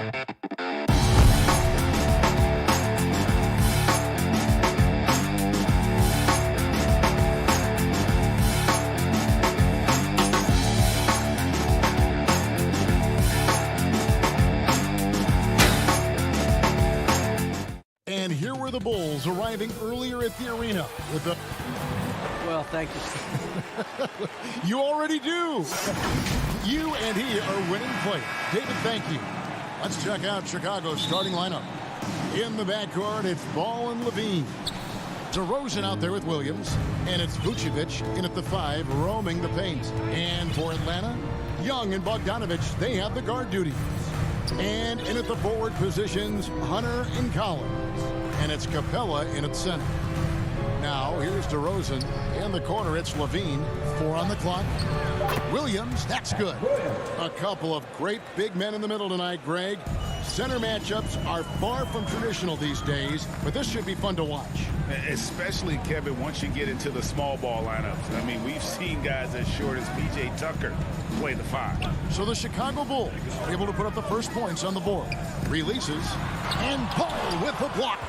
And here were the Bulls arriving earlier at the arena with the... Well, thank you. You already do. You and he are winning players. David, thank you. Let's check out Chicago's starting lineup. In the backcourt, it's Ball and Levine. DeRozan out there with Williams. And it's Vucevic in at the 5, roaming the paint. And for Atlanta, Young and Bogdanovich, they have the guard duties. And in at the forward positions, Hunter and Collins. And it's Capella in at center. Now, here's DeRozan. In the corner, it's Levine. 4 on the clock. Williams, that's good. A couple of great big men in the middle tonight, Greg. Center matchups are far from traditional these days, but this should be fun to watch. Especially, Kevin, once you get into the small ball lineups. I mean, we've seen guys as short as P.J. Tucker play the 5. So the Chicago Bulls are able to put up the first points on the board. Releases, and Ball with the block.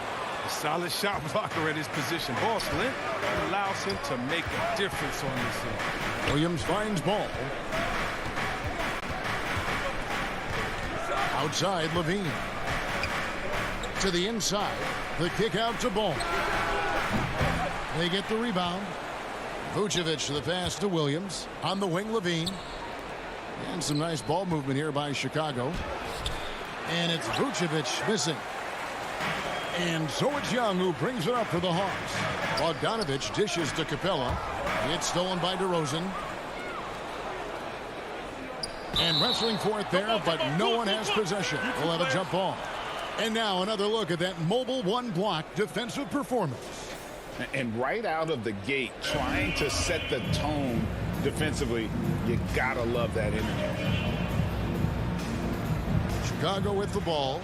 A solid shot blocker at his position. Ball slim allows him to make a difference on this end. Williams finds Ball. Outside, Levine. To the inside. The kick out to Ball. They get the rebound. Vucevic to the pass to Williams. On the wing, Levine. And some nice ball movement here by Chicago. And it's Vucevic missing. And so it's Young who brings it up for the Hawks. Bogdanovich dishes to Capella. It's stolen by DeRozan. And wrestling for it there, but no one has possession. We'll have a jump ball. And now another look at that mobile one-block defensive performance. And right out of the gate, trying to set the tone defensively, you gotta love that energy. Chicago with the ball.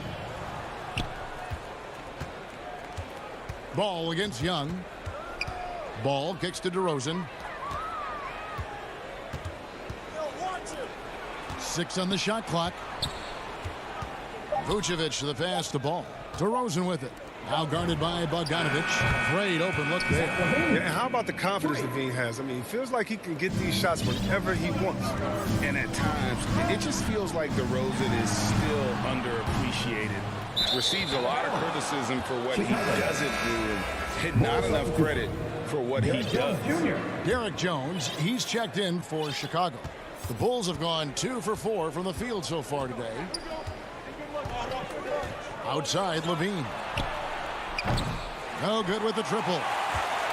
Ball against Young. Ball kicks to DeRozan. 6 on the shot clock. Vucevic to the pass to Ball. DeRozan with it. Now guarded by Bogdanovich. Great open look there. Yeah, and how about the confidence Levine has? I mean, he feels like he can get these shots whenever he wants. And at times, it just feels like DeRozan is still underappreciated. Receives a lot of criticism for what he doesn't do, and not enough credit for what he does. Derek Jones, he's checked in for Chicago. The Bulls have gone 2 for 4 from the field so far today. Outside, Levine. No good with the triple.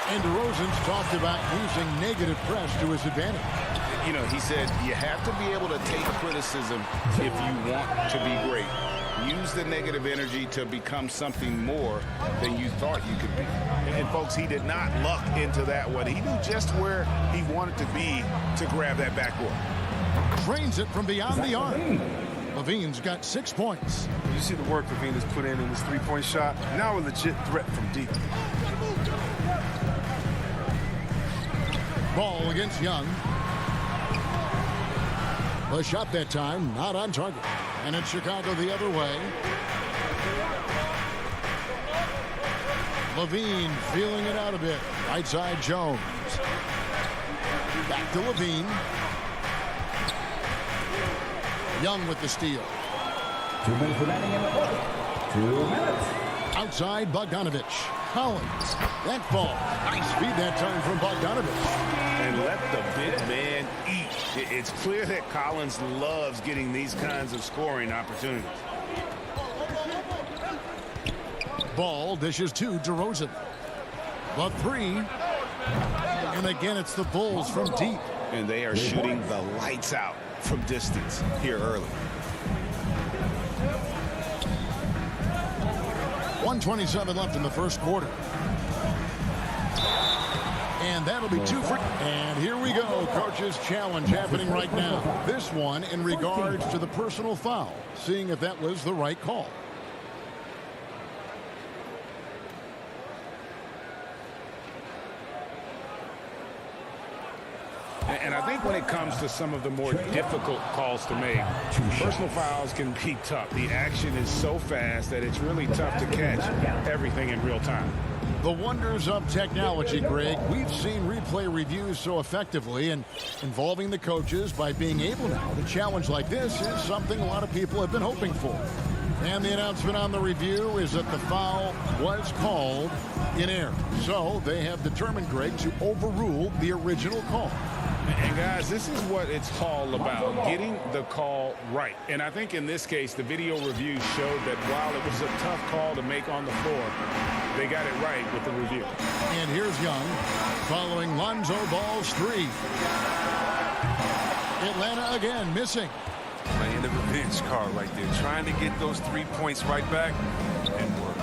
And DeRozan's talked about using negative press to his advantage. You know, he said you have to be able to take criticism if you want to be great. Use the negative energy to become something more than you thought you could be. And folks, he did not luck into that one. He knew just where he wanted to be to grab that backboard. Drains it from beyond the arc. Levine's got 6 points. You see the work Levine has put in this three-point shot. Now a legit threat from deep. Ball against Young. The shot that time, not on target. And it's Chicago the other way. Levine feeling it out a bit. Right side, Jones. Back to Levine. Young with the steal. 2 minutes remaining in the quarter. 2 minutes. Outside, Bogdanovich. Collins. That ball. Nice feed that time from Bogdanovich. And let the big man eat. It's clear that Collins loves getting these kinds of scoring opportunities. Ball dishes to DeRozan. The 3. And again, it's the Bulls from deep. And they are shooting the lights out from distance here early. 1:27 left in the first quarter. And that'll be 2 for... And here we go. Coach's challenge happening right now. This one in regards to the personal foul. Seeing if that was the right call. And I think when when it comes to some of the more difficult calls to make. Personal fouls can be tough. The action is so fast that it's really tough to catch everything in real time. The wonders of technology, Greg. We've seen replay reviews so effectively, and involving the coaches by being able now to challenge like this is something a lot of people have been hoping for. And the announcement on the review is that the foul was called in error. So they have determined, Greg, to overrule the original call. And guys, this is what it's all about, getting the call right. And I think in this case, the video review showed that while it was a tough call to make on the floor, they got it right with the review. And here's Young following Lonzo Ball's three. Atlanta again missing. Playing the revenge card right there, trying to get those 3 points right back and work.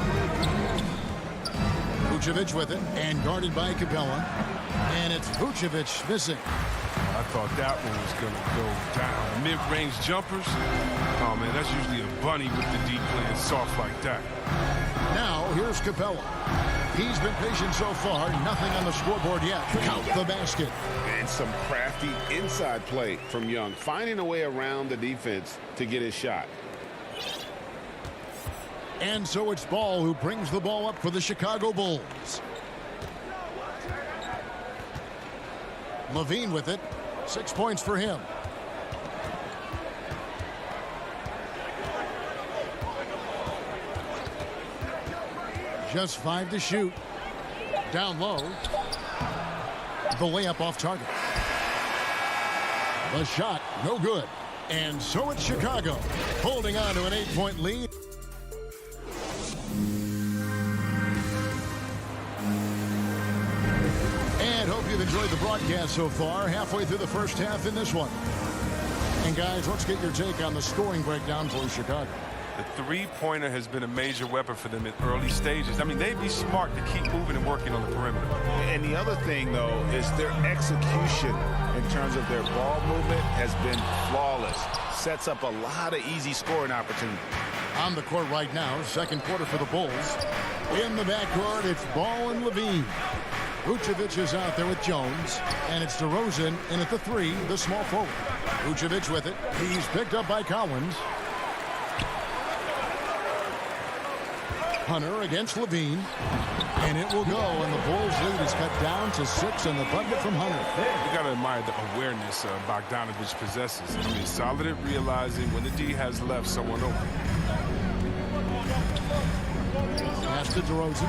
Vucevic with it and guarded by Capella. And it's Vucevic missing. I thought that one was going to go down. Mid-range jumpers, oh man, that's usually a bunny with the D playing soft like that. Now here's Capella. He's been patient so far, nothing on the scoreboard yet. Count the basket. And some crafty inside play from Young, finding a way around the defense to get his shot. And so it's Ball who brings the ball up for the Chicago Bulls. Levine with it. 6 points for him. Just 5 to shoot. Down low. The layup off target. The shot, no good. And so it's Chicago, holding on to an 8-point lead. And hope you've enjoyed the broadcast so far. Halfway through the first half in this one. And guys, let's get your take on the scoring breakdown for Chicago. The three-pointer has been a major weapon for them in early stages. I mean, they'd be smart to keep moving and working on the perimeter. And the other thing, though, is their execution in terms of their ball movement has been flawless. Sets up a lot of easy scoring opportunities. On the court right now, second quarter for the Bulls. In the backcourt, it's Ball and Levine. Vucevic is out there with Jones, and it's DeRozan in at the three, the small forward. Vucevic with it. He's picked up by Collins. Hunter against Levine, and it will go, and the Bulls lead is cut down to 6 and the bucket from Hunter. You got to admire the awareness Bogdanovich possesses. I mean, solid at realizing when the D has left someone open. Pass to DeRozan.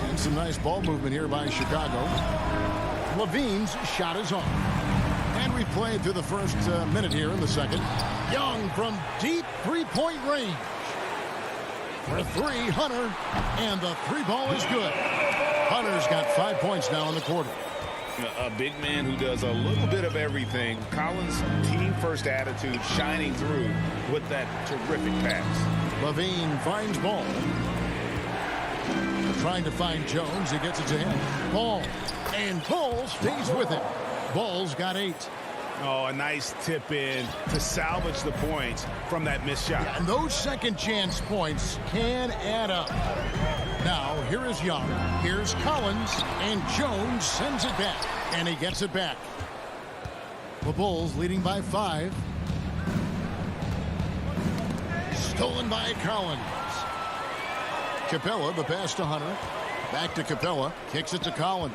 And some nice ball movement here by Chicago. Levine's shot is on. And we've played through the first minute here in the second. Young from deep three-point range. For three, Hunter. And the three ball is good. Hunter's got 5 points now in the quarter. A big man who does a little bit of everything. Collins' team-first attitude shining through with that terrific pass. Levine finds Ball. Trying to find Jones. He gets it to him. Ball. And Ball stays with it. Ball's got 8. Oh, a nice tip in to salvage the points from that missed shot. And those second chance points can add up. Now, here is Young. Here's Collins. And Jones sends it back. And he gets it back. The Bulls leading by 5. Stolen by Collins. Capella, the pass to Hunter. Back to Capella. Kicks it to Collins.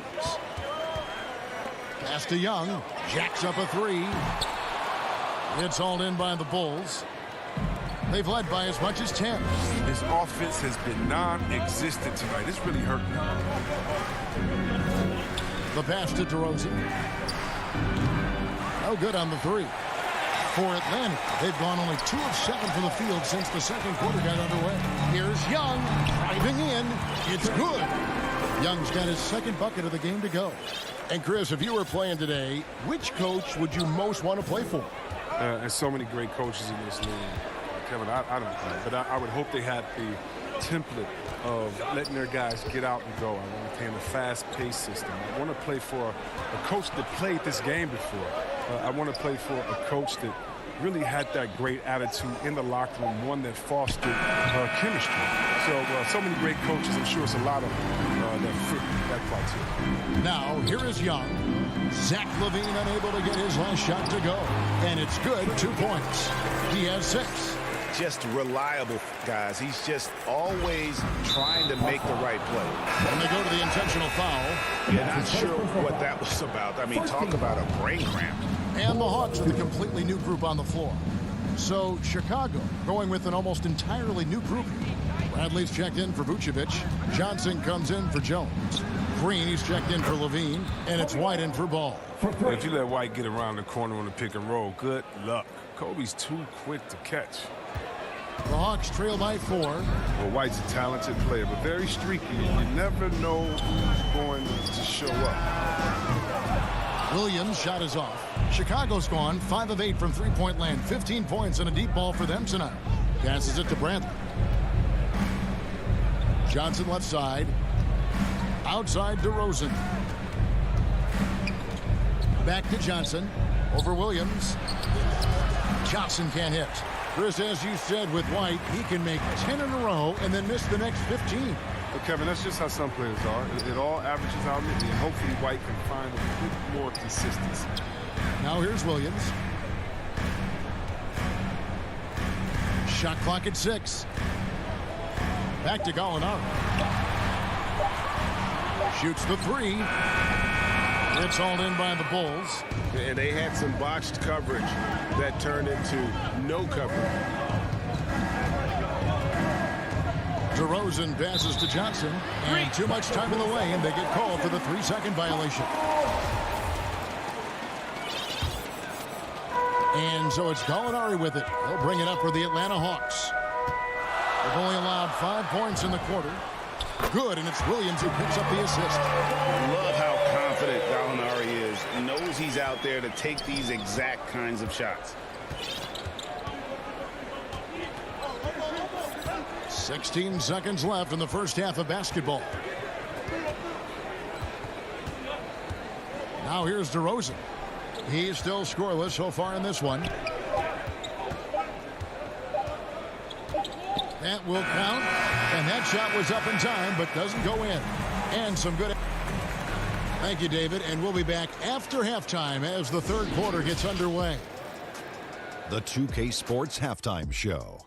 Pass to Young. Jacks up a 3. It's hauled in by the Bulls. They've led by as much as 10. His offense has been non-existent tonight. It's really hurting him. The pass to DeRozan. No good on the 3. For Atlanta, they've gone only 2 of 7 from the field since the second quarter got underway. Here's Young driving in. It's good. Young's got his second bucket of the game to go. And Chris, if you were playing today, which coach would you most want to play for? There's so many great coaches in this league. Kevin, I don't know, but I would hope they had the template of letting their guys get out and go. I want to play in a fast-paced system. I want to play for a coach that played this game before. I want to play for a coach that really had that great attitude in the locker room, one that fostered chemistry. So many great coaches. I'm sure it's a lot of that fit that criteria. Now, here is Young. Zach LaVine unable to get his last shot to go. And it's good, 2 points. He has 6. Just reliable, guys. He's just always trying to make the right play. When they go to the intentional foul. Yeah, not sure what that was about. I mean, talk about a brain cramp. And the Hawks with a completely new group on the floor. So Chicago going with an almost entirely new group. Bradley's checked in for Vucevic. Johnson comes in for Jones. Green, he's checked in for LaVine. And it's White in for Ball. If you let White get around the corner on the pick and roll, good luck. Kobe's too quick to catch. The Hawks trail by 4. Well, White's a talented player, but very streaky. You never know who's going to show up. Williams' shot is off. Chicago's gone 5 of 8 from three-point land. 15 points and a deep ball for them tonight. Passes it to Bradley. Johnson left side. Outside DeRozan. Back to Johnson. Over Williams. Johnson can't hit. Chris, as you said with White, he can make 10 in a row and then miss the next 15. But Kevin, that's just how some players are. It all averages out, and hopefully White can find a bit more consistency. Now here's Williams. Shot clock at 6. Back to Gallinari. Shoots the 3. It's hauled in by the Bulls. And they had some botched coverage that turned into no coverage. DeRozan passes to Johnson. And too much time in the way, and they get called for the 3-second violation. And so it's Gallinari with it. He'll bring it up for the Atlanta Hawks. They've only allowed 5 points in the quarter. Good, and it's Williams who picks up the assist. Love how confident Gallinari is. Knows he's out there to take these exact kinds of shots. 16 seconds left in the first half of basketball. Now here's DeRozan. He's still scoreless so far in this one. That will count. And that shot was up in time, but doesn't go in. And some good. Thank you, David. And we'll be back after halftime as the third quarter gets underway. The 2K Sports Halftime Show.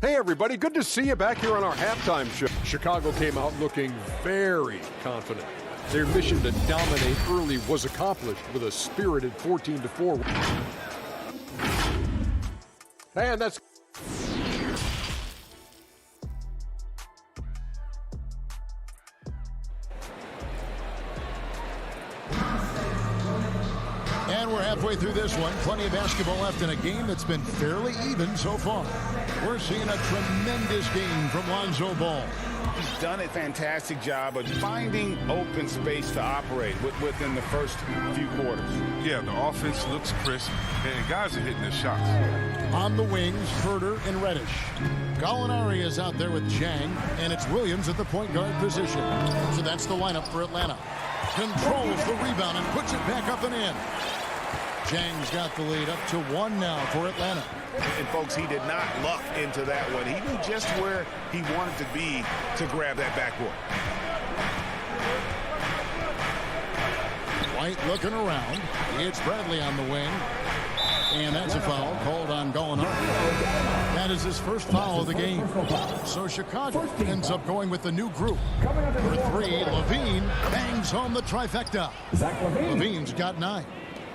Hey, everybody. Good to see you back here on our halftime show. Chicago came out looking very confident. Their mission to dominate early was accomplished with a spirited 14-4. And that's... And we're halfway through this one. Plenty of basketball left in a game that's been fairly even so far. We're seeing a tremendous game from Lonzo Ball. He's done a fantastic job of finding open space to operate within the first few quarters. Yeah, the offense looks crisp, and guys are hitting their shots. On the wings, Herter and Reddish. Gallinari is out there with Chang, and it's Williams at the point guard position. So that's the lineup for Atlanta. Controls the rebound and puts it back up and in. Chang's got the lead up to 1 now for Atlanta. And folks, he did not luck into that one. He knew just where he wanted to be to grab that backboard. White looking around. It's Bradley on the wing. And that's a foul called on Gallinari. That is his first foul of the game. So Chicago ends up going with the new group. For 3, LaVine bangs home the trifecta. LaVine's got 9.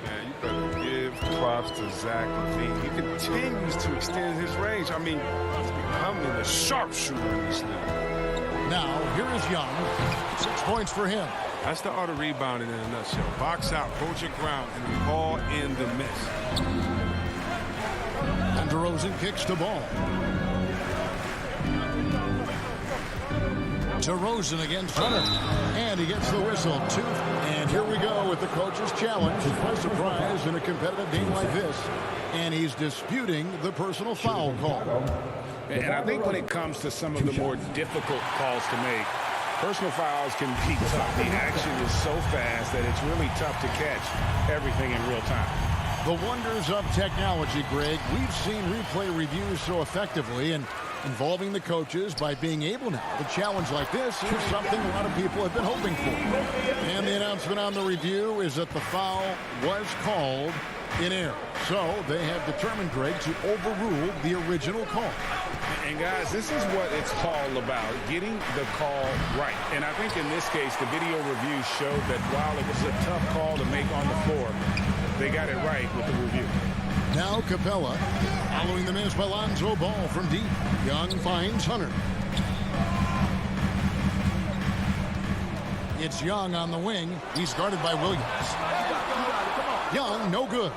Man, you better give props to Zach LaVine. He continues to extend his range. I mean, he's becoming a sharpshooter in this league. Now, here is Young. 6 points for him. That's the art of rebounding in a nutshell. Box out, hold your ground, and call in the miss. And DeRozan kicks the ball. DeRozan against Hunter. And he gets the whistle. 2. And here we go with the coach's challenge. No surprise in a competitive game like this. And he's disputing the personal foul call. And I think when it comes to some of the more difficult calls to make, personal fouls can be tough. The action is so fast that it's really tough to catch everything in real time. The wonders of technology, Greg. We've seen replay reviews so effectively, and involving the coaches by being able now to challenge like this is something a lot of people have been hoping for. And the announcement on the review is that the foul was called in error. So they have determined, Greg, to overrule the original call. And guys, this is what it's all about, getting the call right. And I think in this case, the video review showed that while it was a tough call to make on the floor, they got it right with the review. Now Capella, following the miss by Lonzo Ball from deep. Young finds Hunter. It's Young on the wing. He's guarded by Williams. Young, no good.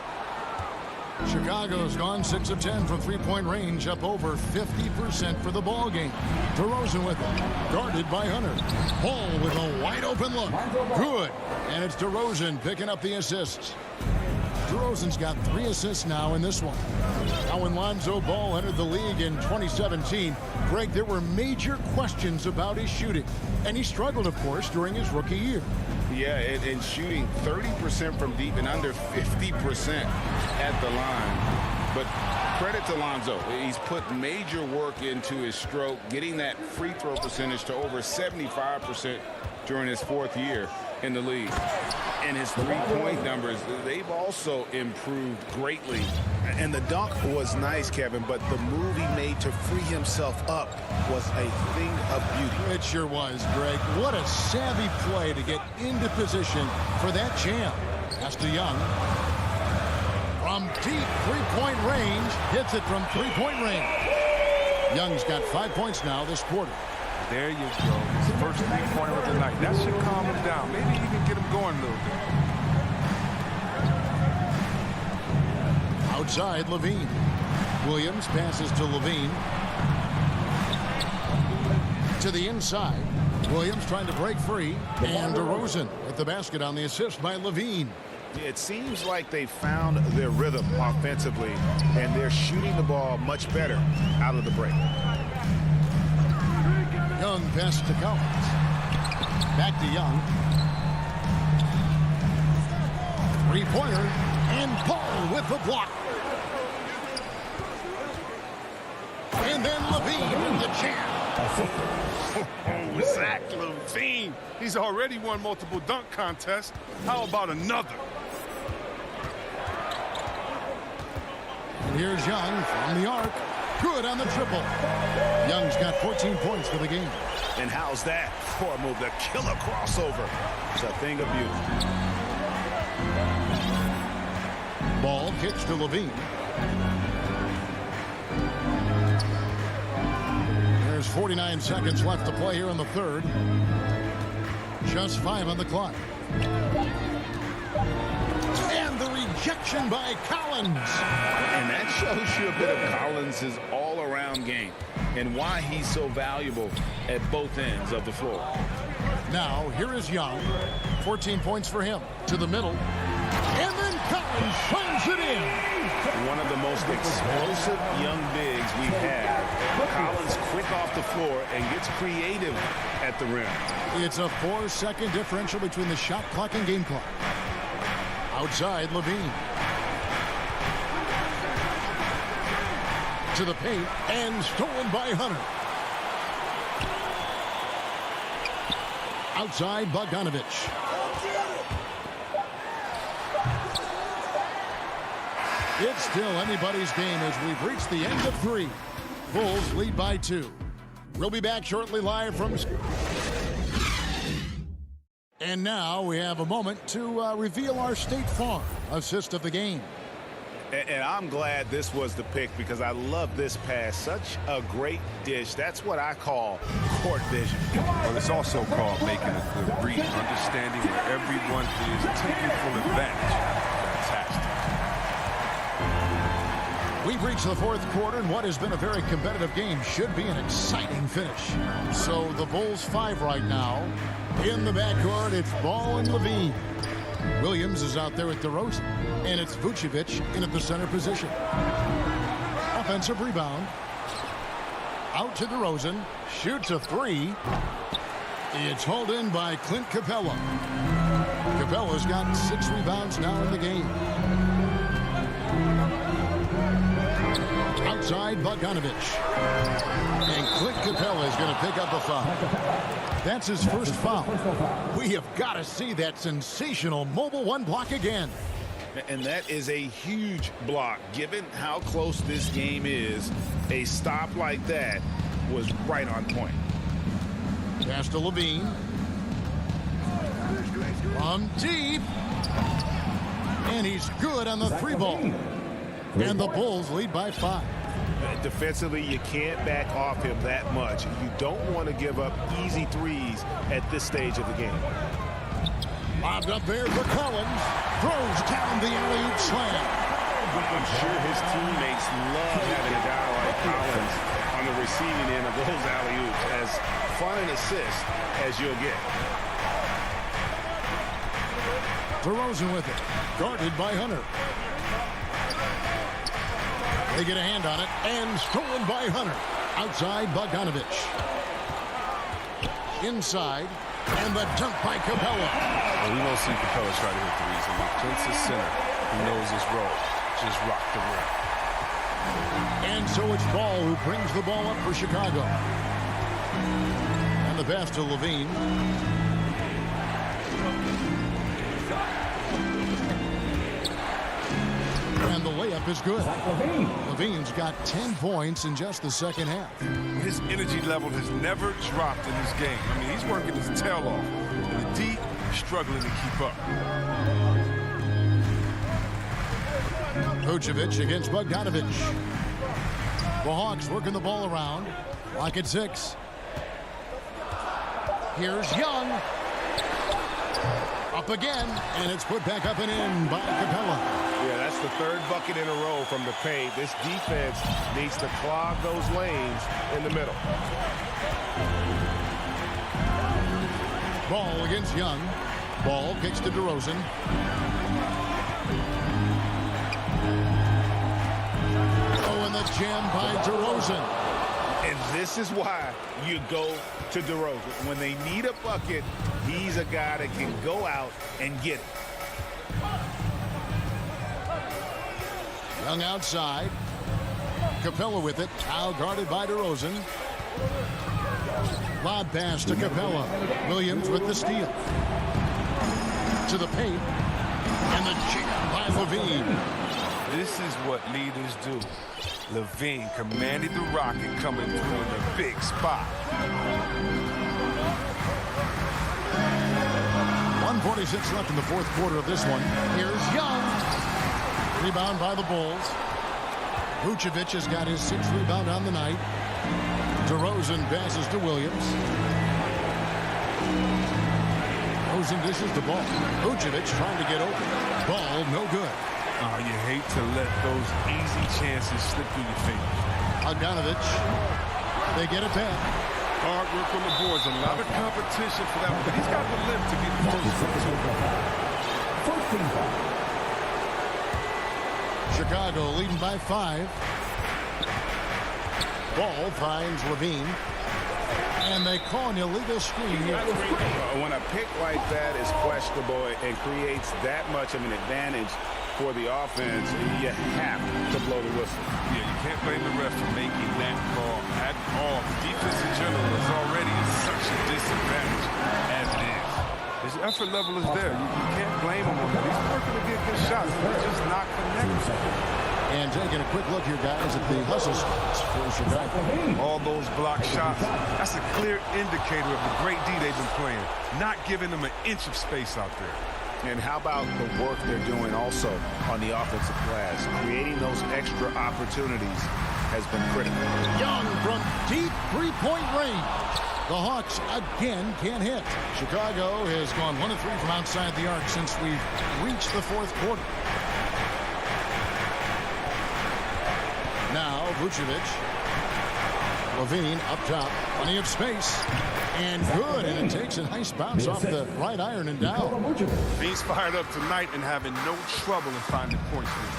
Chicago's gone 6 of 10 from three-point range, up over 50% for the ball game. DeRozan with it, guarded by Hunter. Ball with a wide-open look. Good. And it's DeRozan picking up the assists. DeRozan's got 3 assists now in this one. Now when Lonzo Ball entered the league in 2017, Greg, there were major questions about his shooting. And he struggled, of course, during his rookie year. Yeah, and shooting 30% from deep and under 50% at the line. But credit to Lonzo. He's put major work into his stroke, getting that free throw percentage to over 75% during his 4th year in the league. And his three-point numbers, they've also improved greatly. And the dunk was nice, Kevin, but the move he made to free himself up was a thing of beauty. It sure was, Greg. What a savvy play to get into position for that jam. Pass to Young. From deep three-point range, hits it from three-point range. Young's got 5 points now this quarter. There you go. His first three-pointer of the night. That should calm him down. Maybe even get him going a little bit. Outside, Levine. Williams passes to Levine. To the inside. Williams trying to break free. And DeRozan with the basket on the assist by Levine. It seems like they found their rhythm offensively, and they're shooting the ball much better out of the break. Young passes to Collins. Back to Young. Three-pointer. And Paul with the block. And then Levine with the jam. Oh, Zach LaVine. He's already won multiple dunk contests. How about another? And here's Young from the arc. Good on the triple. Young's got 14 points for the game. And how's that for a move? The killer crossover. It's a thing of beauty. Ball kicks to Levine. There's 49 seconds left to play here in the third. Just 5 on the clock. And the rejection by Collins. And that shows you a bit of Collins' all-around game and why he's so valuable at both ends of the floor. Now, here is Young. 14 points for him. To the middle. And then Collins slams it in. One of the most explosive young bigs we've had. Collins quick off the floor and gets creative at the rim. It's a 4-second differential between the shot clock and game clock. Outside, Levine. To the paint and stolen by Hunter. Outside, Bogdanovich. It's still anybody's game as we've reached the end of 3. Bulls lead by 2. We'll be back shortly live from... And now we have a moment to reveal our State Farm assist of the game. And I'm glad this was the pick because I love this pass. Such a great dish. That's what I call court vision. But it's also called making a good read, understanding where everyone is, taking full advantage. Fantastic. We've reached the 4th quarter, and what has been a very competitive game should be an exciting finish. So the Bulls 5 right now. In the backcourt, it's Ball and Levine. Williams is out there with DeRozan, and it's Vucevic in at the center position. Offensive rebound. Out to DeRozan. Shoots a 3. It's hauled in by Clint Capella. Capella's got 6 rebounds now in the game. outside Bogdanovich. And Clint Capella is going to pick up a foul. That's his first foul. We have got to see that sensational mobile one block again. And that is a huge block. Given how close this game is, a stop like that was right on point. Pass to Levine. From deep. And he's good on the three ball. And the Bulls lead by 5. Defensively, you can't back off him that much. You don't want to give up easy threes at this stage of the game. Lobbed up there for Collins. Throws down the alley-oop slam. I'm sure his teammates love having a guy like Collins on the receiving end of those alley-oops. As fun an assist as you'll get. DeRozan with it. Guarded by Hunter. They get a hand on it. And stolen by Hunter. Outside Bogdanovich. Inside. And the dunk by Capella. Well, we won't see Capella try to hit threes. I mean, Clint's the center. He knows his role. Just rock the rim. And so it's Ball who brings the ball up for Chicago. And the pass to Levine. And the layup is good. Levine's got 10 points in just the second half. His energy level has never dropped in this game. I mean, he's working his tail off. And the D struggling to keep up. Vucevic against Bogdanovich. The Hawks working the ball around. Lock at 6. Here's Young. Up again, and it's put back up and in by Capella. Yeah, that's the third bucket in a row from the paint. This defense needs to clog those lanes in the middle. Ball against Young. Ball kicks to DeRozan. Oh, and the jam by DeRozan. And this is why you go to DeRozan. When they need a bucket, he's a guy that can go out and get it. Young outside. Capella with it. Now guarded by DeRozan. Lob pass to Capella. Williams with the steal. To the paint. And the jam by Levine. This is what leaders do. Levine commanded the rock and coming through in a big spot. 1:46 left in the fourth quarter of this one. Here's Young. Rebound by the Bulls. Vucevic has got his 6th rebound on the night. DeRozan passes to Williams. DeRozan dishes the ball. Vucevic trying to get open. Ball no good. Oh, you hate to let those easy chances slip through your fingers. Bogdanovich. They get it back. Hard work on the boards. A lot of competition for that one. But he's got the lift to get the first one. Chicago leading by 5. Ball finds Levine. And they call an illegal screen here. When a pick like that is questionable and creates that much of an advantage for the offense, you have to blow the whistle. Yeah, you can't blame the ref for making that call at all. The defense in general is already in such a disadvantage as it is. His effort level is there. You can't blame him on that. He's working to get good shots. He's just not connecting. And taking a quick look here, guys, at the hustle spots for Chicago. All those block shots, that's a clear indicator of the great D they've been playing. Not giving them an inch of space out there. And how about the work they're doing also on the offensive glass? Creating those extra opportunities has been critical. Young from deep three-point range. The Hawks again can't hit. Chicago has gone 1 of 3 from outside the arc since we've reached the fourth quarter. Now Vucevic. Levine up top. Plenty of space. And good. And it takes a nice bounce off the right iron and down. He's fired up tonight and having no trouble in finding points for his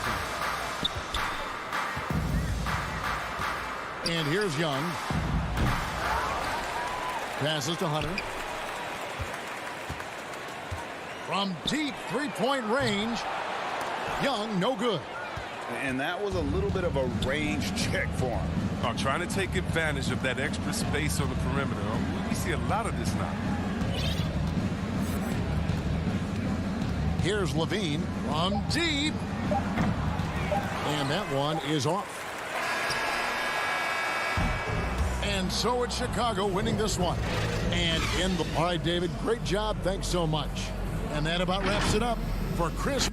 team. And here's Young. Passes to Hunter. From deep three-point range. Young, no good. And that was a little bit of a range check for him. Trying to take advantage of that extra space on the perimeter. We see a lot of this now. Here's Levine from deep. And that one is off. And so it's Chicago winning this one. And in the... All right, David, great job. Thanks so much. And that about wraps it up for Chris.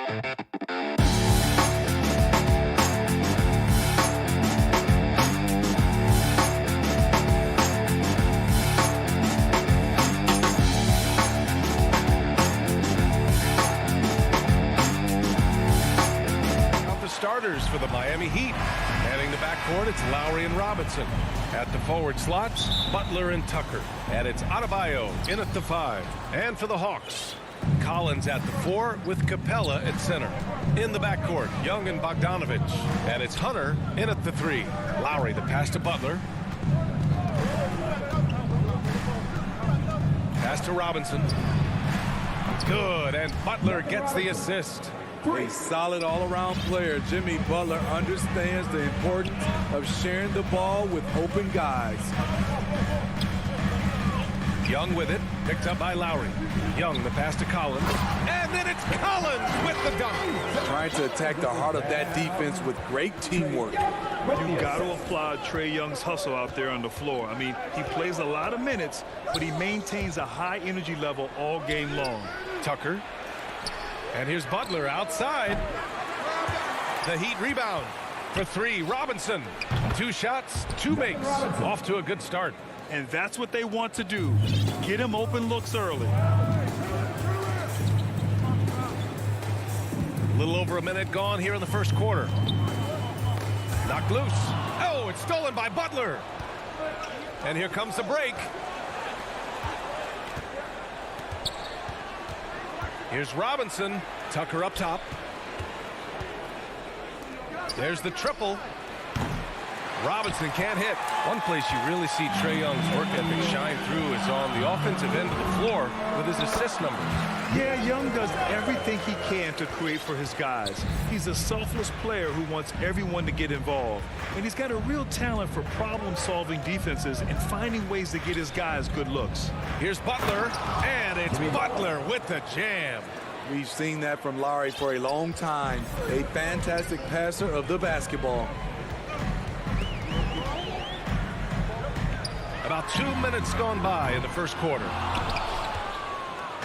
Starters for the Miami Heat. Manning the backcourt, it's Lowry and Robinson. At the forward slots, Butler and Tucker. And it's Adebayo in at the 5. And for the Hawks, Collins at the 4 with Capella at center. In the backcourt, Young and Bogdanovich. And it's Hunter in at the 3. Lowry the pass to Butler. Pass to Robinson. Good, and Butler gets the assist. A solid all-around player. Jimmy Butler understands the importance of sharing the ball with open guys. Young with it, picked up by Lowry. Young the pass to Collins, and then it's Collins with the dunk. Trying to attack the heart of that defense with great teamwork. You've got to applaud Trae Young's hustle out there on the floor. I mean, he plays a lot of minutes, but he maintains a high energy level all game long. Tucker. And here's Butler outside. The Heat rebound for 3. Robinson. 2 shots, 2 makes. Off to a good start. And that's what they want to do. Get him open looks early. A little over a minute gone here in the first quarter. Knocked loose. Oh, it's stolen by Butler. And here comes the break. Here's Robinson. Tucker up top. There's the triple. Robinson can't hit. One place you really see Trae Young's work ethic shine through is on the offensive end of the floor with his assist numbers. Yeah, Young does everything he can to create for his guys. He's a selfless player who wants everyone to get involved. And he's got a real talent for problem-solving defenses and finding ways to get his guys good looks. Here's Butler, and it's Butler with the jam. We've seen that from Lowry for a long time. A fantastic passer of the basketball. About 2 minutes gone by in the first quarter.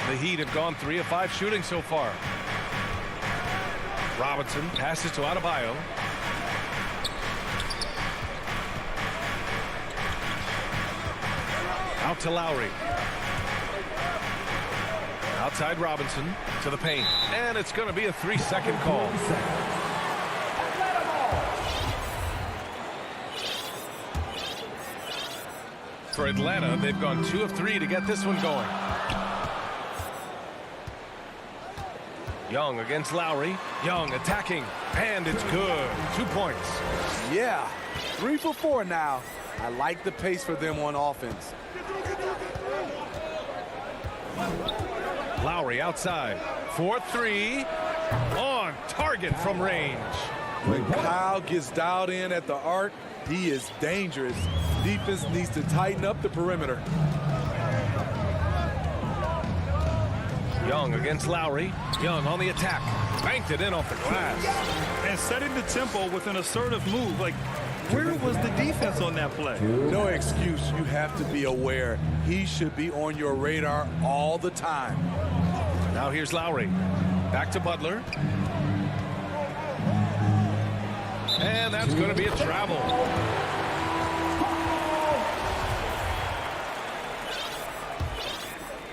The Heat have gone 3 of 5 shooting so far. Robinson passes to Adebayo. Out to Lowry. Outside Robinson to the paint. And it's going to be a 3-second call. For Atlanta, they've gone 2 of 3 to get this one going. Young against Lowry. Young attacking, and it's good. 2 points. Yeah, 3 for 4 now. I like the pace for them on offense. Lowry outside. 4-3. On target from range. When Kyle gets dialed in at the arc, he is dangerous. Defense needs to tighten up the perimeter. Young against Lowry. Young on the attack. Banked it in off the glass. And setting the tempo with an assertive move. Like, where was the defense on that play? No excuse. You have to be aware. He should be on your radar all the time. Now here's Lowry. Back to Butler. And that's going to be a travel.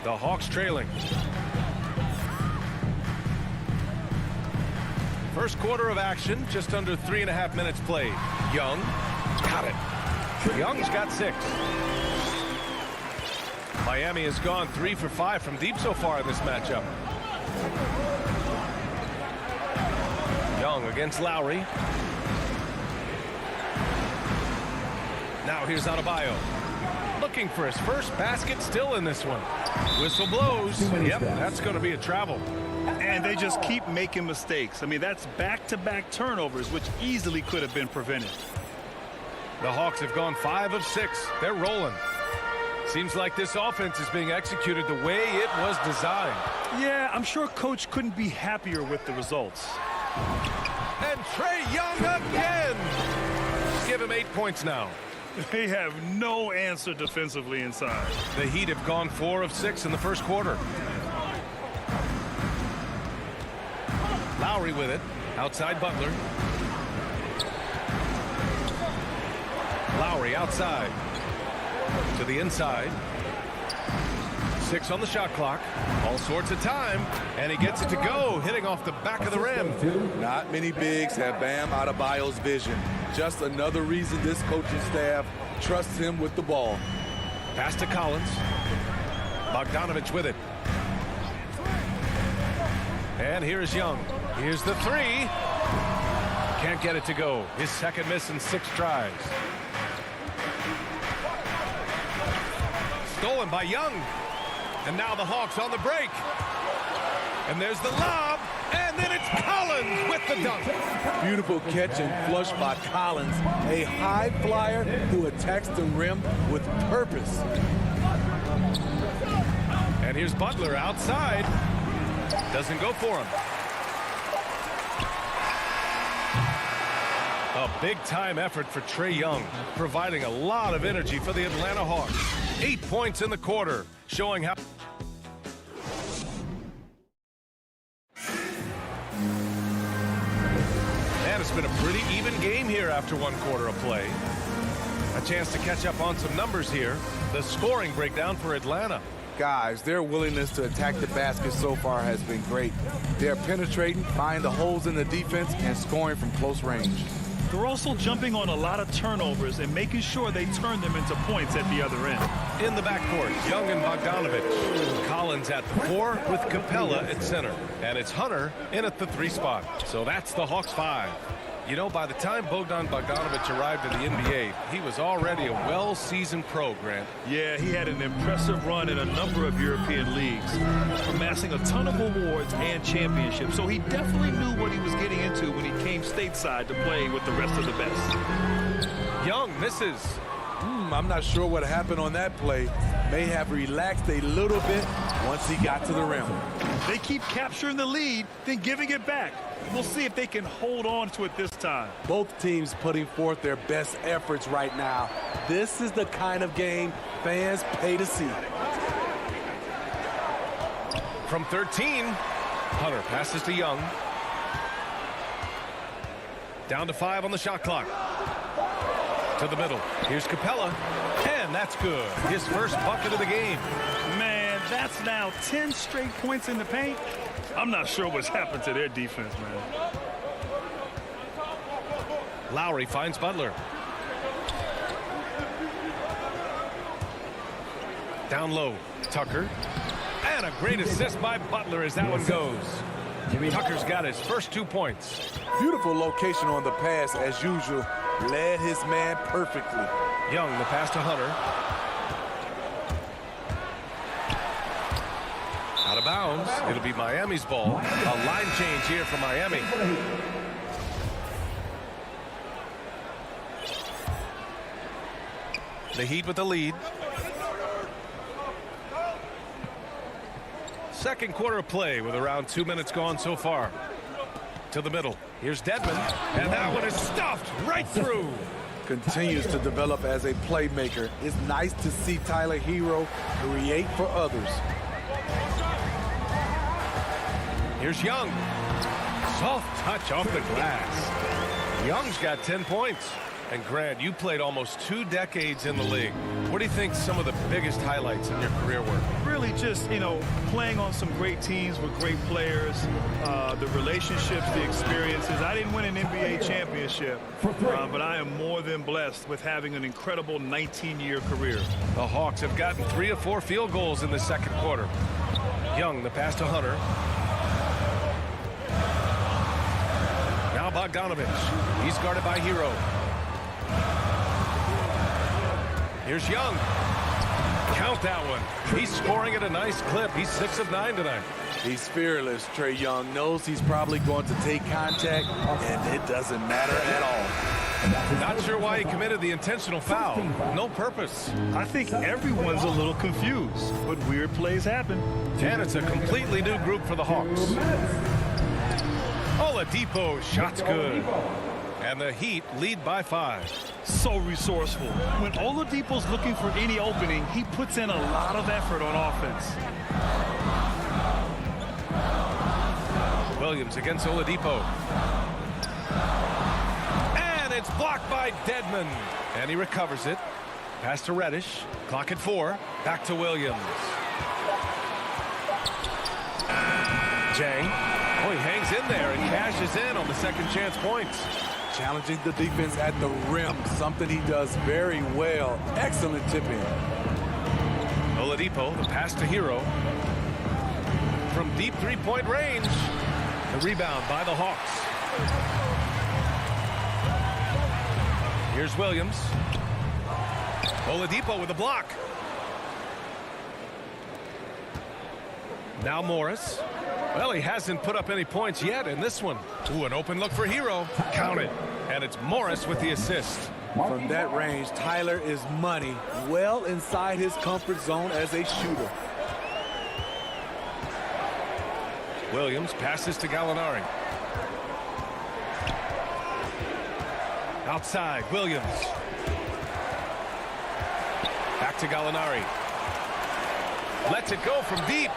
The Hawks trailing. First quarter of action, just under 3.5 minutes played. Young got it. Young's got 6. Miami has gone 3 for 5 from deep so far in this matchup. Young against Lowry. Now here's Adebayo. Looking for his first basket, still in this one. Whistle blows. Yep, that's going to be a travel. And they just keep making mistakes. I mean, that's back-to-back turnovers, which easily could have been prevented. The Hawks have gone 5 of 6. They're rolling. Seems like this offense is being executed the way it was designed. Yeah, I'm sure Coach couldn't be happier with the results. And Trae Young again. Give him 8 points now. They have no answer defensively inside. The Heat have gone 4 of 6 in the first quarter. Lowry with it. Outside Butler. Lowry outside. To the inside. 6 on the shot clock. All sorts of time. And he gets it to go, hitting off the back of the rim. Not many bigs have Bam Adebayo's vision. Just another reason this coaching staff trusts him with the ball. Pass to Collins. Bogdanovich with it. And here's Young. Here's the 3. Can't get it to go. His second miss in 6 tries. Stolen by Young. And now the Hawks on the break. And there's the lob. And then it's Collins with the dunk. Beautiful catch and flush by Collins. A high flyer who attacks the rim with purpose. And here's Butler outside. Doesn't go for him. A big-time effort for Trae Young, providing a lot of energy for the Atlanta Hawks. 8 points in the quarter, showing how... And it's been a pretty even game here after 1 quarter of play. A chance to catch up on some numbers here. The scoring breakdown for Atlanta. Guys, their willingness to attack the basket so far has been great. They're penetrating, finding the holes in the defense, and scoring from close range. They're also jumping on a lot of turnovers and making sure they turn them into points at the other end. In the backcourt, Young and Bogdanovich. Collins at the 4 with Capella at center. And it's Hunter in at the 3 spot. So that's the Hawks 5. You know, by the time Bogdanovich arrived in the NBA, he was already a well-seasoned pro, Grant. Yeah, he had an impressive run in a number of European leagues, amassing a ton of awards and championships. So he definitely knew what he was getting into when he came stateside to play with the rest of the best. Young misses. I'm not sure what happened on that play. May have relaxed a little bit once he got to the rim. They keep capturing the lead, then giving it back. We'll see if they can hold on to it this time. Both teams putting forth their best efforts right now. This is the kind of game fans pay to see. From 13, Hunter passes to Young. Down to 5 on the shot clock. To the middle. Here's Capella. And that's good. His first bucket of the game. Man, that's now 10 straight points in the paint. I'm not sure what's happened to their defense, man. Lowry finds Butler. Down low, Tucker. And a great assist by Butler as that one goes. Tucker's got his first 2 points. Beautiful location on the pass as usual. Led his man perfectly. Young, the pass to Hunter. Out of bounds. It'll be Miami's ball. A line change here for Miami. The Heat with the lead. Second quarter of play with around 2 minutes gone so far. To the middle. Here's Dedmon. And that one is stuffed right through. Continues to develop as a playmaker. It's nice to see Tyler Hero create for others. Here's Young. Soft touch off the glass. Young's got 10 points. And Grant, you played almost 2 decades in the league. What do you think some of the biggest highlights in your career were? Really just, playing on some great teams with great players, the relationships, the experiences. I didn't win an NBA championship, but I am more than blessed with having an incredible 19-year career. The Hawks have gotten 3 of 4 field goals in the second quarter. Young, the pass to Hunter. Now Bogdanovich. He's guarded by Hero. Here's Young. Count that one. He's scoring at a nice clip. He's 6 of 9 tonight. He's fearless. Trae Young knows he's probably going to take contact, and it doesn't matter at all. Not sure why he committed the intentional foul. No purpose. I think everyone's a little confused, but weird plays happen. And it's a completely new group for the Hawks. Oladipo, shot's good. And the Heat lead by 5. So resourceful. When Oladipo's looking for any opening, he puts in a lot of effort on offense. Williams against Oladipo. And it's blocked by Dedmon. And he recovers it. Pass to Reddish. Clock at 4. Back to Williams. Jang. Oh, he hangs in there and cashes in on the second chance points. Challenging the defense at the rim, something he does very well. Excellent tip-in. Oladipo, the pass to Hero. From deep three-point range. The rebound by the Hawks. Here's Williams. Oladipo with a block. Now Morris. Well, he hasn't put up any points yet in this one. Ooh, an open look for Hero. Count it. And it's Morris with the assist. From that range, Tyler is money, well inside his comfort zone as a shooter. Williams passes to Gallinari. Outside, Williams. Back to Gallinari. Lets it go from deep.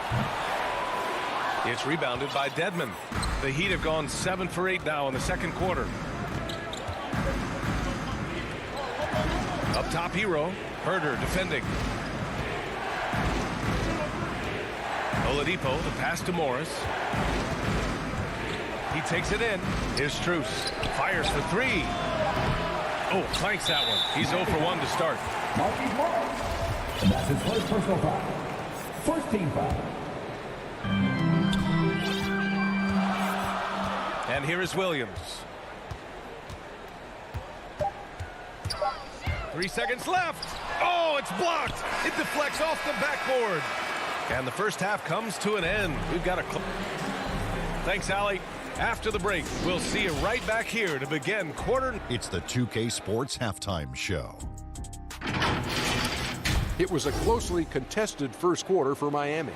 It's rebounded by Dedmon. The Heat have gone 7 for 8 now in the second quarter. Up top, Hero. Herder defending. Oladipo, the pass to Morris. He takes it in. Here's Strus. Fires for 3. Oh, clanks that one. He's 0 for 1 to start. Marquise Morris. And that's his first personal foul. First team foul. And here is Williams. 3 seconds left. Oh, it's blocked. It deflects off the backboard. And the first half comes to an end. We've got a... Thanks, Allie. After the break, we'll see you right back here to begin quarter... It's the 2K Sports Halftime Show. It was a closely contested first quarter for Miami.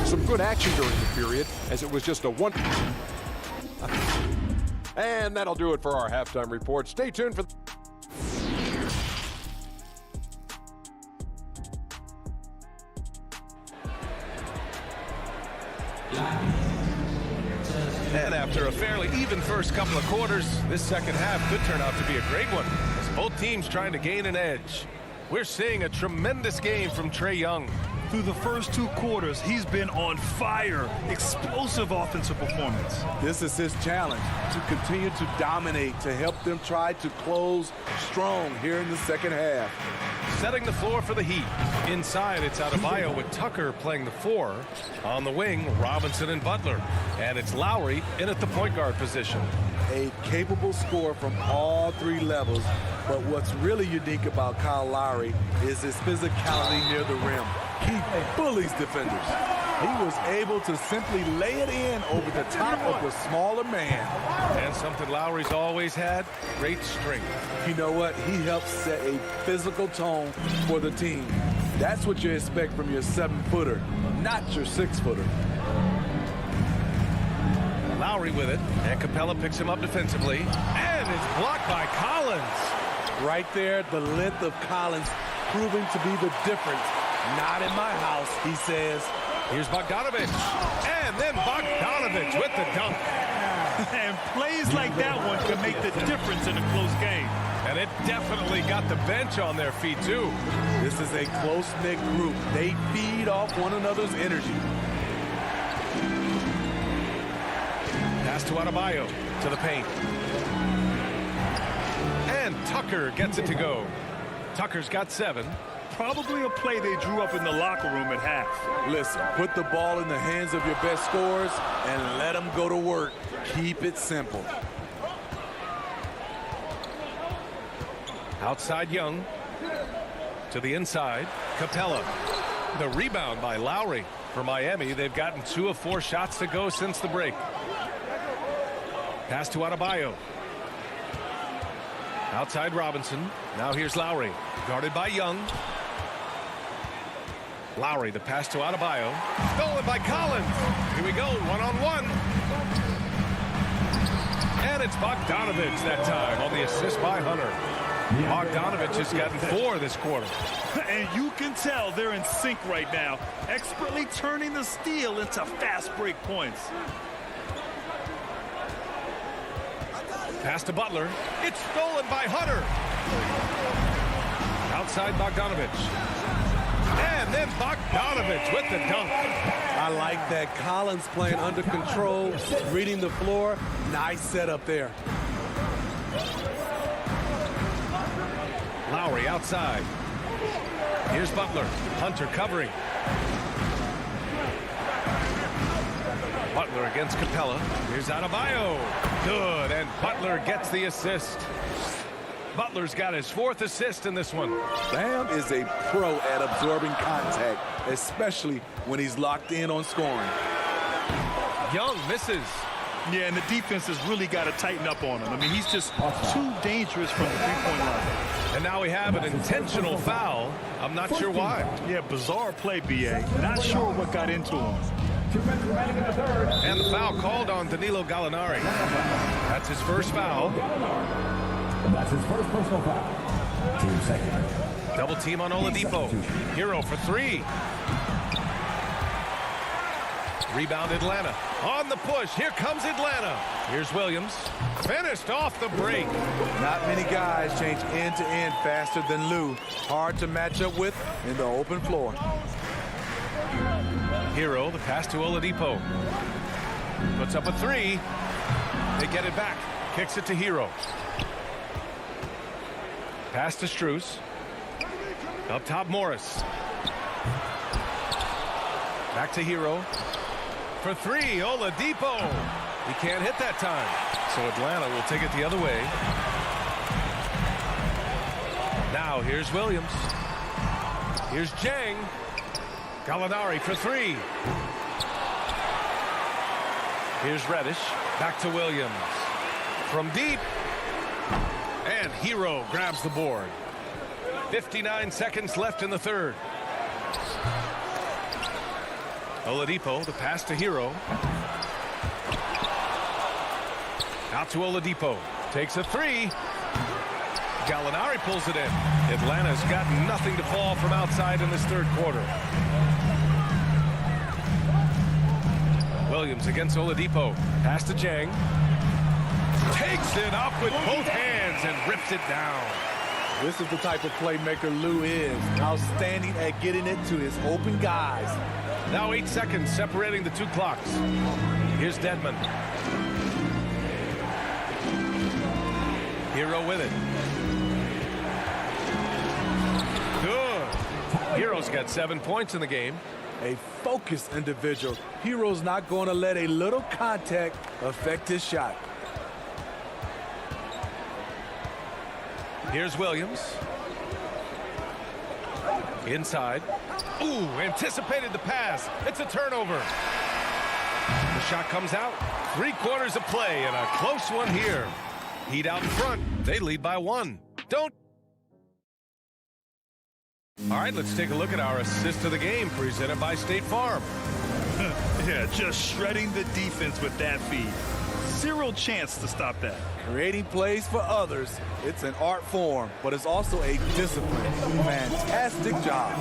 Some good action during the period, as it was just a one... And that'll do it for our halftime report. Stay tuned for... And after a fairly even first couple of quarters, this second half could turn out to be a great one, as both teams trying to gain an edge. We're seeing a tremendous game from Trae Young. Through the first 2 quarters, he's been on fire. Explosive offensive performance. This is his challenge, to continue to dominate, to help them try to close strong here in the second half. Setting the floor for the Heat. Inside, it's Adebayo with Tucker playing the 4. On the wing, Robinson and Butler. And it's Lowry in at the point guard position. A capable scorer from all 3 levels, but what's really unique about Kyle Lowry is his physicality near the rim. He bullies defenders. He was able to simply lay it in over the top of the smaller man. And something Lowry's always had, great strength. You know what? He helps set a physical tone for the team. That's what you expect from your 7-footer, not your 6-footer. Lowry with it, and Capella picks him up defensively, and it's blocked by Collins. Right there, the length of Collins proving to be the difference. Not in my house, he says. Here's Bogdanovich, and then Bogdanovich with the dunk. And plays like that one can make the difference in a close game. And it definitely got the bench on their feet, too. This is a close-knit group. They feed off one another's energy. Pass to Adebayo, to the paint. And Tucker gets it to go. Tucker's got 7. Probably a play they drew up in the locker room at half. Listen, put the ball in the hands of your best scorers and let them go to work. Keep it simple. Outside Young. To the inside. Capella. The rebound by Lowry. For Miami, they've gotten 2 of 4 shots to go since the break. Pass to Adebayo. Outside Robinson. Now here's Lowry. Guarded by Young. Lowry, the pass to Adebayo. Stolen by Collins. Here we go, 1-on-1. And it's Bogdanovich that time on the assist by Hunter. Bogdanovich has gotten 4 this quarter. And you can tell they're in sync right now, expertly turning the steal into fast break points. Pass to Butler. It's stolen by Hunter. Outside Bogdanovich. And then Bogdanovich with the dunk. I like that. Collins playing under control, reading the floor. Nice setup there. Lowry outside. Here's Butler. Hunter covering. Butler against Capella. Here's Adebayo. Good, and Butler gets the assist. Butler's got his 4th assist in this one. Bam is a pro at absorbing contact, especially when he's locked in on scoring. Young misses. Yeah, and the defense has really got to tighten up on him. I mean, he's just too dangerous from the three-point line. And now we have an intentional foul. I'm not sure why. Yeah, bizarre play, B.A. Not sure what got into him. And the foul called on Danilo Gallinari. That's his first foul. That's his first personal foul. Team second. Double team on Oladipo. Hero for 3. Rebound Atlanta. On the push. Here comes Atlanta. Here's Williams. Finished off the break. Not many guys change end-to-end faster than Lou. Hard to match up with in the open floor. Hero, the pass to Oladipo. Puts up a 3. They get it back. Kicks it to Hero. Pass to Strus. Up top, Morris. Back to Hero. For 3, Oladipo. He can't hit that time. So Atlanta will take it the other way. Now here's Williams. Here's Jang. Gallinari for 3. Here's Reddish. Back to Williams. From deep. And Hero grabs the board. 59 seconds left in the third. Oladipo, the pass to Hero. Out to Oladipo. Takes a 3. Gallinari pulls it in. Atlanta's got nothing to fall from outside in this third quarter. Williams against Oladipo. Pass to Jang. Takes it up with both hands and rips it down. This is the type of playmaker Lou is. Outstanding at getting it to his open guys. Now 8 seconds separating the 2 clocks. Here's Dedmon. Hero with it. Good. Hero's got 7 points in the game. A focused individual. Hero's not going to let a little contact affect his shot. Here's Williams. Inside. Ooh, anticipated the pass. It's a turnover. The shot comes out. 3 quarters of play and a close one here. Heat out in front. They lead by 1. Don't. All right, let's take a look at our assist of the game presented by State Farm. Yeah, just shredding the defense with that feed. Zero chance to stop that. Creating plays for others, it's an art form, but it's also a discipline. Fantastic job.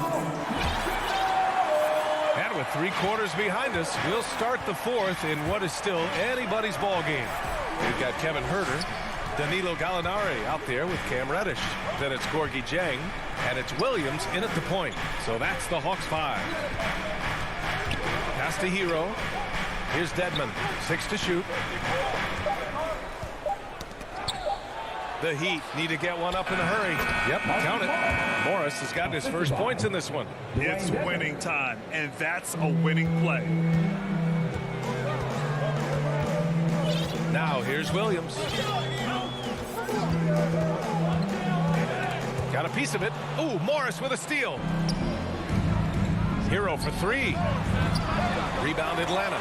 And with 3 quarters behind us, we'll start the 4th in what is still anybody's ball game. We've got Kevin Huerter, Danilo Gallinari out there with Cam Reddish. Then it's Gorgie Jang, and it's Williams in at the point. So that's the Hawks 5. Pass to Hero. Here's Dedmon. 6 to shoot. The Heat need to get one up in a hurry. Yep, count it. Morris has gotten his first points in this one. It's winning time, and that's a winning play. Now here's Williams. Got a piece of it. Ooh, Morris with a steal. Hero for 3. Rebound Atlanta.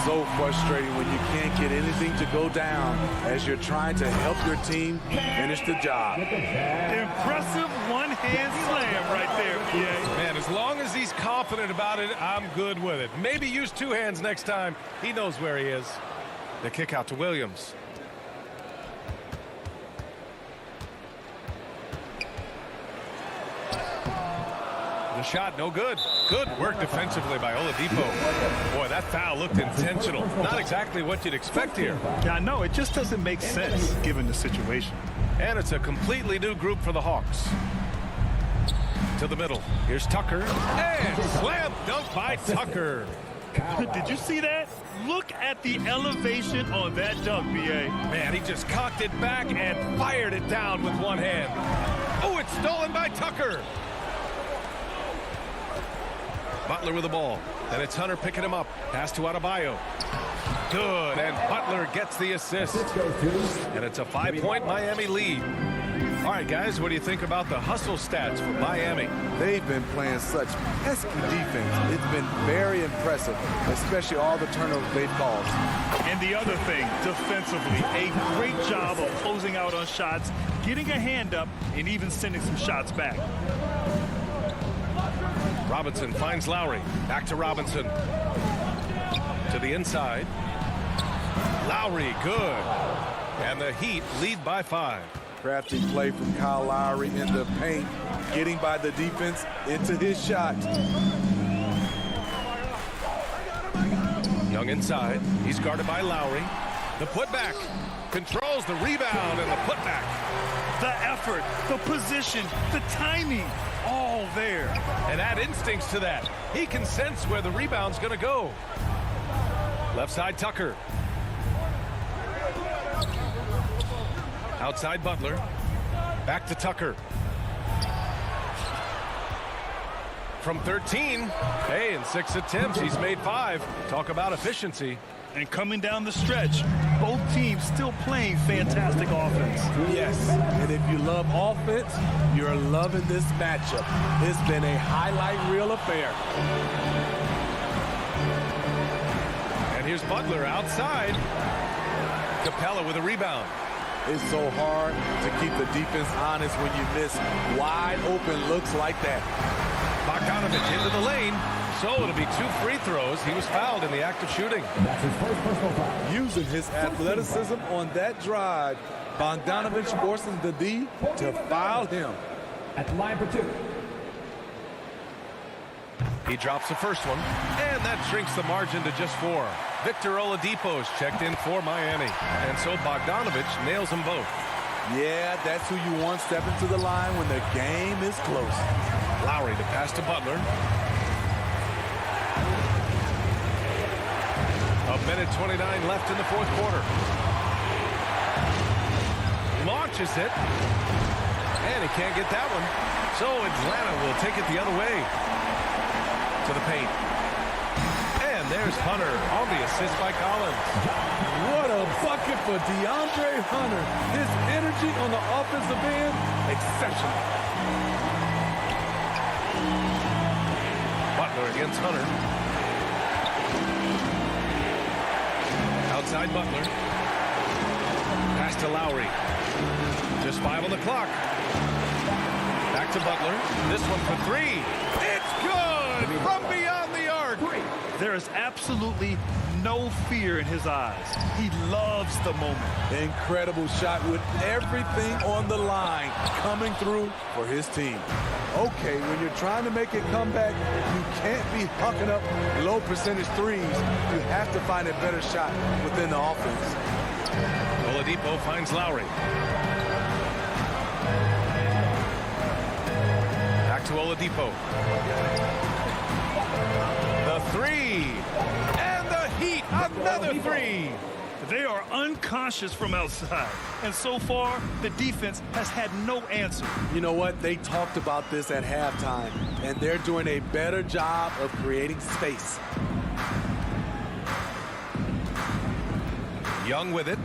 So frustrating when you can't get anything to go down as you're trying to help your team finish the job. Impressive one-hand slam right there, PA. Man, as long as he's confident about it, I'm good with it. Maybe use 2 hands next time. He knows where he is. The kick out to Williams. The shot, no good. Good work defensively by Oladipo. Boy, that foul looked intentional. Not exactly what you'd expect here. Yeah, I know. It just doesn't make sense given the situation. And it's a completely new group for the Hawks. To the middle. Here's Tucker. And slam dunk by Tucker. Did you see that? Look at the elevation on that dunk, B.A. Man, he just cocked it back and fired it down with one hand. Oh, it's stolen by Tucker. Butler with the ball. And it's Hunter picking him up. Pass to Adebayo. Good, and Butler gets the assist. And it's a 5-point Miami lead. All right, guys, what do you think about the hustle stats for Miami? They've been playing such pesky defense. It's been very impressive, especially all the turnovers they've caused. And the other thing, defensively, a great job of closing out on shots, getting a hand up, and even sending some shots back. Robinson finds Lowry. Back to Robinson. To the inside. Lowry, good. And the Heat lead by 5. Crafty play from Kyle Lowry in the paint, getting by the defense into his shot. Young inside. He's guarded by Lowry. The putback. Controls the rebound and the putback. The effort, the position, the timing, all there. And add instincts to that. He can sense where the rebound's going to go. Left side, Tucker. Outside Butler. Back to Tucker. From 13. Hey, in 6 attempts, he's made 5. Talk about efficiency. And coming down the stretch, both teams still playing fantastic offense. Yes, and if you love offense, you're loving this matchup. It's been a highlight reel affair. And here's Butler outside. Capella with a rebound. It's so hard to keep the defense honest when you miss wide open looks like that. Bogdanovich into the lane. So it'll be 2 free throws. He was fouled in the act of shooting. That's his first personal foul. Using his athleticism on that drive, Bogdanovich forcing the D to foul him. At the line for 2. He drops the first one, and that shrinks the margin to just 4. Victor Oladipo's checked in for Miami, and so Bogdanovich nails them both. Yeah, that's who you want stepping to the line when the game is close. Lowry to pass to Butler. A minute 29 left in the 4th quarter. Launches it, and he can't get that one. So Atlanta will take it the other way. To the paint. And there's Hunter on the assist by Collins. What a bucket for DeAndre Hunter. His energy on the offensive end, exceptional. Butler against Hunter. Outside Butler. Pass to Lowry. Just 5 on the clock. Back to Butler. This one for 3. It's good! From beyond the arc. There is absolutely no fear in his eyes. He loves the moment. Incredible shot with everything on the line coming through for his team. Okay, when you're trying to make a comeback, you can't be hucking up low percentage threes. You have to find a better shot within the offense. Oladipo finds Lowry. Back to Oladipo. The 3. And the Heat, another 3. They are unconscious from outside. And so far, the defense has had no answer. You know what? They talked about this at halftime, and they're doing a better job of creating space. Young with it.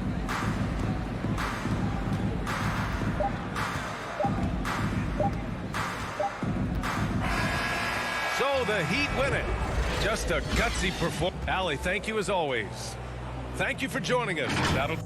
So the Heat win it. Just a gutsy performance. Allie, thank you as always. Thank you for joining us. That'll...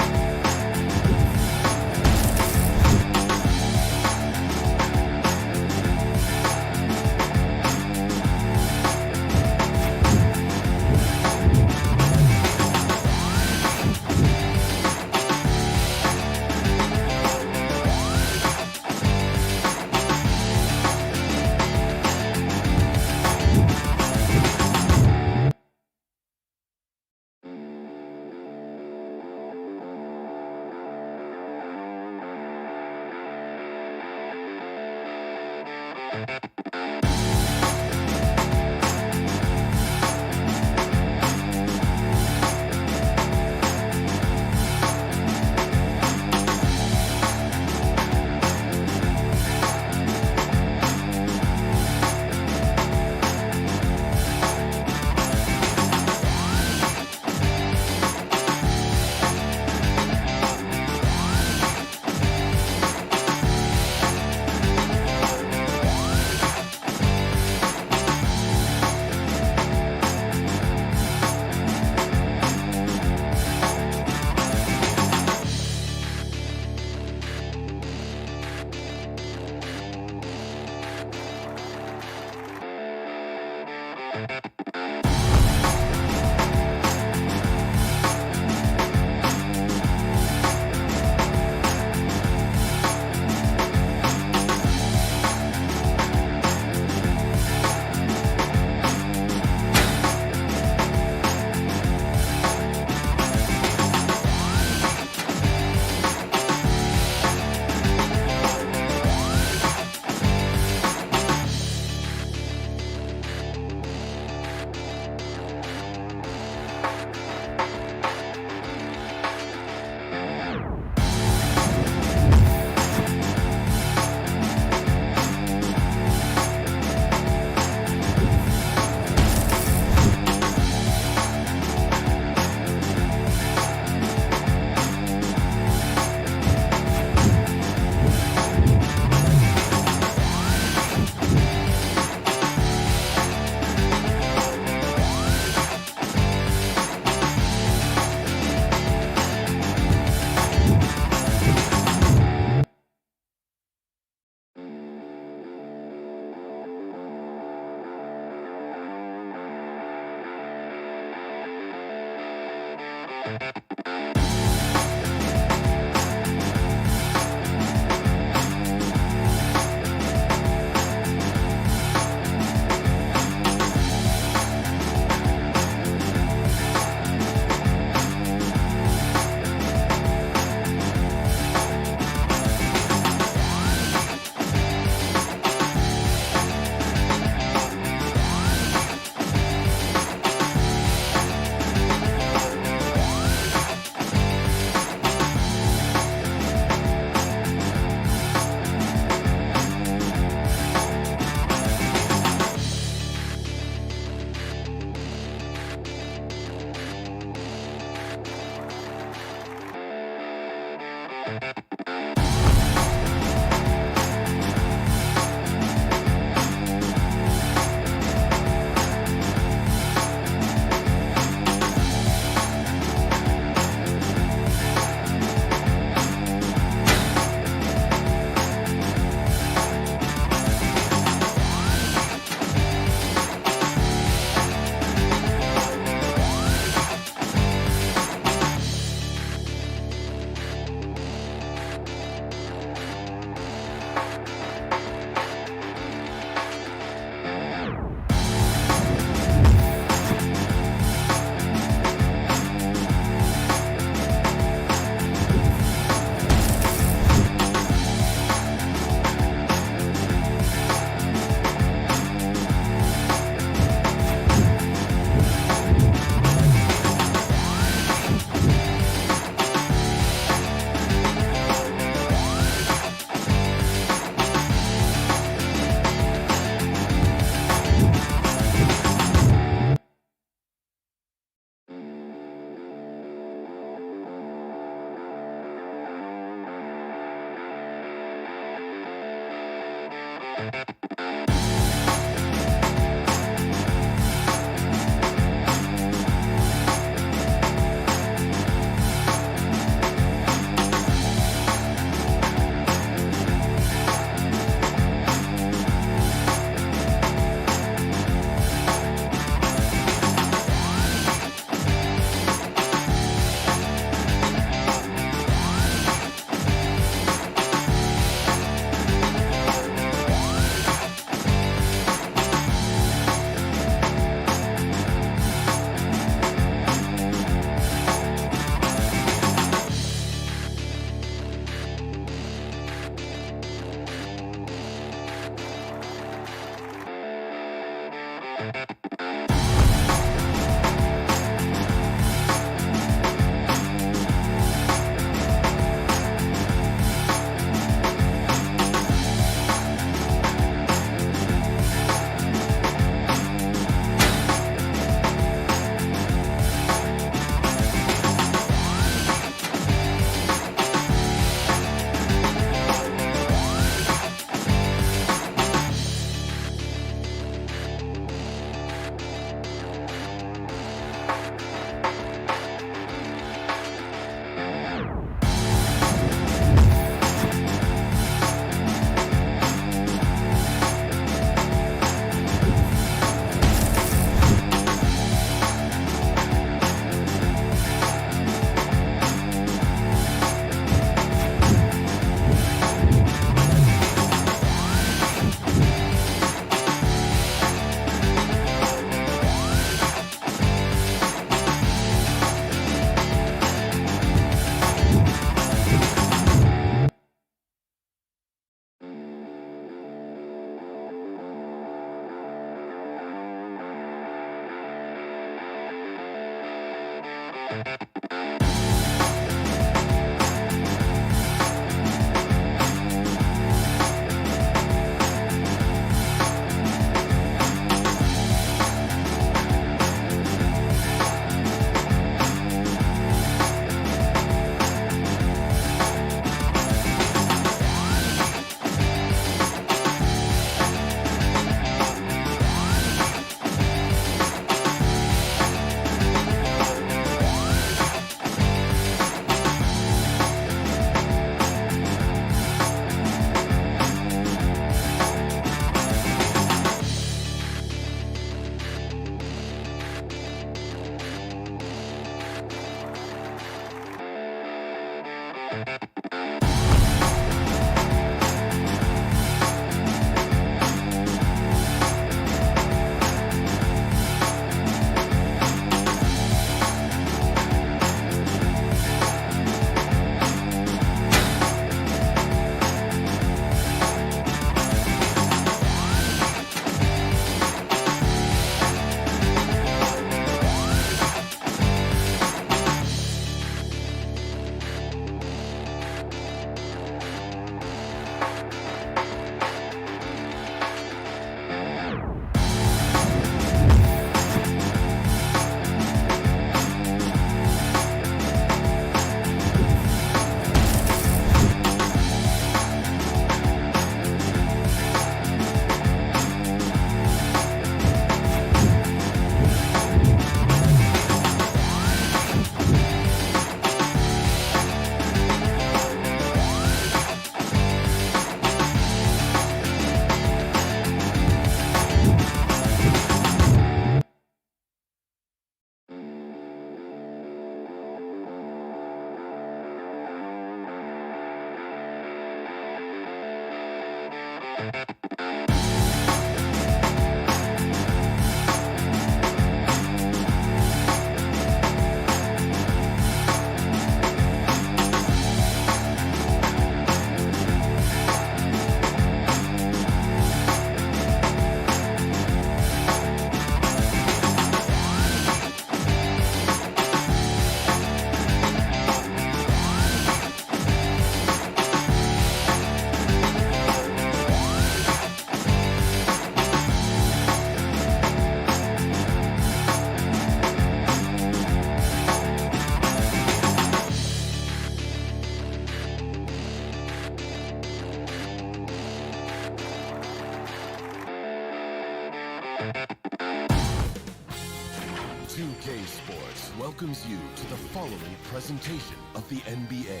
2K Sports welcomes you to the following presentation of the NBA.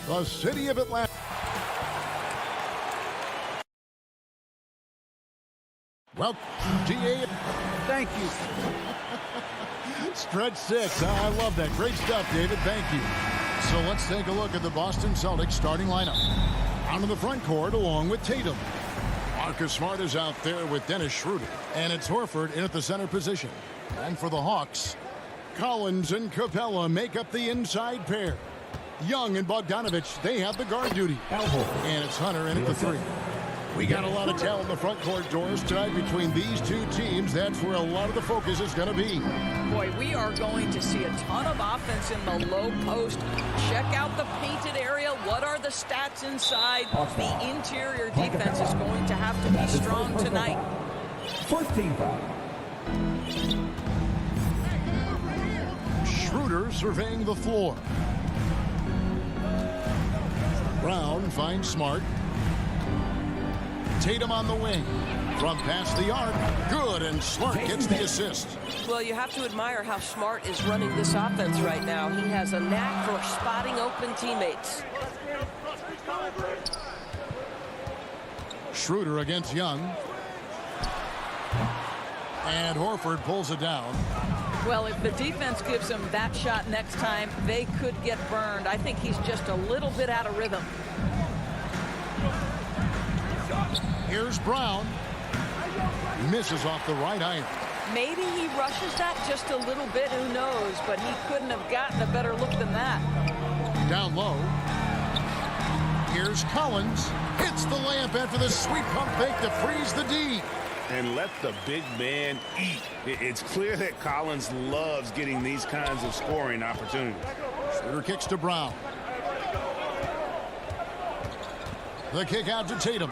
The city of Atlanta. Well, GA. Thank you. Stretch six. I love that. Great stuff, David. Thank you. So let's take a look at the Boston Celtics starting lineup. Out in the front court along with Tatum. Marcus Smart is out there with Dennis Schroeder. And it's Horford in at the center position. And for the Hawks, Collins and Capella make up the inside pair. Young and Bogdanovich, they have the guard duty. And it's Hunter in at the 3. We got a lot of talent in the front court, Doris, tonight between these two teams. That's where a lot of the focus is going to be. Boy, we are going to see a ton of offense in the low post. Check out the painted area. What are the stats inside? The interior defense is going to have to be strong tonight. 14 foul. Schroeder surveying the floor. Brown finds Smart. Tatum on the wing. From past the arc. Good, and Smart gets the assist. Well, you have to admire how Smart is running this offense right now. He has a knack for spotting open teammates. Schroeder against Young. And Horford pulls it down. Well, if the defense gives him that shot next time, they could get burned. I think he's just a little bit out of rhythm. Here's Brown. Misses off the right iron. Maybe he rushes that just a little bit, who knows, but he couldn't have gotten a better look than that. Down low. Here's Collins. Hits the layup after the sweet pump fake to freeze the D. And let the big man eat. It's clear that Collins loves getting these kinds of scoring opportunities. Schroeder kicks to Brown. The kick out to Tatum.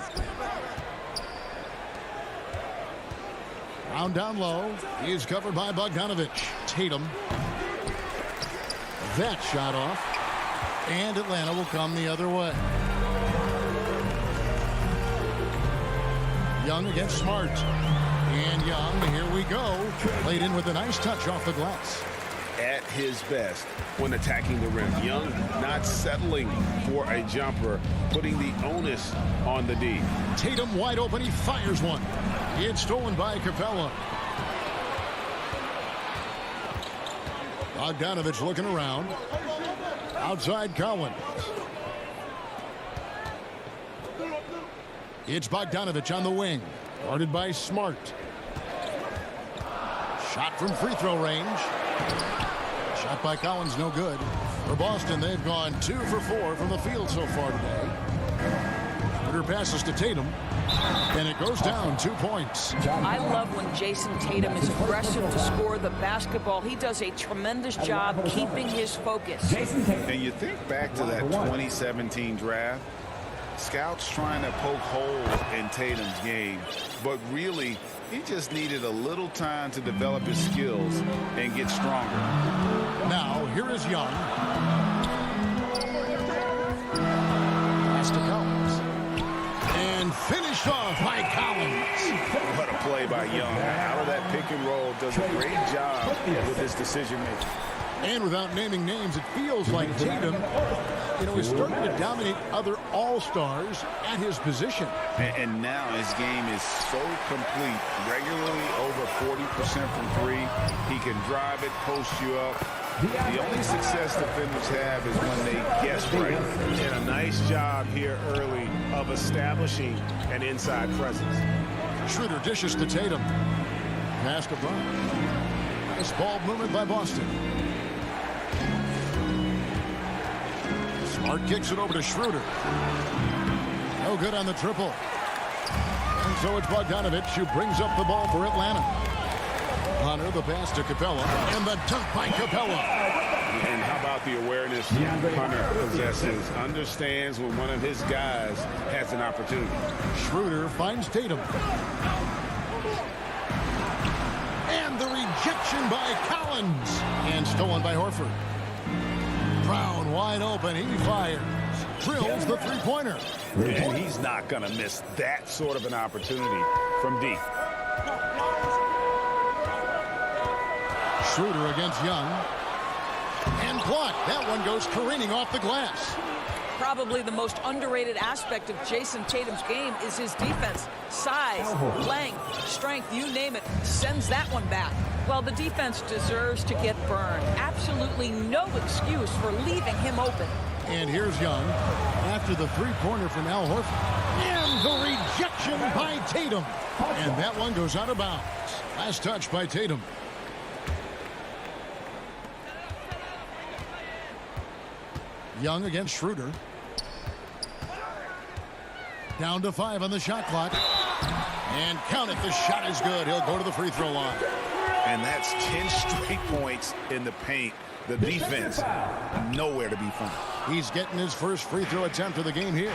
Brown down low. He's covered by Bogdanovich. Tatum. That shot off. And Atlanta will come the other way. Young against Smart. And Young, here we go. Played in with a nice touch off the glass. At his best when attacking the rim. Young not settling for a jumper, putting the onus on the D. Tatum wide open. He fires one. It's stolen by Capella. Bogdanovich looking around. Outside Collins. It's Bogdanovich on the wing. Guarded by Smart. Shot from free throw range. Shot by Collins, no good. For Boston, they've gone 2 for 4 from the field so far today. Schroeder passes to Tatum. And it goes down 2 points. I love when Jason Tatum is aggressive to score the basketball. He does a tremendous job keeping his focus. And you think back to that 2017 draft. Scouts trying to poke holes in Tatum's game, but really he just needed a little time to develop his skills and get stronger. Now here is Young. Pass to Collins. And finished off by Collins. What a play by Young. Out of that pick and roll, does a great job with his decision making. And without naming names, it feels like Tatum, is starting to dominate other all-stars at his position. And now his game is so complete. Regularly over 40% from 3. He can drive it, post you up. The only success defenders have is when they guess right. And a nice job here early of establishing an inside presence. Schroeder dishes to Tatum. Pass to Brown. Nice ball movement by Boston. Smart kicks it over to Schroeder. No good on the triple. And so it's Bogdanovich who brings up the ball for Atlanta. Hunter, the pass to Capella. And the dunk by Capella. And how about the awareness Hunter possesses? Understands when one of his guys has an opportunity. Schroeder finds Tatum. And the rejection by Collins. And stolen by Horford. Brown wide open. He fires. Drills the three-pointer. And he's not going to miss that sort of an opportunity from deep. Schroeder against Young. And blocked. That one goes careening off the glass. Probably the most underrated aspect of Jason Tatum's game is his defense. Size, length, strength, you name it, sends that one back. Well, the defense deserves to get burned. Absolutely no excuse for leaving him open. And here's Young after the three-pointer from Al Horford. And the rejection by Tatum. And that one goes out of bounds. Last touch by Tatum. Young against Schroeder. Down to 5 on the shot clock. And count it. The shot is good. He'll go to the free throw line. And that's 10 straight points in the paint. The defense, nowhere to be found. He's getting his first free throw attempt of the game here.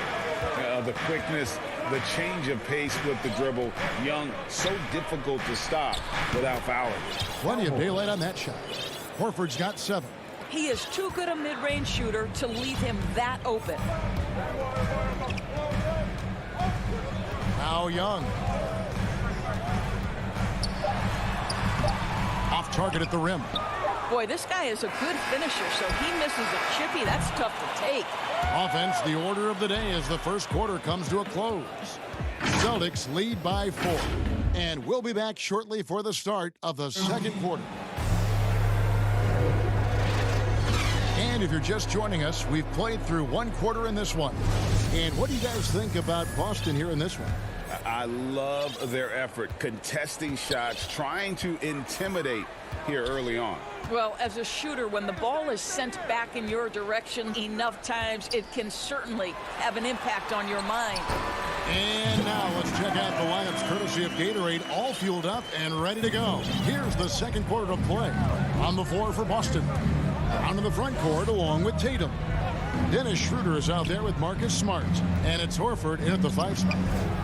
The quickness, the change of pace with the dribble. Young, so difficult to stop without fouling. Plenty of daylight on that shot. Horford's got 7. He is too good a mid-range shooter to leave him that open. Now Young. Off target at the rim. Boy, this guy is a good finisher, so he misses a chippy. That's tough to take. Offense, the order of the day as the first quarter comes to a close. Celtics lead by 4. And we'll be back shortly for the start of the second quarter. And if you're just joining us, we've played through one quarter in this one. And what do you guys think about Boston here in this one? I love their effort, contesting shots, trying to intimidate here early on. Well, as a shooter, when the ball is sent back in your direction enough times, it can certainly have an impact on your mind. And now let's check out the lineups courtesy of Gatorade, all fueled up and ready to go. Here's the second quarter of play. On the floor for Boston. Down in the front court along with Tatum. Dennis Schroeder is out there with Marcus Smart. And it's Horford in at the 5 spot.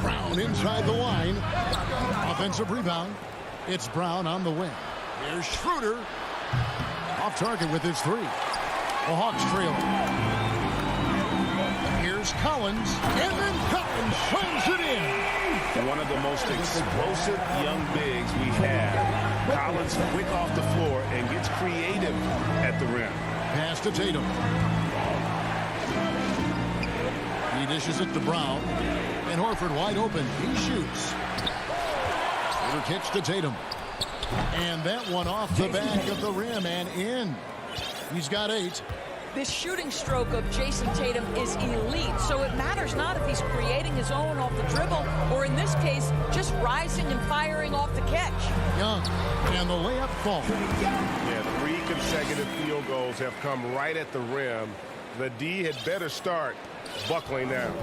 Brown inside the line. Offensive rebound. It's Brown on the wing. Here's Schroeder. Off target with his 3. The Hawks trailing. Here's Collins. And then Collins slams it in. One of the most explosive young bigs we have. Collins quick off the floor and gets creative at the rim. Pass to Tatum. He dishes it to Brown. And Horford wide open. He shoots. Schroeder kicks to Tatum. And that one off the back of the rim and in. He's got 8. This shooting stroke of Jason Tatum is elite, so it matters not if he's creating his own off the dribble or, in this case, just rising and firing off the catch. Young, and the layup falls. Yeah, 3 consecutive field goals have come right at the rim. The D had better start buckling down.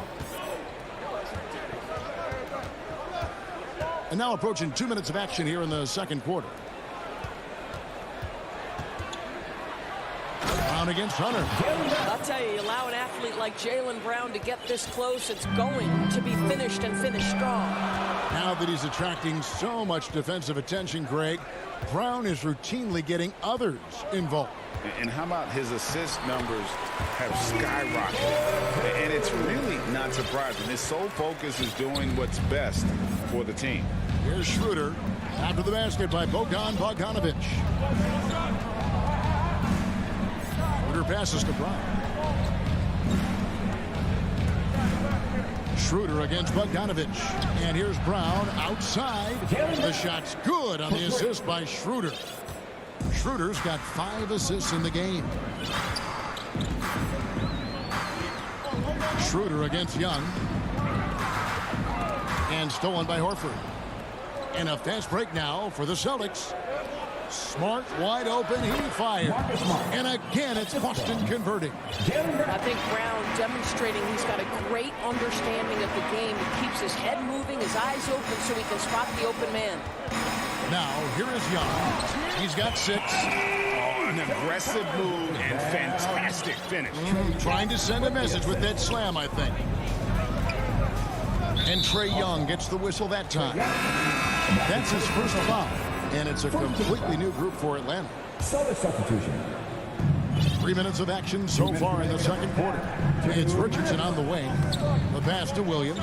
And now approaching 2 minutes of action here in the second quarter. Brown against Hunter. I'll tell you, allow an athlete like Jaylen Brown to get this close, it's going to be finished and finished strong. Now that he's attracting so much defensive attention, Greg, Brown is routinely getting others involved. And how about his assist numbers have skyrocketed? And it's really not surprising. His sole focus is doing what's best for the team. Here's Schroeder after the basket by Bogdan Bogdanovic. Schroeder passes to Brown. Schroeder against Bogdanovic. And here's Brown outside. The shot's good on the assist by Schroeder. Schroeder's got 5 assists in the game. Schroeder against Young. And stolen by Horford. And a fast break now for the Celtics. Smart wide open, he fires. And again, it's Boston converting. I think Brown demonstrating he's got a great understanding of the game. He keeps his head moving, his eyes open so he can spot the open man. Now, here is Young. He's got 6. An aggressive move and fantastic finish. Trying to send a message with that slam, I think. And Trae Young gets the whistle that time. That's his first foul. And it's a completely new group for Atlanta. Substitution. 3 minutes of action so far in the second quarter. It's Richardson on the wing. The pass to Williams.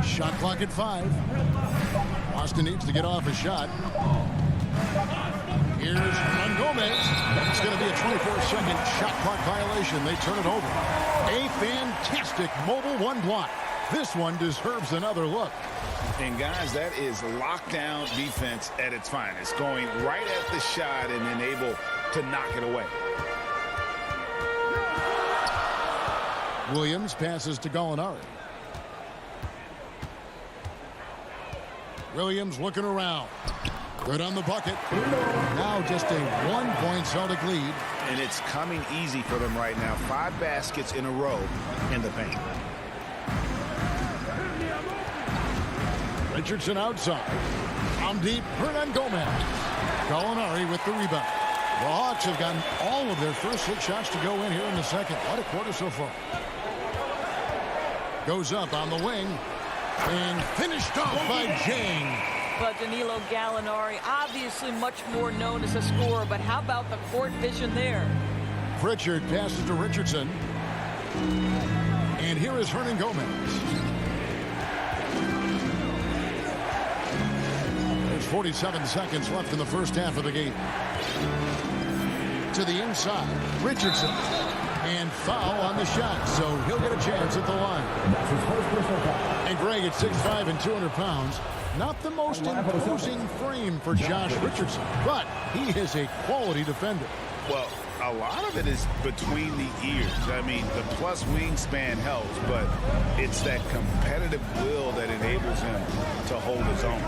Shot clock at 5. Boston needs to get off a shot. Here's Gomez. It's going to be a 24-second shot clock violation. They turn it over. A fantastic mobile 1 block. This one deserves another look. And guys, that is lockdown defense at its finest. Going right at the shot and then able to knock it away. Williams passes to Gallinari. Williams looking around. Good on the bucket. Now just a 1-point Celtic lead. And it's coming easy for them right now. 5 baskets in a row in the paint. Richardson outside. Down deep, Hernan Gomez. Gallinari with the rebound. The Hawks have gotten all of their first 6 shots to go in here in the second. What a quarter so far. Goes up on the wing. And finished off by Jang. But Danilo Gallinari, obviously much more known as a scorer, but how about the court vision there? Pritchard passes to Richardson. And here is Hernan Gomez. There's 47 seconds left in the first half of the game. To the inside, Richardson. And foul on the shot, so he'll get a chance at the line. And Greg at 6'5" and 200 pounds. Not the most imposing frame for Josh Richardson, but he is a quality defender. Well, a lot of it is between the ears. I mean, the plus wingspan helps, but it's that competitive will that enables him to hold his own.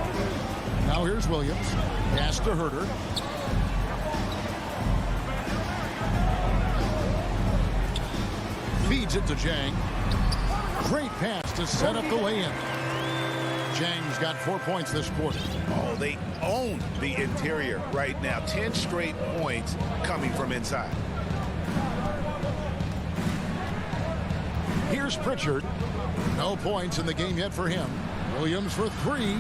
Now here's Williams. Pass to Herter. Feeds it to Jang. Great pass to set up the lay-in. Jang's got 4 points this quarter. Oh, they own the interior right now. 10 straight points coming from inside. Here's Pritchard. No points in the game yet for him. Williams for 3.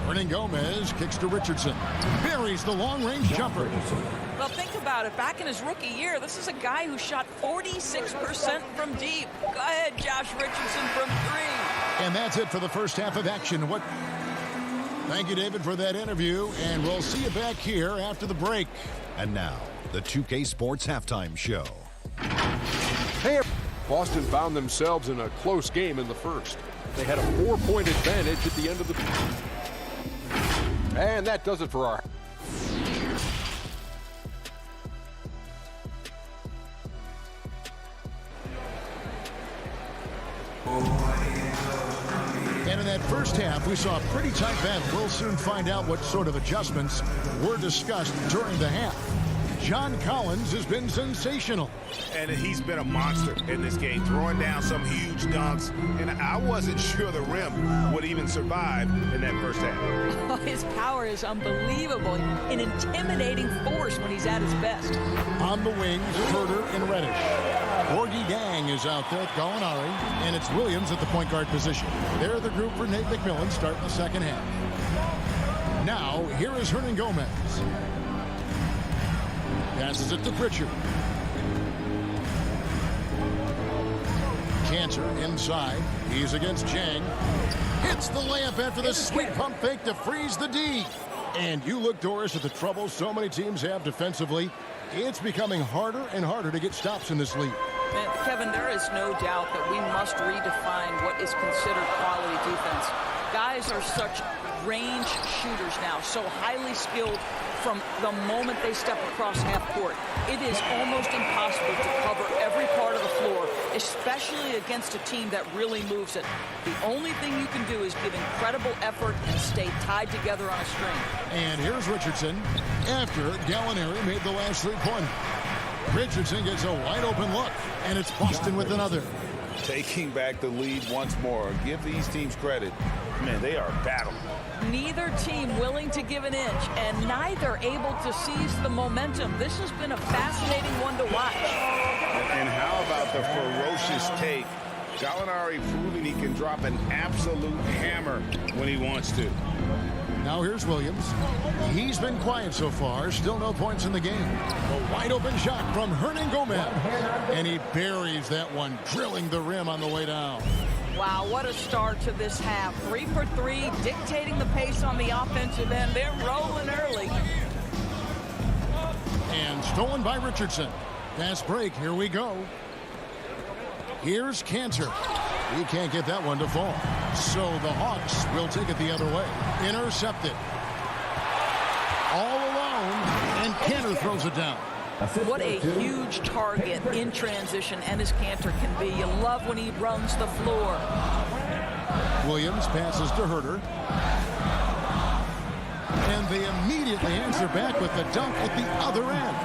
Hernan Gomez kicks to Richardson. Buries the long-range jumper. Well, think about it. Back in his rookie year, this is a guy who shot 46% from deep. Go ahead, Josh Richardson from 3. And that's it for the first half of action. Thank you, David, for that interview, and we'll see you back here after the break. And now, the 2K Sports Halftime Show. Hey, Boston found themselves in a close game in the first. They had a 4-point advantage at the end of the... And that does it for our... And in that first half, we saw a pretty tight battle. We'll soon find out what sort of adjustments were discussed during the half. John Collins has been sensational. And he's been a monster in this game, throwing down some huge dunks. And I wasn't sure the rim would even survive in that first half. Oh, his power is unbelievable. An intimidating force when he's at his best. On the wings, Herter and Reddish. Gorgie Dang is out there at Gallinari, and it's Williams at the point guard position. They're the group for Nate McMillan starting the second half. Now, here is Hernan Gomez. Passes it to Pritchard. Cantor inside. He's against Jang. Hits the layup after the sweet pump fake to freeze the D. And you look, Doris, at the trouble so many teams have defensively. It's becoming harder and harder to get stops in this league. And Kevin, there is no doubt that we must redefine what is considered quality defense. Guys are such range shooters now, so highly skilled from the moment they step across half court. It is almost impossible to cover every part of the floor, especially against a team that really moves it. The only thing you can do is give incredible effort and stay tied together on a string. And here's Richardson after Gallinari made the last three-pointer. Richardson gets a wide-open look, and it's Boston with another. Taking back the lead once more. Give these teams credit. Man, they are battling. Neither team willing to give an inch, and neither able to seize the momentum. This has been a fascinating one to watch. And how about the ferocious take? Gallinari proving he can drop an absolute hammer when he wants to. Now here's Williams. He's been quiet so far. Still no points in the game. A wide open shot from Hernan Gomez. And he buries that one, drilling the rim on the way down. Wow, what a start to this half. 3 for 3, dictating the pace on the offensive end. They're rolling early. And stolen by Richardson. Fast break, here we go. Here's Cantor. He can't get that one to fall. So the Hawks will take it the other way. Intercepted. All alone, and Cantor throws it down. What a huge target in transition Enes Kanter can be. You love when he runs the floor. Williams passes to Herter. And they immediately answer back with the dunk at the other end.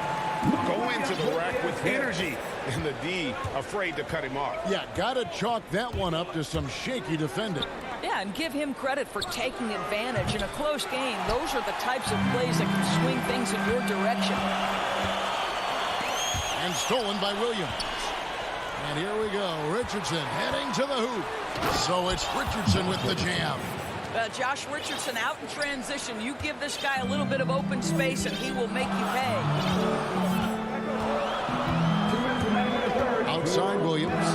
Go into the rack with energy. And the D afraid to cut him off. Yeah, got to chalk that one up to some shaky defending. Yeah, and give him credit for taking advantage. In a close game, those are the types of plays that can swing things in your direction. And stolen by Williams. And here we go. Richardson heading to the hoop. So it's Richardson with the jam. Josh Richardson out in transition. You give this guy a little bit of open space and he will make you pay. Outside Williams.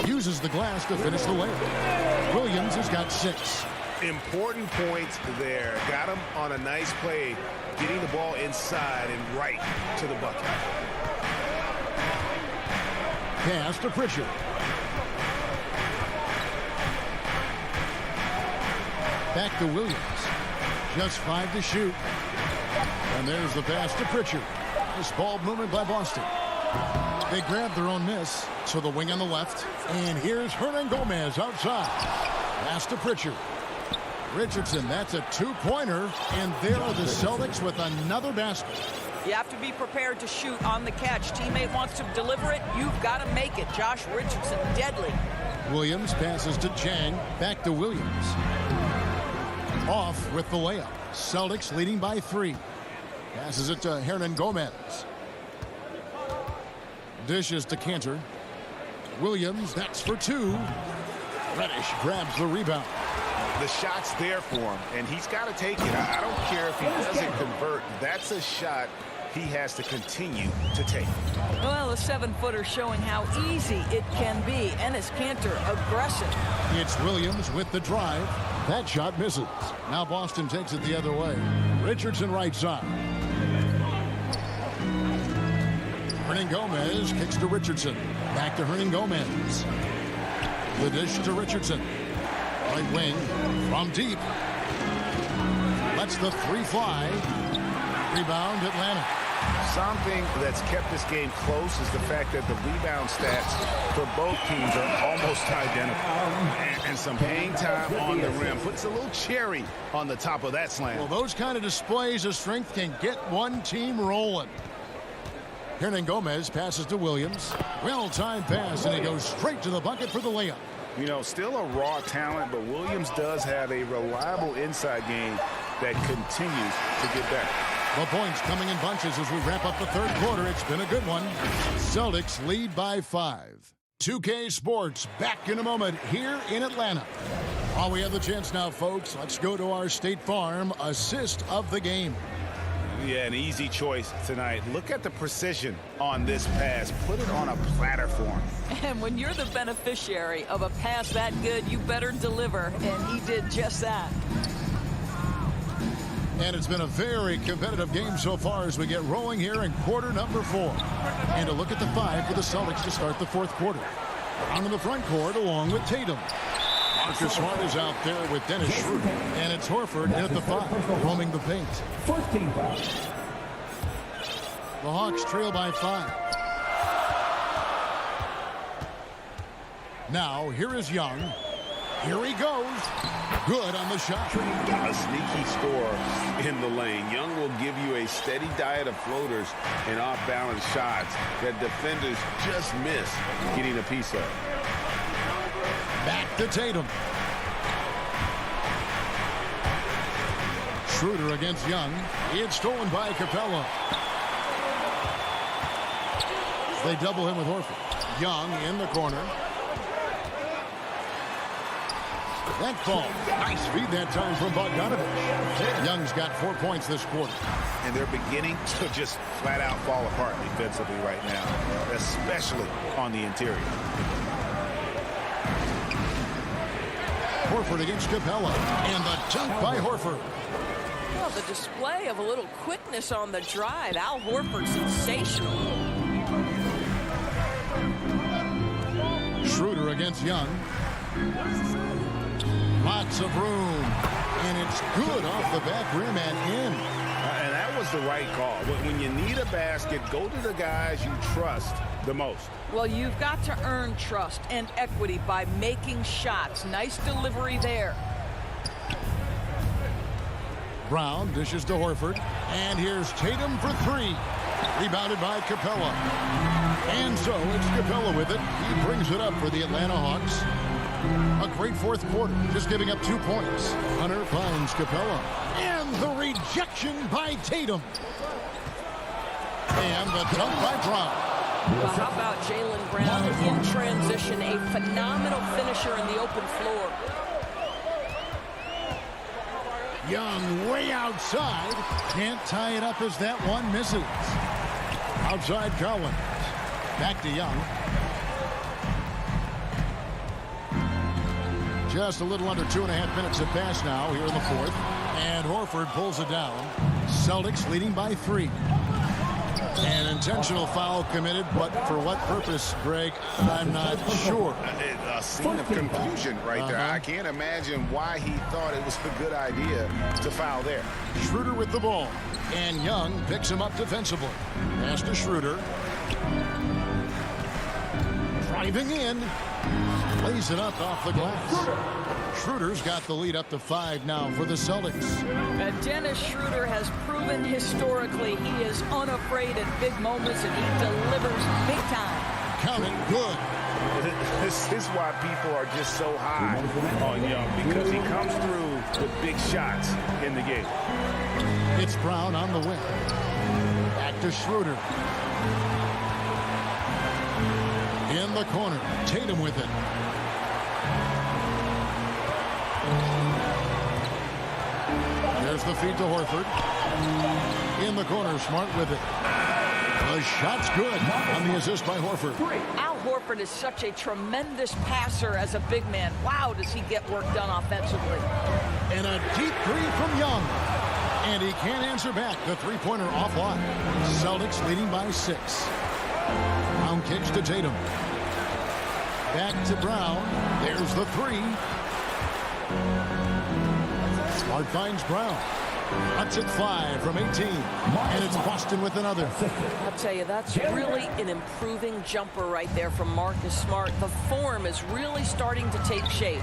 Uses the glass to finish the layup. Williams has got 6. Important points there. Got him on a nice play, getting the ball inside and right to the bucket. Pass to Pritchard. Back to Williams. Just 5 to shoot. And there's the pass to Pritchard. Nice ball movement by Boston. They grab their own miss, so the wing on the left. And here's Hernan Gomez outside. Pass to Pritchard. Richardson, that's a 2-pointer. And there are the Celtics with another basket. You have to be prepared to shoot on the catch. Teammate wants to deliver it. You've got to make it. Josh Richardson, deadly. Williams passes to Chang. Back to Williams. Off with the layup. Celtics leading by 3. Passes it to Hernan Gomez. Dishes to Cantor. Williams, that's for 2. Reddish grabs the rebound. The shot's there for him, and he's got to take it. I don't care if he doesn't convert. That's a shot he has to continue to take. Well, a 7-footer showing how easy it can be. Enes Kanter, aggressive. It's Williams with the drive. That shot misses. Now Boston takes it the other way. Richardson right side. Hernan Gomez kicks to Richardson. Back to Hernan Gomez. The dish to Richardson. Right wing from deep. Lets the 3 fly. Rebound Atlanta. Something that's kept this game close is the fact that the rebound stats for both teams are almost identical. And some hang time on the rim puts a little cherry on the top of that slam. Well, those kind of displays of strength can get one team rolling. Hernan Gomez passes to Williams. Well-timed pass, and he goes straight to the bucket for the layup. You know, still a raw talent, but Williams does have a reliable inside game that continues to get better. The points coming in bunches as we wrap up the third quarter. It's been a good one. Celtics lead by 5. 2K Sports back in a moment here in Atlanta. While we have the chance now, folks, let's go to our State Farm assist of the game. Yeah, an easy choice tonight. Look at the precision on this pass. Put it on a platter for him. And when you're the beneficiary of a pass that good, you better deliver. And he did just that. And it's been a very competitive game so far as we get rolling here in quarter number 4. And a look at the 5 for the Celtics to start the fourth quarter. On in the front court along with Tatum. Marcus Smart is out there with Dennis Schroeder. And it's Horford in at the 5, roaming the paint. The Hawks trail by 5. Now, here is Young. Here he goes. Good on the shot. A sneaky score in the lane. Young will give you a steady diet of floaters and off-balance shots that defenders just miss getting a piece of. Back to Tatum. Schroeder against Young. It's stolen by Capella. They double him with Horford. Young in the corner. That ball. Nice feed that time from Bogdanovich. Young's got 4 points this quarter. And they're beginning to just flat out fall apart defensively right now, especially on the interior. Horford against Capella. And the dunk by Horford. Well, the display of a little quickness on the drive. Al Horford, sensational. Schroeder against Young. Lots of room. And it's good off the back rim and in. And that was the right call. When you need a basket, go to the guys you trust the most. Well, you've got to earn trust and equity by making shots. Nice delivery there. Brown dishes to Horford. And here's Tatum for three. Rebounded by Capella. And so it's Capella with it. He brings it up for the Atlanta Hawks. A great fourth quarter, just giving up 2 points. Hunter finds Capella. And the rejection by Tatum. And the dunk by Brown. Well, how about Jaylen Brown in transition, a phenomenal finisher in the open floor. Young way outside. Can't tie it up as that one misses. Outside Collins. Back to Young. Just a little under 2.5 minutes have passed now here in the fourth. And Horford pulls it down. Celtics leading by 3. An intentional foul committed, but for what purpose, Greg, I'm not sure. A scene of confusion right there. I can't imagine why he thought it was a good idea to foul there. Schroeder with the ball. And Young picks him up defensively. Pass to Schroeder. Driving in. Lays it up off the glass. Schroeder's got the lead up to 5 now for the Celtics. And Dennis Schroeder has proven historically he is unafraid at big moments, and he delivers big time. Count it good. This is why people are just so high on Young, because he comes through with big shots in the game. It's Brown on the wing. Back to Schroeder. In the corner, Tatum with it. There's the feed to Horford. In the corner, Smart with it. The shot's good on the assist by Horford. Al Horford is such a tremendous passer as a big man. Wow, does he get work done offensively. And a deep three from Young. And he can't answer back. The three-pointer offline. Celtics leading by 6. Brown kicks to Tatum. Back to Brown. There's the 3. Smart finds Brown. That's at 5 from 18. And it's Boston with another. I'll tell you, that's really an improving jumper right there from Marcus Smart. The form is really starting to take shape.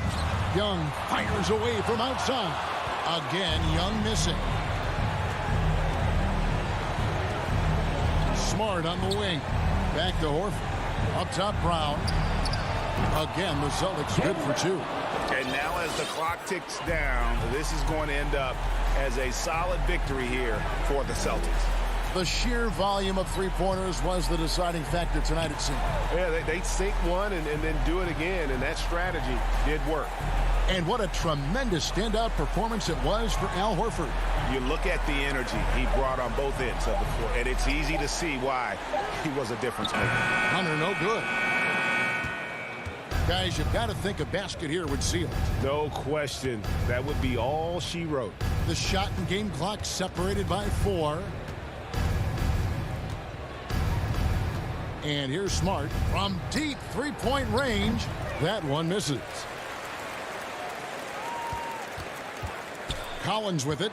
Young fires away from outside. Again, Young missing. Smart on the wing. Back to Horford. Up top, Brown. Again, the Celtics good for 2. And now as the clock ticks down, this is going to end up as a solid victory here for the Celtics. The sheer volume of three-pointers was the deciding factor tonight, it seemed. Yeah, they sink one and then do it again, and that strategy did work. And what a tremendous standout performance it was for Al Horford. You look at the energy he brought on both ends of the floor, and it's easy to see why he was a difference maker. Hunter, no good. Guys, you've got to think a basket here would seal it. No question. That would be all she wrote. The shot and game clock separated by 4. And here's Smart from deep three-point range. That one misses. Collins with it.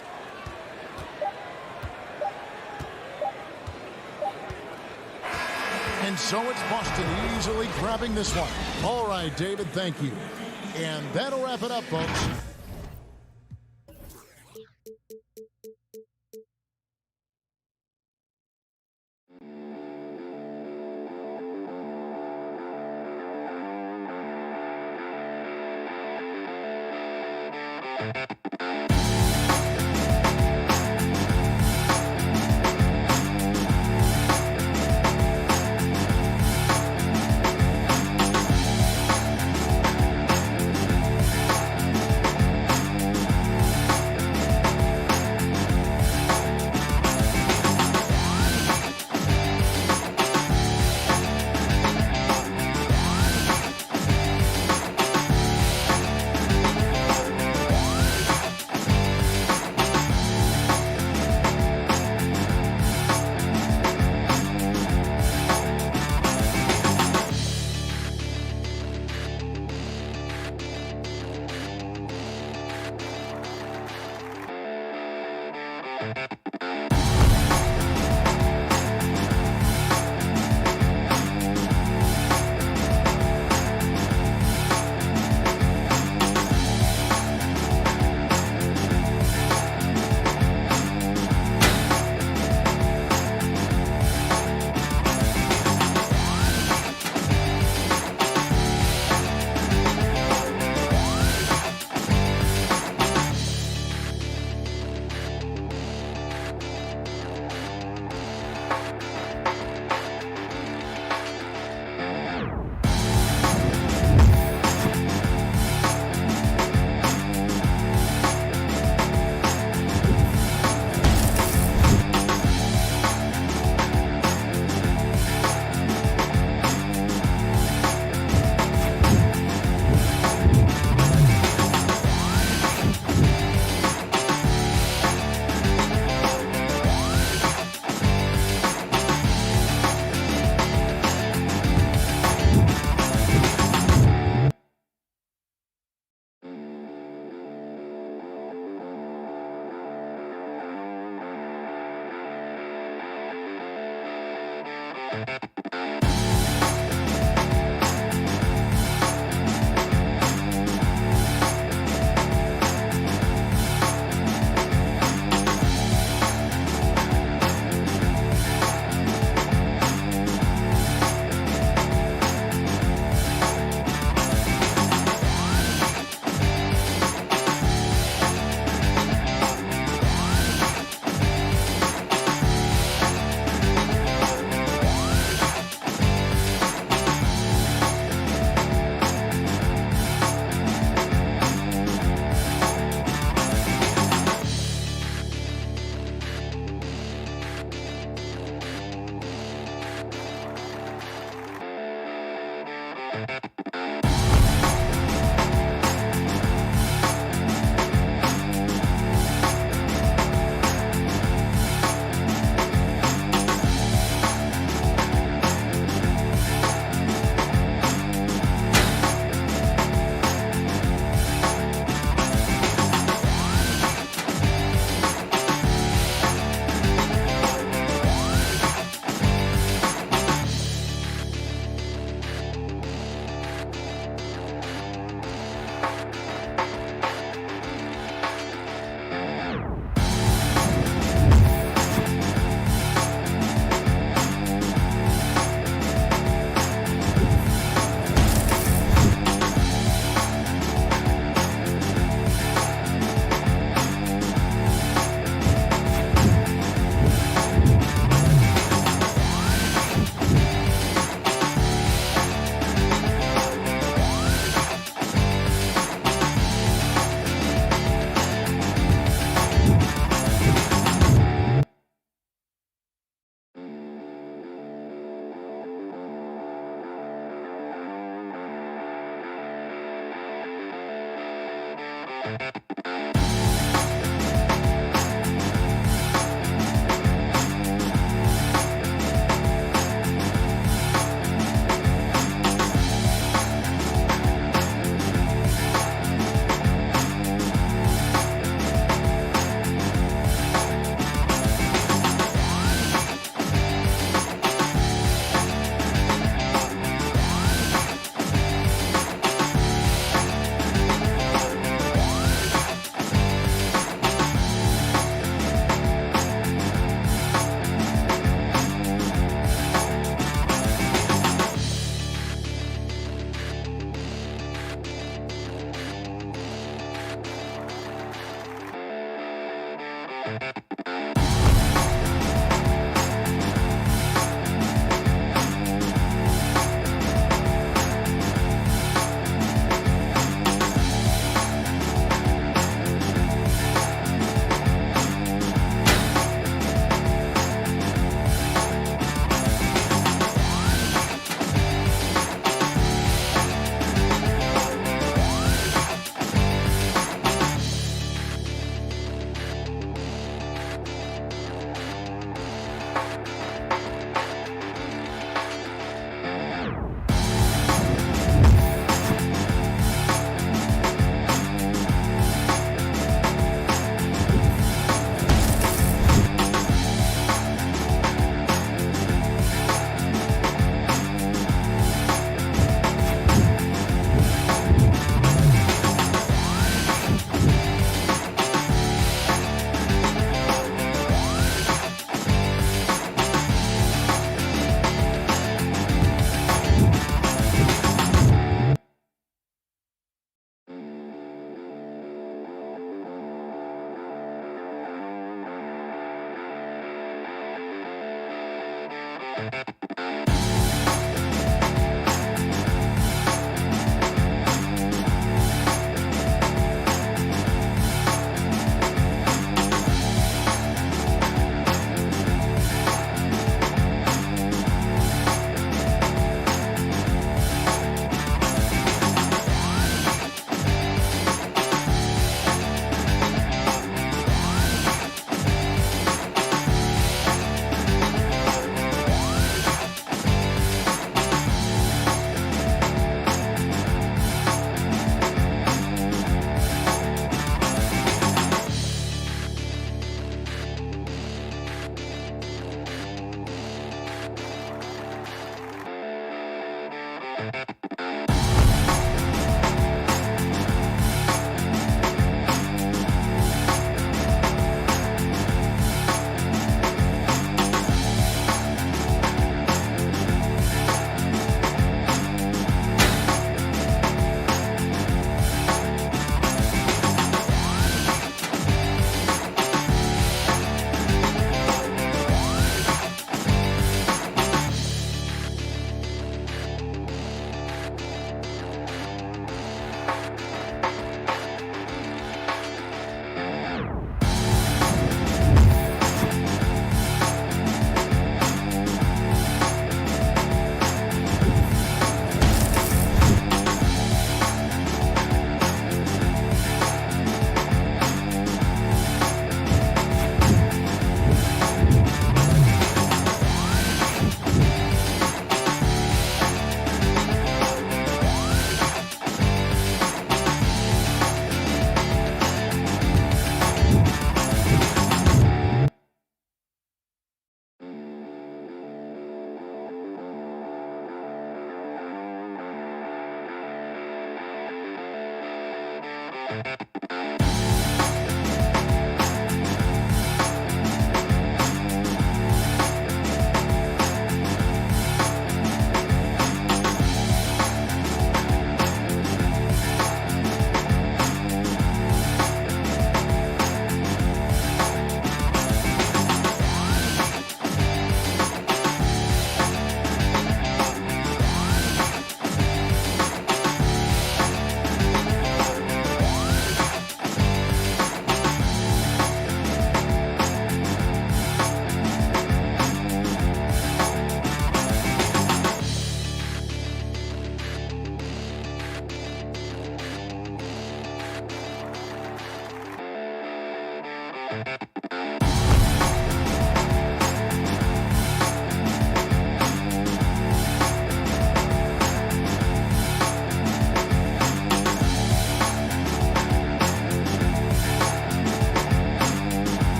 And so it's Boston easily grabbing this one. All right, David, thank you. And that'll wrap it up, folks.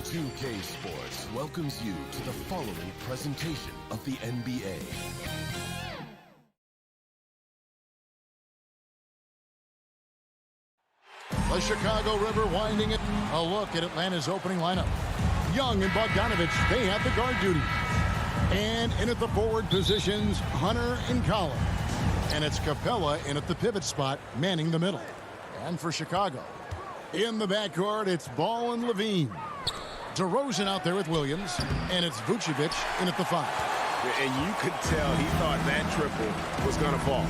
2K Sports welcomes you to the following presentation of the NBA. The Chicago River winding it. A look at Atlanta's opening lineup. Young and Bogdanovich, they have the guard duty. And in at the forward positions, Hunter and Collins. And it's Capella in at the pivot spot, manning the middle. And for Chicago, in the backcourt, it's Ball and Levine. DeRozan out there with Williams, and it's Vucevic in at the 5. And you could tell he thought that triple was going to fall.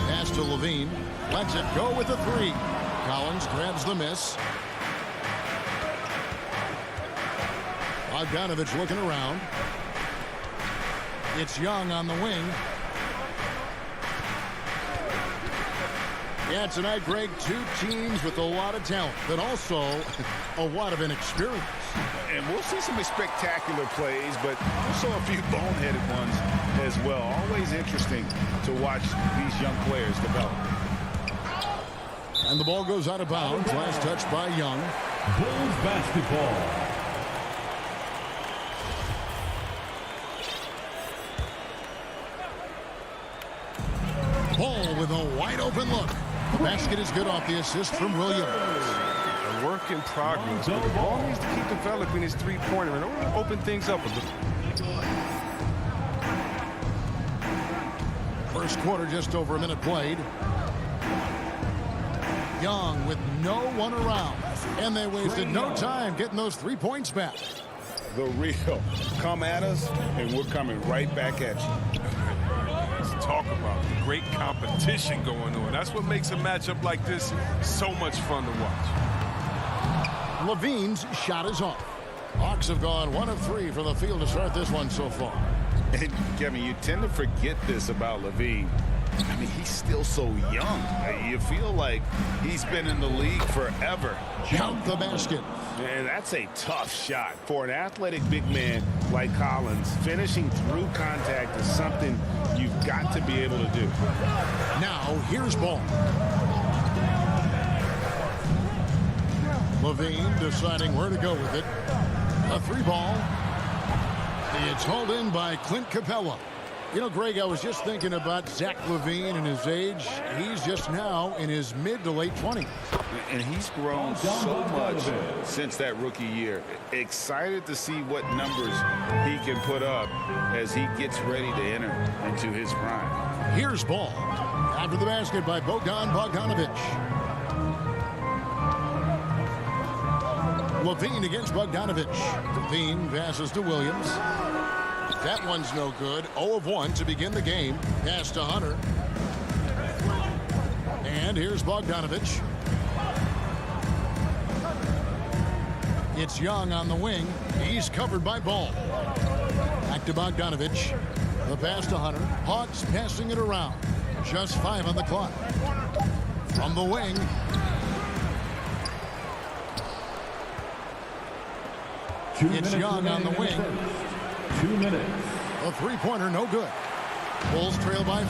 Pass to Levine, lets it go with the 3. Collins grabs the miss. Bogdanovich looking around. It's Young on the wing. Yeah, tonight, Greg, two teams with a lot of talent, but also a lot of inexperience. And we'll see some spectacular plays, but also a few boneheaded ones as well. Always interesting to watch these young players develop. And the ball goes out of bounds. Last touch by Young. Bulls basketball. Ball with a wide open look. The basket is good off the assist from Williams. A work in progress, but the ball needs to keep developing his three-pointer and open things up a little. First quarter, just over a minute played. Young with no one around. And they wasted no time getting those 3 points back. The real. Come at us, and we're coming right back at you. Let's talk about the great competition going on. That's what makes a matchup like this so much fun to watch. Levine's shot is off. Hawks have gone 1 of 3 from the field to start this one so far. And Kevin, you tend to forget this about Levine. I mean, he's still so young. You feel like he's been in the league forever. Count the basket. And that's a tough shot. For an athletic big man like Collins, finishing through contact is something you've got to be able to do. Now, here's Ball. Levine deciding where to go with it. A 3-ball. It's hauled in by Clint Capella. You know, Greg, I was just thinking about Zach LaVine and his age. He's just now in his mid to late 20s. And he's grown so much since that rookie year. Excited to see what numbers he can put up as he gets ready to enter into his prime. Here's ball. After the basket by Bogdan Bogdanovic. Levine against Bogdanovic. Levine passes to Williams. That one's no good. 0 of 1 to begin the game. Pass to Hunter. And here's Bogdanovic. It's Young on the wing. He's covered by Ball. Back to Bogdanovic. The pass to Hunter. Hawks passing it around. Just 5 on the clock. From the wing. It's Young on the wing. 2 minutes. A three-pointer, no good. Bulls trail by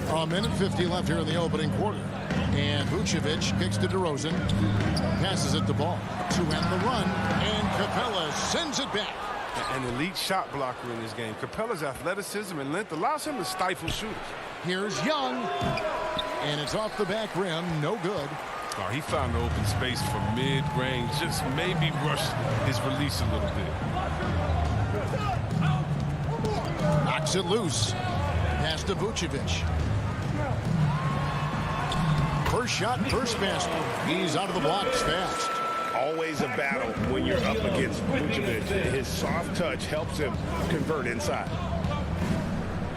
4. A minute 50 left here in the opening quarter. And Vucevic kicks to DeRozan. Passes it to Ball to end the run. And Capella sends it back. An elite shot blocker in this game. Capella's athleticism and length allows him to stifle shooters. Here's Young. And it's off the back rim. No good. Oh, he found the open space for mid-range. Just maybe rushed his release a little bit. Knocks it loose. Pass to Vucevic. First shot, first basket. He's out of the blocks fast. Always a battle when you're up against Vucevic. His soft touch helps him convert inside.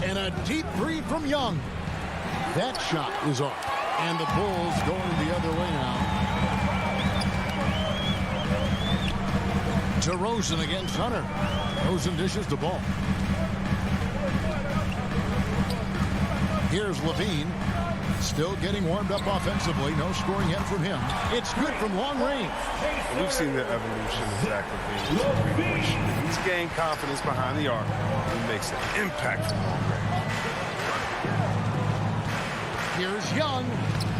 And a deep three from Young. That shot is off. And the Bulls going the other way now. DeRozan against Hunter. DeRozan dishes the ball. Here's Levine. Still getting warmed up offensively. No scoring yet from him. It's good from long range. And we've seen the evolution of Zach LaVine. He's gained confidence behind the arc. He makes an impact from long range. Here's Young.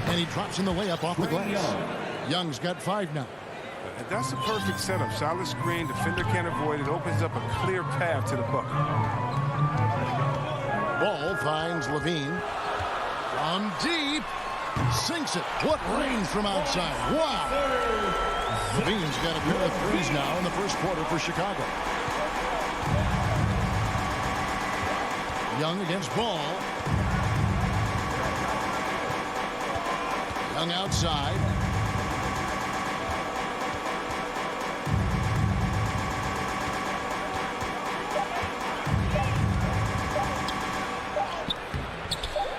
And he drops in the layup off the glass. Young's got 5 now. And that's a perfect setup. Solid screen. Defender can't avoid it. Opens up a clear path to the bucket. Ball finds Levine. From deep. Sinks it. What range from outside. Wow. Levine's got a pair of threes now in the first quarter for Chicago. Young against Ball. Young outside.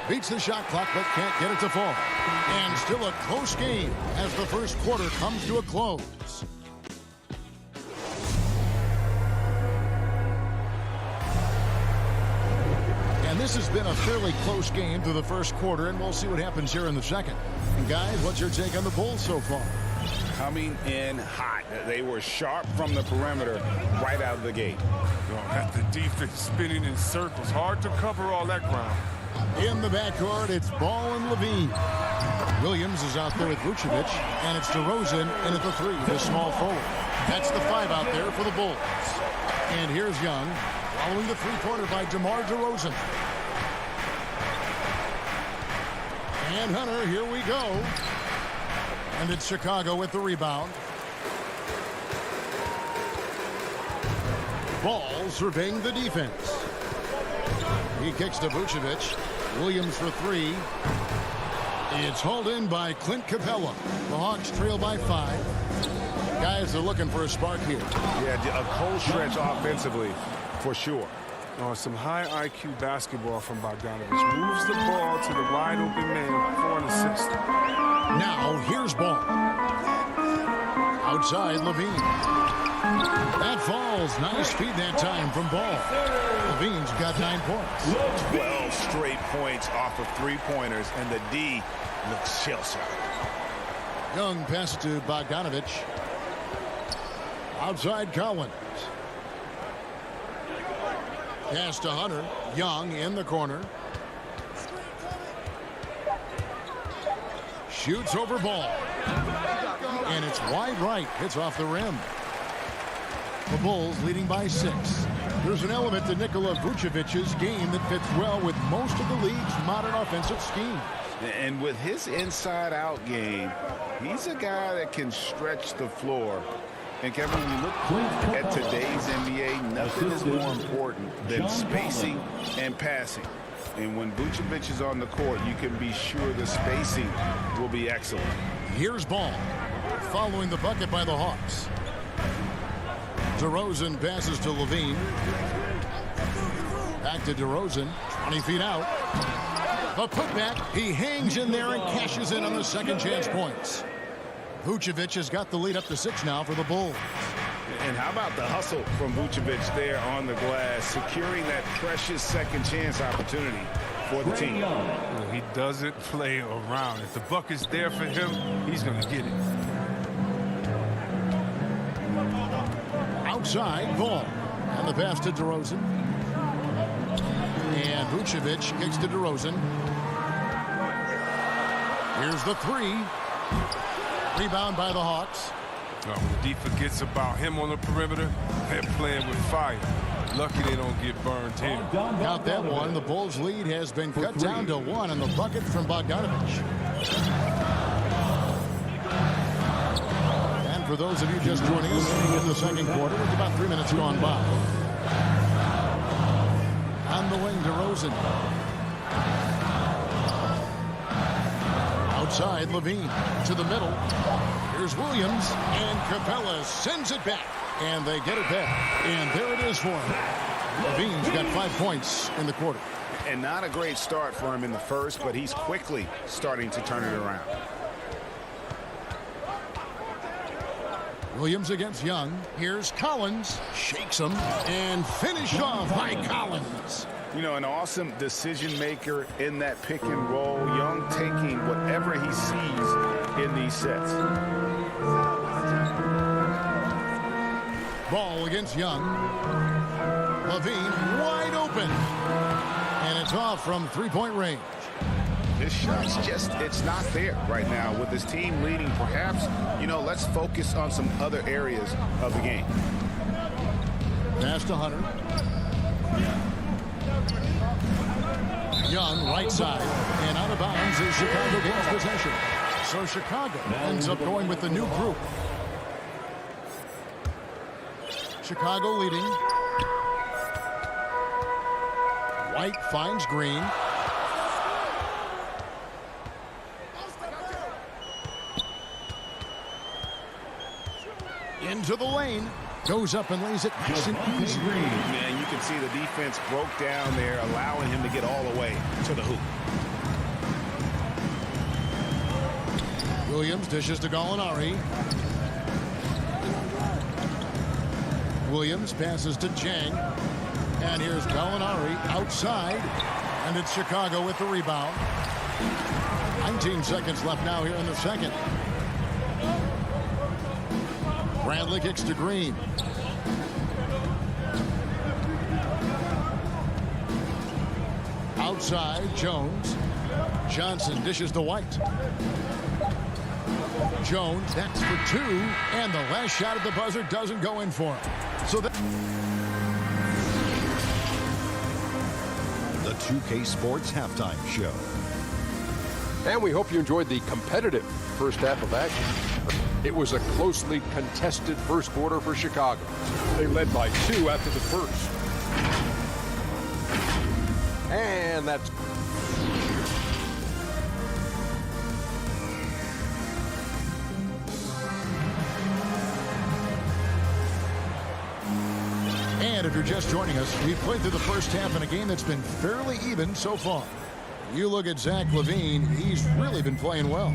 Beats the shot clock, but can't get it to fall. And still a close game as the first quarter comes to a close. And this has been a fairly close game through the first quarter, and we'll see what happens here in the second. And guys, what's your take on the Bulls so far? Coming in hot. They were sharp from the perimeter right out of the gate. Got the defense spinning in circles. Hard to cover all that ground. In the backcourt, it's Ball and Levine. Williams is out there with Vucevic, and it's DeRozan in at the 3, the small forward. That's the 5 out there for the Bulls. And here's Young, following the three-pointer by DeMar DeRozan. And Hunter, here we go. And it's Chicago with the rebound. Ball surveying the defense. He kicks to Vucevic. Williams for 3. It's hauled in by Clint Capella. The Hawks trail by 5. Guys are looking for a spark here. Yeah, a cold stretch offensively, for sure. Some high IQ basketball from Bogdanovic. Moves the ball to the wide open man for an assist. Now, here's Ball. Outside, Levine. That falls. Nice feed that time from Ball. Levine's got 9 points. 12 straight points off of three-pointers, and the D looks shell-shocked. Young passes to Bogdanovic. Outside, Collins. Pass to Hunter. Young in the corner. Shoots over ball. And it's wide right. Hits off the rim. The Bulls leading by 6. There's an element to Nikola Vucevic's game that fits well with most of the league's modern offensive schemes. And with his inside-out game, he's a guy that can stretch the floor. And Kevin, when you look at today's NBA, nothing is more important than spacing and passing. And when Vucevic is on the court, you can be sure the spacing will be excellent. Here's Ball, following the bucket by the Hawks. DeRozan passes to Levine. Back to DeRozan, 20 feet out. The putback, he hangs in there and cashes in on the second chance points. Vucevic has got the lead up to 6 now for the Bulls. And how about the hustle from Vucevic there on the glass, securing that precious second chance opportunity for the team. He doesn't play around. If the bucket's there for him, he's going to get it. Outside, Ball. And the pass to DeRozan. And Vucevic kicks to DeRozan. Here's the 3. Rebound by the Hawks. When the D forgets about him on the perimeter, they're playing with fire. Lucky they don't get burned here. Count that one. The Bulls' lead has been cut down to 1 on the bucket from Bogdanovic. And for those of you just joining us in the second quarter, with about 3 minutes gone by. On the wing, DeRozan. Outside, Levine to the middle. Here's Williams, and Capella sends it back. And they get it back. And there it is for him. Levine's got 5 points in the quarter. And not a great start for him in the first, but he's quickly starting to turn it around. Williams against Young. Here's Collins. Shakes him. And finished off by Collins. You know, an awesome decision maker in that pick and roll. Young taking whatever he sees in these sets. Ball against Young. Levine wide open. And it's off from three-point range. This shot's just, it's not there right now. With his team leading, perhaps, you know, let's focus on some other areas of the game. Pass to Hunter. Young, right side, and out of bounds is Chicago gains possession. So Chicago ends up going with the new group. Chicago leading. White finds Green. Into the lane. Goes up and lays it nice and easy. Man, you can see the defense broke down there, allowing him to get all the way to the hoop. Williams dishes to Gallinari. Williams passes to Jang. And here's Gallinari outside. And it's Chicago with the rebound. 19 seconds left now here in the second. Bradley kicks to Green. Outside, Jones. Johnson dishes to White. Jones, that's for 2. And the last shot at the buzzer doesn't go in for him. So that... The 2K Sports Halftime Show. And we hope you enjoyed the competitive first half of action. It was a closely contested first quarter for Chicago. They led by 2 after the first. And that's... And if you're just joining us, we've played through the first half in a game that's been fairly even so far. You look at Zach LaVine, he's really been playing well.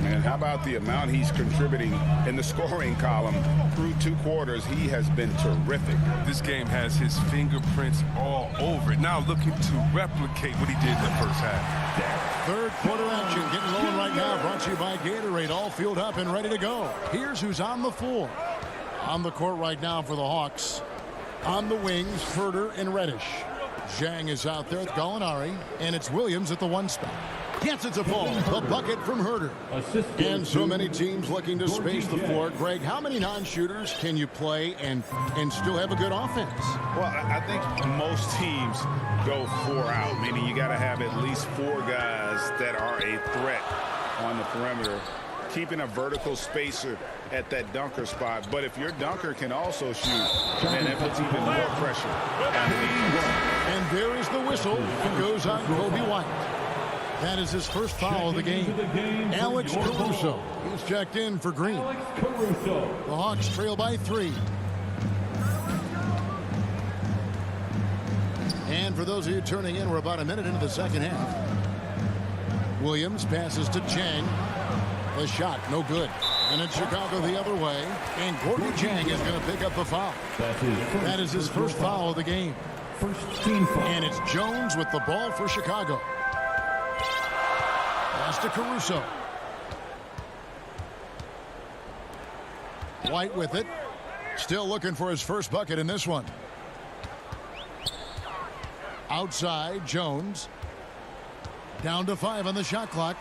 And how about the amount he's contributing in the scoring column through 2 quarters? He has been terrific. This game has his fingerprints all over it. Now looking to replicate what he did in the first half. Third quarter action getting rolling right now. Brought to you by Gatorade. All fueled up and ready to go. Here's who's on the floor. On the court right now for the Hawks. On the wings, Herter and Reddish. Zhang is out there with Gallinari, and it's Williams at the 1 spot. Gets it to fall. The bucket from Herter. And so many teams looking to space the floor. Greg, how many non-shooters can you play and still have a good offense? Well, I think most teams go 4 out, meaning you got to have at least 4 guys that are a threat on the perimeter, keeping a vertical spacer at that dunker spot. But if your dunker can also shoot, then that puts even more pressure on the defense. And there is the whistle. It goes on Kobe White. That is his first foul of the game. Alex Caruso. He's checked in for Green. The Hawks trail by 3. And for those of you turning in, we're about a minute into the second half. Williams passes to Chang. The shot, no good. And it's Chicago the other way. And Gordon Chang is going to pick up the foul. That is his first foul of the game. And it's Jones with the ball for Chicago. Pass to Caruso. White with it. Still looking for his first bucket in this one. Outside, Jones. Down to 5 on the shot clock.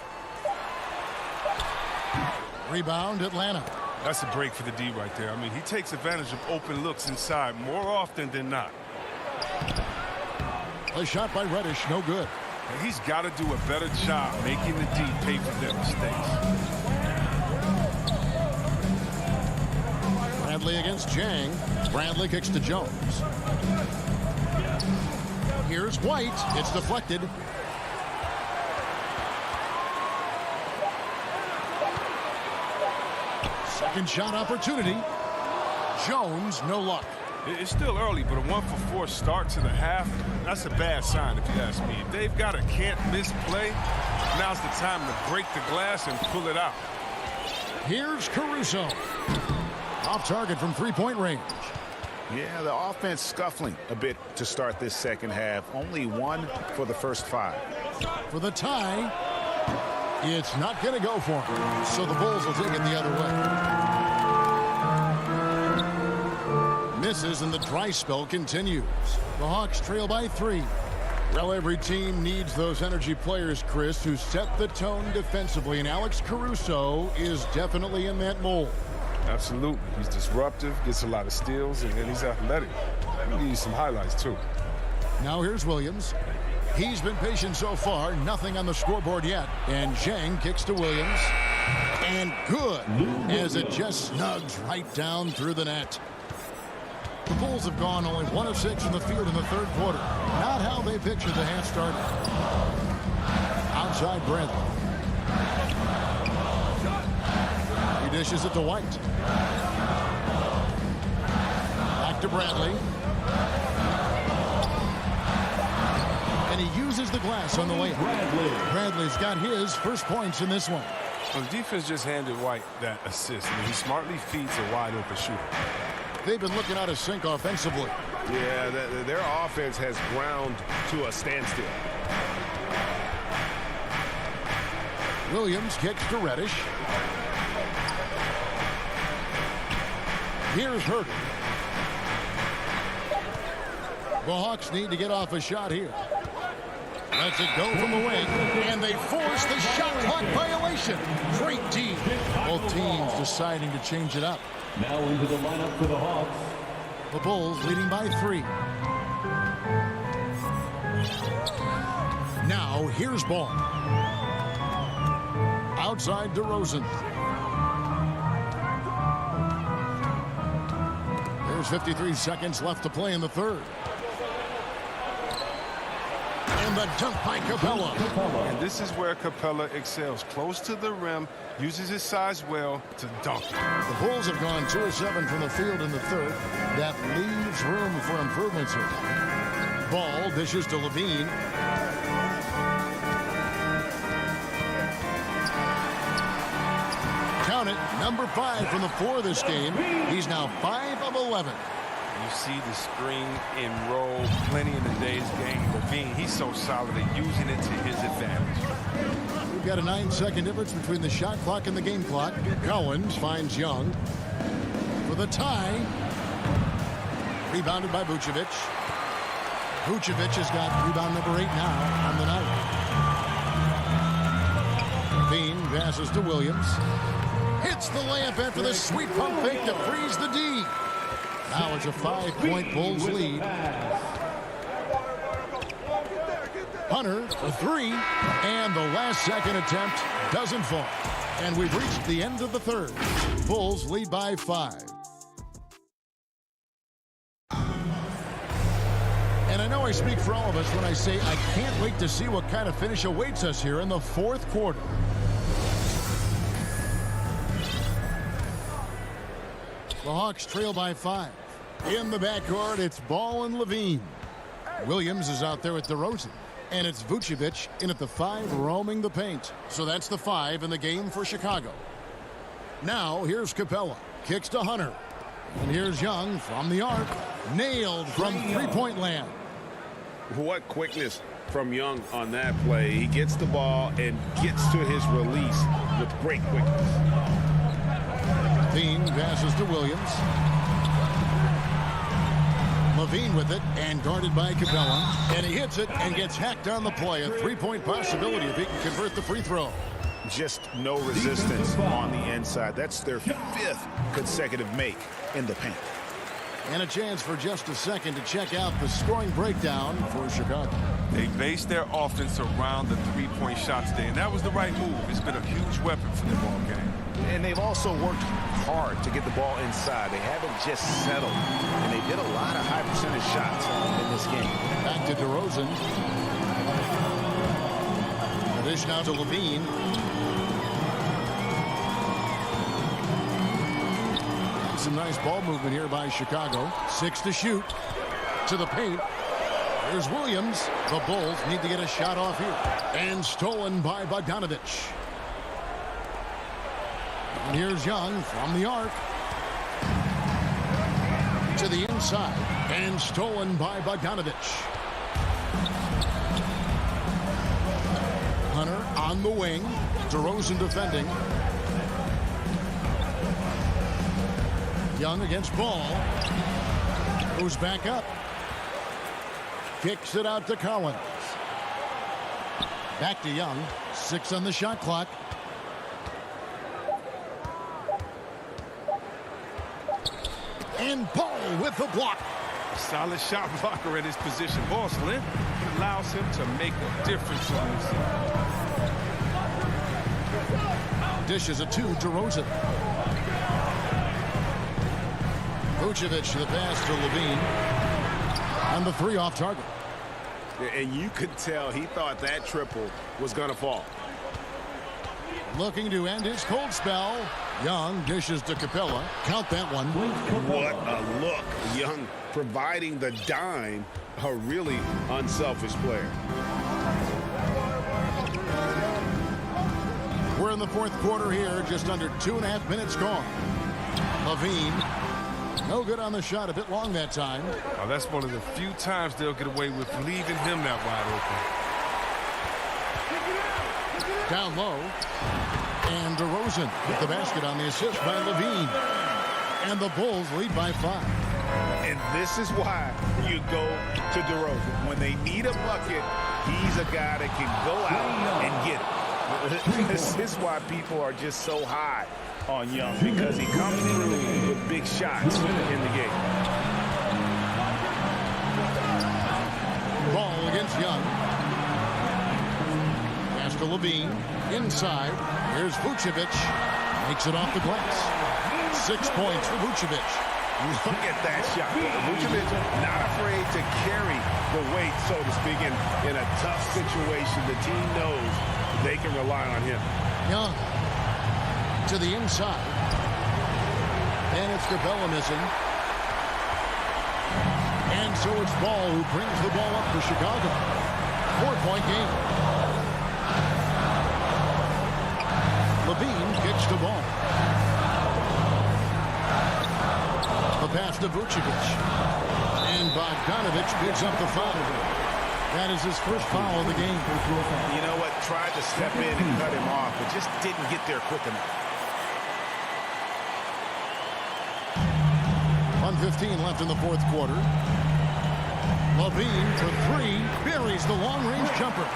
Rebound, Atlanta. That's a break for the D right there. I mean, he takes advantage of open looks inside more often than not. A shot by Reddish, no good. And he's got to do a better job making the D pay for their mistakes. Bradley against Chang. Bradley kicks to Jones. Here's White. It's deflected. Second shot opportunity. Jones, no luck. It's still early, but a 1-for-4 start to the half, that's a bad sign if you ask me. If they've got a can't-miss play, now's the time to break the glass and pull it out. Here's Caruso. Off target from three-point range. Yeah, the offense scuffling a bit to start this second half. Only 1 for the first 5. For the tie, it's not going to go for him. So the Bulls will take it the other way. Misses and the dry spell continues. The Hawks trail by 3. Well, every team needs those energy players, Chris, who set the tone defensively, and Alex Caruso is definitely in that mold. Absolutely. He's disruptive, gets a lot of steals, and he's athletic. We need some highlights, too. Now here's Williams. He's been patient so far. Nothing on the scoreboard yet. And Chang kicks to Williams. And good, as it just snugs right down through the net. The Bulls have gone only 1 of 6 in the field in the third quarter. Not how they pictured the half started. Outside Bradley. He dishes it to White. Back to Bradley. And he uses the glass on the layup. Bradley's got his first points in this one. Well, the defense just handed White that assist. I mean, he smartly feeds a wide-open shooter. They've been looking out of sync offensively. Yeah, their offense has ground to a standstill. Williams kicks to Reddish. Here's Herter. The Hawks need to get off a shot here. Lets it go from the wing, and they force the shot clock violation. Great team. Both teams deciding to change it up. Now into the lineup for the Hawks. The Bulls leading by 3. Now here's Ball. Outside DeRozan. There's 53 seconds left to play in the third. And the dunk by Capella. And this is where Capella excels. Close to the rim, uses his size well to dunk. The Bulls have gone 2 of 7 from the field in the third. That leaves room for improvements here. Ball dishes to Levine. Count it, number 5 from the floor this game. He's now 5 of 11. You see the screen and roll plenty in today's game. Levine, he's so solid at using it to his advantage. We've got a 9-second difference between the shot clock and the game clock. Cowens finds Young for the tie. Rebounded by Vucevic. Vucevic has got rebound number 8 now on the night. Bean passes to Williams. Hits the layup after the sweet pump fake to freeze the D. Now it's a 5-point Bulls lead. Hunter, a three, and the last second attempt doesn't fall. And we've reached the end of the third. Bulls lead by 5. And I know I speak for all of us when I say I can't wait to see what kind of finish awaits us here in the fourth quarter. The Hawks trail by 5. In the backcourt, it's Ball and Levine. Williams is out there with DeRozan. And it's Vucevic in at the 5 roaming the paint. So that's the 5 in the game for Chicago. Now here's Capella. Kicks to Hunter. And here's Young from the arc. Nailed from three-point land. What quickness from Young on that play. He gets the ball and gets to his release with great quickness. Bean passes to Williams. Levine with it and guarded by Capella. And he hits it and gets hacked on the play. A three-point possibility if he can convert the free throw. Just no resistance on the inside. That's their 5th consecutive make in the paint. And a chance for just a second to check out the scoring breakdown for Chicago. They based their offense around the three-point shots today, and that was the right move. It's been a huge weapon for their ball game. And they've also worked hard to get the ball inside. They haven't just settled. And they did a lot of high percentage shots in this game. Back to DeRozan. The dish now to Levine. Some nice ball movement here by Chicago. 6 to shoot. To the paint. There's Williams. The Bulls need to get a shot off here. And stolen by Bogdanovich. And here's Young from the arc. To the inside. And stolen by Bogdanovich. Hunter on the wing. DeRozan defending. Young against Ball. Goes back up. Kicks it out to Collins. Back to Young. 6 on the shot clock. And Ball with the block. A solid shot blocker at his position. Ball's length allows him to make a difference on this side. Dishes it to DeRozan. Vucevic to the pass to Levine. And the 3 off target. And you could tell he thought that triple was going to fall. Looking to end his cold spell. Young dishes to Capella. Count that one. What a look. Young providing the dime. A really unselfish player. We're in the fourth quarter here. Just under 2.5 minutes gone. Levine. No good on the shot. A bit long that time. Oh, that's one of the few times they'll get away with leaving him that wide open. Down low. And DeRozan with the basket on the assist by Levine. And the Bulls lead by 5. And this is why you go to DeRozan. When they need a bucket, he's a guy that can go out and get it. This is why people are just so high on Young, because he comes through with big shots in the game. Ball against Young. Pass to Levine. Inside. Here's Vucevic. Makes it off the glass. 6 points for Vucevic. Look at that shot. Vucevic not afraid to carry the weight, so to speak, in a tough situation. The team knows they can rely on him. Young to the inside. And it's Capella missing. And so it's Ball who brings the ball up for Chicago. 4-point game. Levine kicks the ball. The pass to Vucevic. And Bogdanovich picks up the foul. That is his first foul of the game. You know what? Tried to step in and cut him off, but just didn't get there quick enough. 1:15 left in the fourth quarter. Levine for 3. Buries the long-range jumper.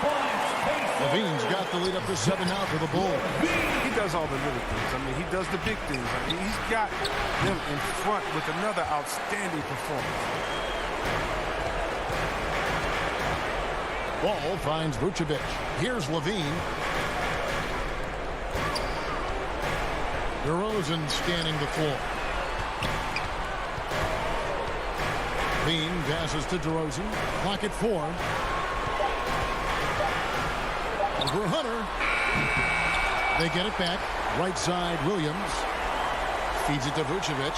Levine's got the lead up to 7 now for the Bulls. He does all the little things. I mean, he does the big things. I mean, he's got them in front with another outstanding performance. Ball finds Vucevic. Here's Levine. DeRozan scanning the floor. Levine passes to DeRozan. Clock at 4. Over Hunter. They get it back. Right side, Williams. Feeds it to Vucevic.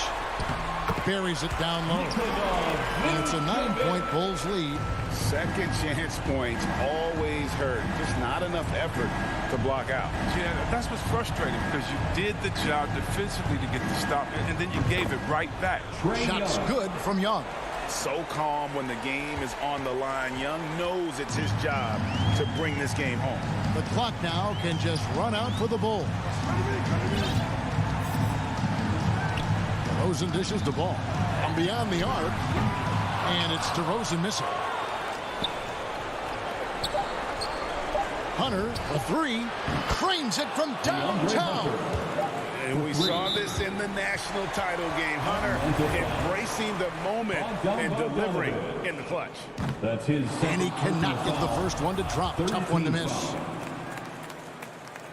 Buries it down low. And it's a 9-point Bulls lead. Second chance points always hurt. Just not enough effort to block out. Yeah, that's what's frustrating because you did the job defensively to get the stop, and then you gave it right back. Shots good from Young. So calm when the game is on the line. Young knows it's his job to bring this game home. The clock now can just run out for the Bulls. DeRozan dishes the ball from beyond the arc, and it's DeRozan missing. Hunter, a 3, cranes it from downtown. And we saw this in the national title game. Hunter embracing the moment and delivering in the clutch. That's his. And he cannot get the first one to drop. Tough one to miss.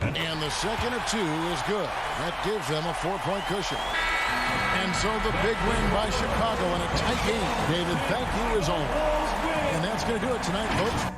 And the second of 2 is good. That gives them a 4-point cushion. And so the big win by Chicago in a tight game. David, thank you as always. And that's going to do it tonight, folks.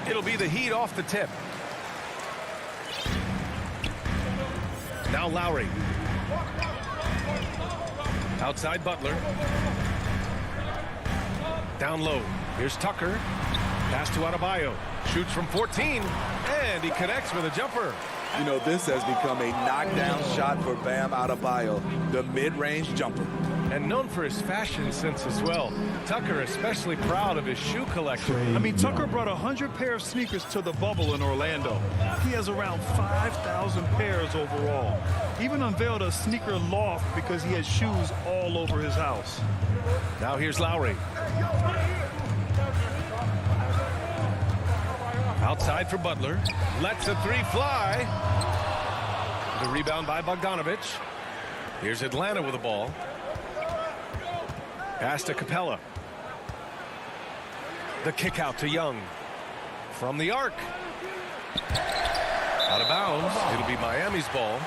It'll be the Heat off the tip. Now Lowry. Outside Butler. Down low. Here's Tucker. Pass to Adebayo. Shoots from 14. And he connects with a jumper. You know, this has become a knockdown shot for Bam Adebayo, the mid-range jumper. And known for his fashion sense as well. Tucker especially proud of his shoe collection. I mean, Tucker brought 100 pair of sneakers to the bubble in Orlando. He has around 5,000 pairs overall. Even unveiled a sneaker loft because he has shoes all over his house. Now here's Lowry. Outside for Butler. Lets a three fly. The rebound by Bogdanovich. Here's Atlanta with the ball. Pass to Capella. The kick out to Young. From the arc. Out of bounds. It'll be Miami's ball.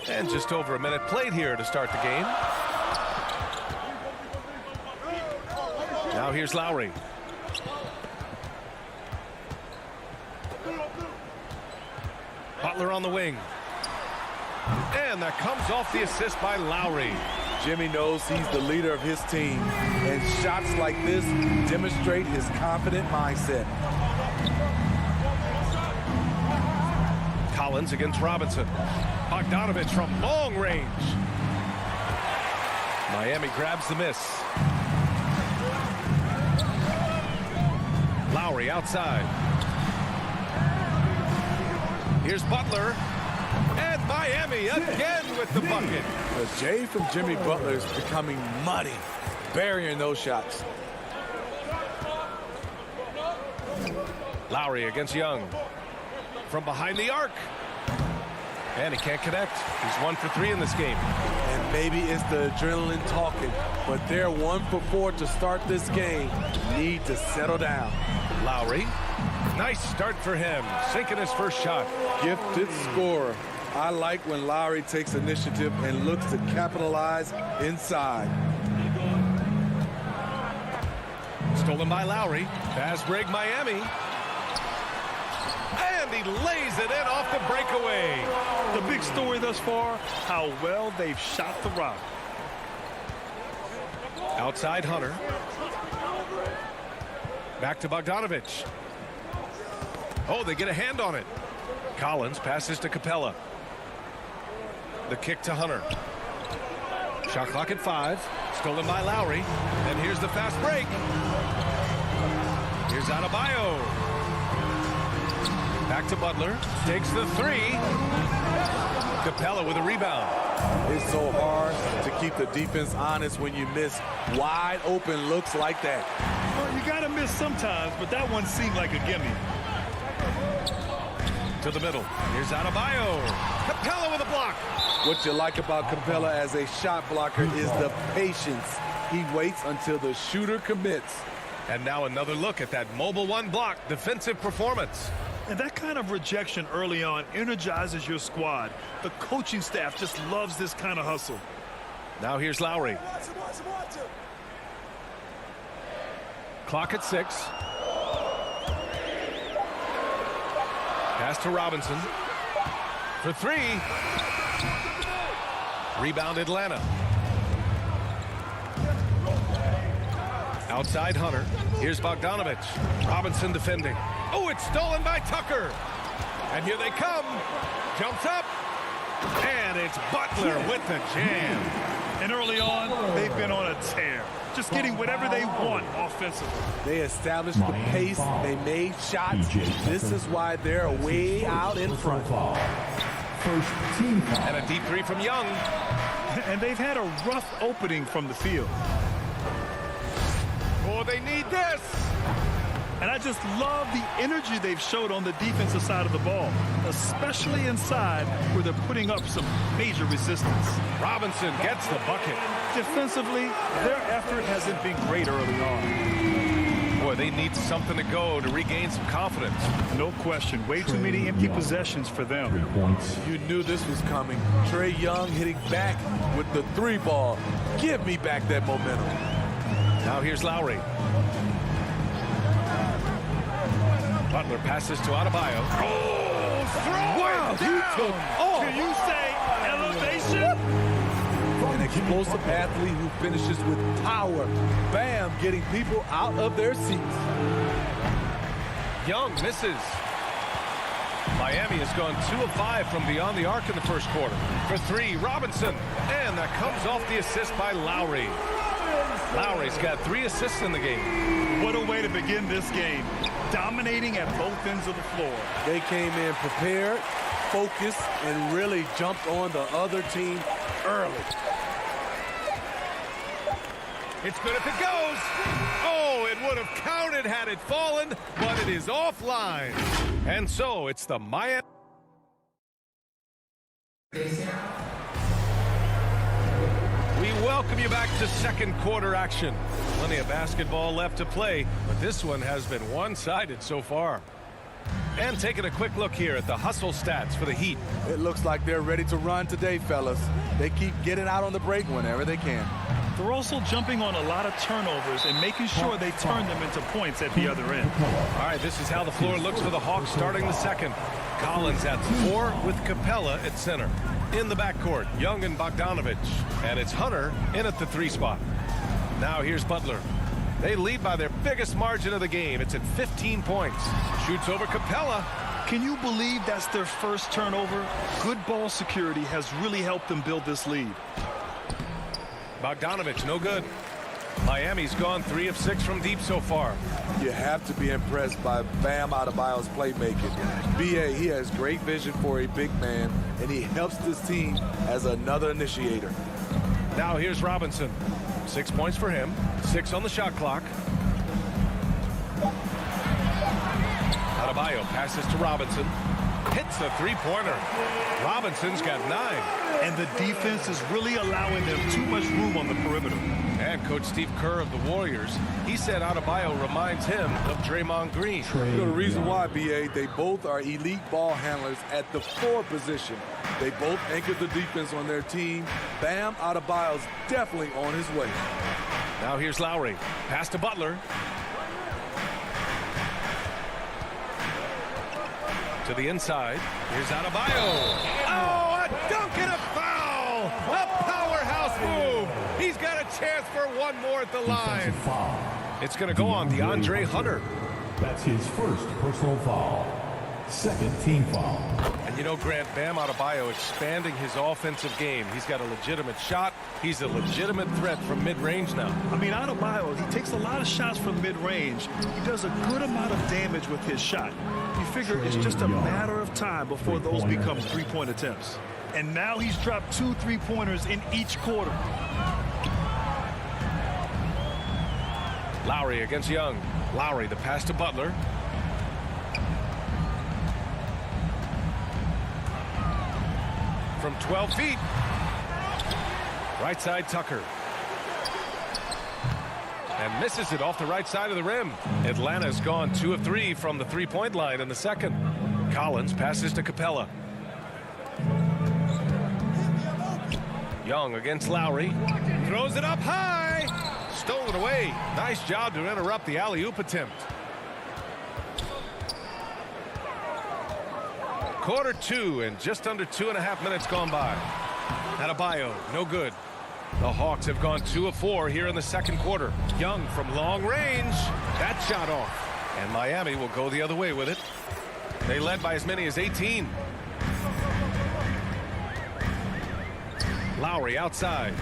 And just over a minute played here to start the game. Now here's Lowry. Butler on the wing. And that comes off the assist by Lowry. Jimmy knows he's the leader of his team, and shots like this demonstrate his confident mindset. Collins against Robinson. Bogdanovich from long range. Miami grabs the miss. Lowry outside. Here's Butler. And Miami again with the bucket. The J from Jimmy Butler is becoming muddy, burying those shots. Lowry against Young. From behind the arc. And he can't connect. He's 1 for 3 in this game. And maybe it's the adrenaline talking, but they're 1 for 4 to start this game. Need to settle down. Lowry. Nice start for him. Sinking his first shot. Gifted scorer. I like when Lowry takes initiative and looks to capitalize inside. Stolen by Lowry. Pass break Miami. And he lays it in off the breakaway. The big story thus far, how well they've shot the rock. Outside Hunter. Back to Bogdanovich. Oh, they get a hand on it. Collins passes to Capella. The kick to Hunter. Shot clock at 5. Stolen by Lowry. And here's the fast break. Here's Adebayo. Back to Butler. Takes the 3. Capella with a rebound. It's so hard to keep the defense honest when you miss wide open looks like that. Well, you got to miss sometimes, but that one seemed like a gimme. To the middle. Here's Adebayo. Capella with a block. What you like about Capella as a shot blocker is the patience. He waits until the shooter commits. And now another look at that mobile 1 block defensive performance. And that kind of rejection early on energizes your squad. The coaching staff just loves this kind of hustle. Now here's Lowry. Clock at 6. Pass to Robinson. For 3. Rebound Atlanta. Outside Hunter. Here's Bogdanovich. Robinson defending. Oh, it's stolen by Tucker. And here they come. Jumps up. And it's Butler with the jam. And early on, they've been on a tear. Just getting whatever they want offensively. They established the pace. They made shots. This is why they're way out in front. First team foul. And a deep three from Young. And they've had a rough opening from the field. Oh, they need this. And I just love the energy they've showed on the defensive side of the ball, especially inside where they're putting up some major resistance. Robinson gets the bucket. Defensively, their effort hasn't been great early on. Boy, they need something to go to regain some confidence. No question. Way too many empty possessions for them. You knew this was coming. Trae Young hitting back with the three ball. Give me back that momentum. Now here's Lowry. Butler passes to Adebayo. Oh, wow, he took off. Can you say elevation? An explosive athlete who finishes with power. Bam, getting people out of their seats. Young misses. Miami has gone 2 of 5 from beyond the arc in the first quarter. For 3, Robinson. And that comes off the assist by Lowry. Lowry's got 3 assists in the game. What a way to begin this game. Dominating at both ends of the floor. They came in prepared, focused, and really jumped on the other team early. It's good if it goes. Oh, it would have counted had it fallen, but it is offline. And so it's the Miami. We welcome you back to second quarter action. Plenty of basketball left to play, but this one has been one-sided so far. And taking a quick look here at the hustle stats for the Heat. It looks like they're ready to run today, fellas. They keep getting out on the break whenever they can. They're also jumping on a lot of turnovers and making sure they turn them into points at the other end. All right, this is how the floor looks for the Hawks starting the second. Collins at 4 with Capella at center. In the backcourt, Young and Bogdanovich. And it's Hunter in at the 3 spot. Now here's Butler. They lead by their biggest margin of the game. It's at 15 points. Shoots over Capella. Can you believe that's their first turnover? Good ball security has really helped them build this lead. Bogdanovich, no good. Miami's gone 3 of 6 from deep so far. You have to be impressed by Bam Adebayo's playmaking. B.A., he has great vision for a big man, and he helps this team as another initiator. Now here's Robinson. 6 points for him. 6 on the shot clock. Adebayo passes to Robinson. Hits the three-pointer. Robinson's got 9. And the defense is really allowing them too much room on the perimeter. And Coach Steve Kerr of the Warriors, he said Adebayo reminds him of Draymond Green. The reason why, B.A., they both are elite ball handlers at the 4 position. They both anchor the defense on their team. Bam Adebayo's definitely on his way. Now here's Lowry. Pass to Butler. To the inside. Here's Adebayo. Oh, a dunk and a foul! A powerhouse move! He's got a chance for one more at the line. It's going to go on DeAndre Hunter. That's his first personal foul. Second team foul. And you know, Grant, Bam Adebayo expanding his offensive game. He's got a legitimate shot. He's a legitimate threat from mid-range now. I mean, Adebayo, he takes a lot of shots from mid-range. He does a good amount of damage with his shot. You figure it's just a matter of time before those become three-point attempts. And now he's dropped 2 3-pointers in each quarter. Lowry against Young. Lowry, the pass to Butler. From 12 feet. Right side, Tucker. And misses it off the right side of the rim. Atlanta's gone 2 of 3 from the three-point line in the second. Collins passes to Capella. Young against Lowry. Throws it up high. Stolen away. Nice job to interrupt the alley-oop attempt. Quarter 2 and just under 2.5 minutes gone by. Adebayo, no good. The Hawks have gone 2 of 4 here in the second quarter. Young from long range. That shot off. And Miami will go the other way with it. They led by as many as 18. Lowry outside.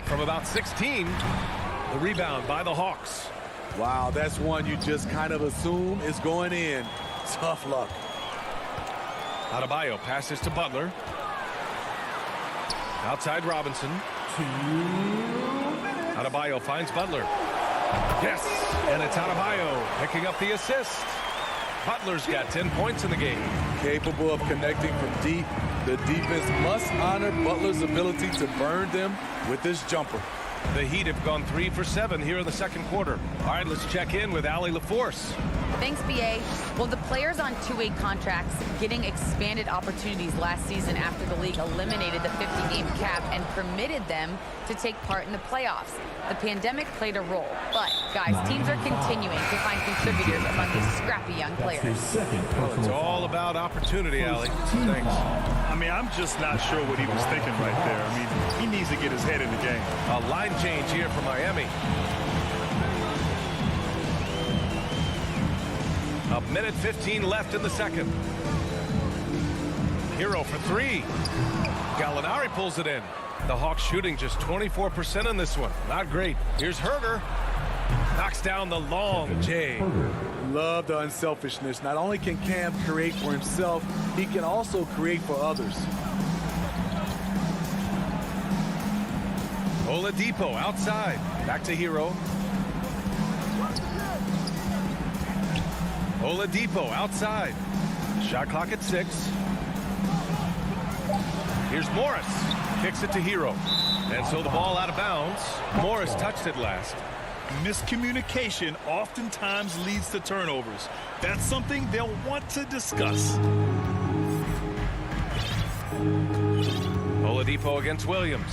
From about 16. The rebound by the Hawks. Wow, that's one you just kind of assume is going in. Tough luck. Adebayo passes to Butler. Outside Robinson. Adebayo finds Butler. Yes, and it's Adebayo picking up the assist. Butler's got 10 points in the game. Capable of connecting from deep, the defense must honor Butler's ability to burn them with this jumper. The Heat have gone 3 for 7 here in the second quarter. All right, let's check in with Allie LaForce. Thanks, BA. Well, the players on two-way contracts getting expanded opportunities last season after the league eliminated the 50-game cap and permitted them to take part in the playoffs. The pandemic played a role, but, guys, teams are continuing to find contributors among these scrappy young players. Well, it's all about opportunity, Allie. Thanks. I mean, I'm just not sure what he was thinking right there. I mean, he needs to get his head in the game. A line change here for Miami. A minute 15 left in the second. Hero for 3. Gallinari pulls it in. The Hawks shooting just 24% in this one. Not great. Here's Herter. Knocks down the long J. Love the unselfishness. Not only can Cam create for himself, he can also create for others. Oladipo outside. Back to Hero. Oladipo outside. Shot clock at 6. Here's Morris. Kicks it to Hero. And so the ball out of bounds. Morris touched it last. Miscommunication oftentimes leads to turnovers. That's something they'll want to discuss. Oladipo against Williams.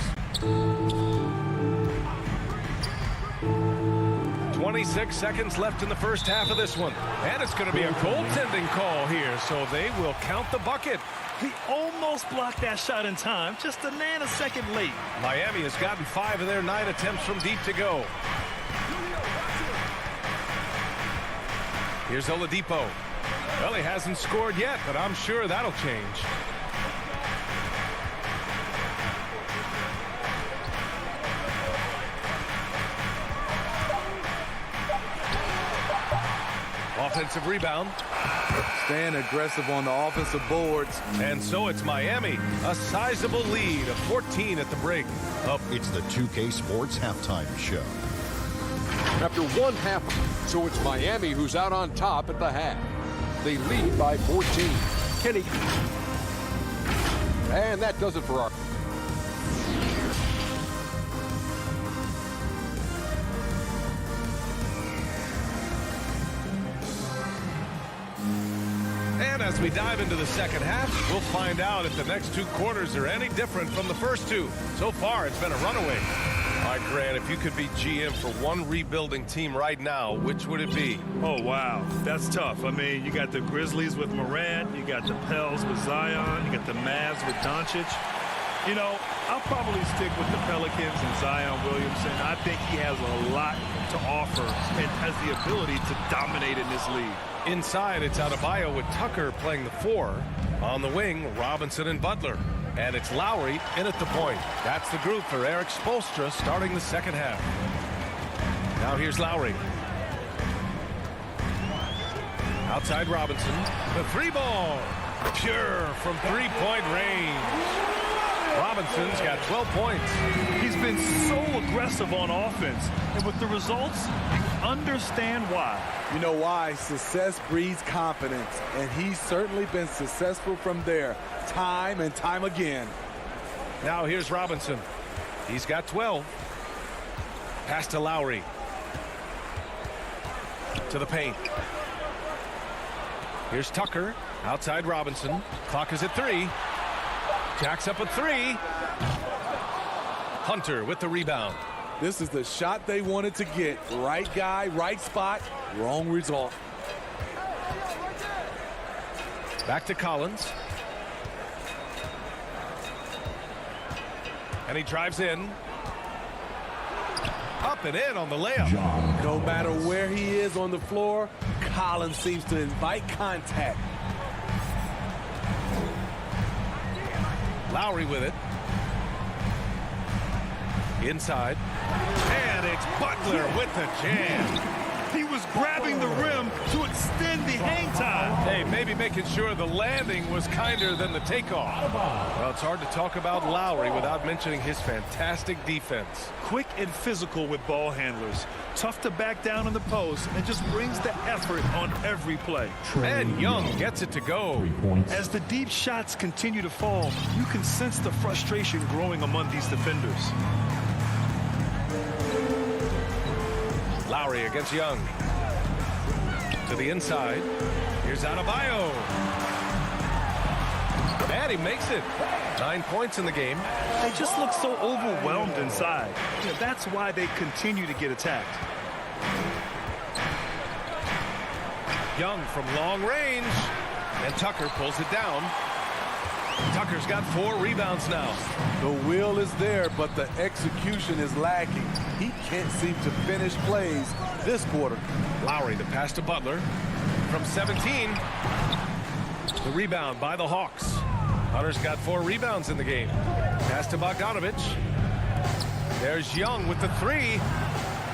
26 seconds left in the first half of this one. And it's going to be a goaltending call here, so they will count the bucket. He almost blocked that shot in time, just a nanosecond late. Miami has gotten 5 of their 9 attempts from deep to go. Here's Oladipo. Well, he hasn't scored yet, but I'm sure that'll change. Offensive rebound. Staying aggressive on the offensive boards. And so it's Miami. A sizable lead of 14 at the break. It's the 2K Sports Halftime Show. After one half, so it's Miami who's out on top at the half. They lead by 14. Kenny. And that does it for our... And as we dive into the second half, we'll find out if the next 2 quarters are any different from the first 2. So far, it's been a runaway. All right, Grant, if you could be GM for one rebuilding team right now, which would it be? Oh, wow. That's tough. I mean, you got the Grizzlies with Morant. You got the Pels with Zion. You got the Mavs with Doncic. You know, I'll probably stick with the Pelicans and Zion Williamson. I think he has a lot to offer and has the ability to dominate in this league. Inside, it's Adebayo with Tucker playing the 4. On the wing, Robinson and Butler. And it's Lowry in at the point. That's the group for Eric Spoelstra starting the second half. Now here's Lowry. Outside Robinson. The 3-ball. Pure from 3-point range. Robinson's got 12 points. He's been so aggressive on offense. And with the results, you understand why. You know why? Success breeds confidence. And he's certainly been successful from there, time and time again. Now here's Robinson. He's got 12. Pass to Lowry. To the paint. Here's Tucker. Outside Robinson. Clock is at 3. Jacks up at 3. Hunter with the rebound. This is the shot they wanted to get. Right guy, right spot, wrong result. Back to Collins. And he drives in. Up and in on the layup. No matter where he is on the floor, Collins seems to invite contact. Lowry with it. Inside. And it's Butler with the jam. He was grabbing the rim to extend the hang time. Hey, maybe making sure the landing was kinder than the takeoff. Well, it's hard to talk about Lowry without mentioning his fantastic defense. Quick and physical with ball handlers. Tough to back down in the post and just brings the effort on every play. And Young gets it to go. As the deep shots continue to fall, you can sense the frustration growing among these defenders. Lowry against Young. To the inside. Here's Adebayo. And he makes it. 9 points in the game. They just look so overwhelmed inside. That's why they continue to get attacked. Young from long range. And Tucker pulls it down. Tucker's got 4 rebounds now. The will is there, but the execution is lacking. He can't seem to finish plays this quarter. Lowry, the pass to Butler. From 17. The rebound by the Hawks. Hunter's got 4 rebounds in the game. Pass to Bogdanovich. There's Young with the 3.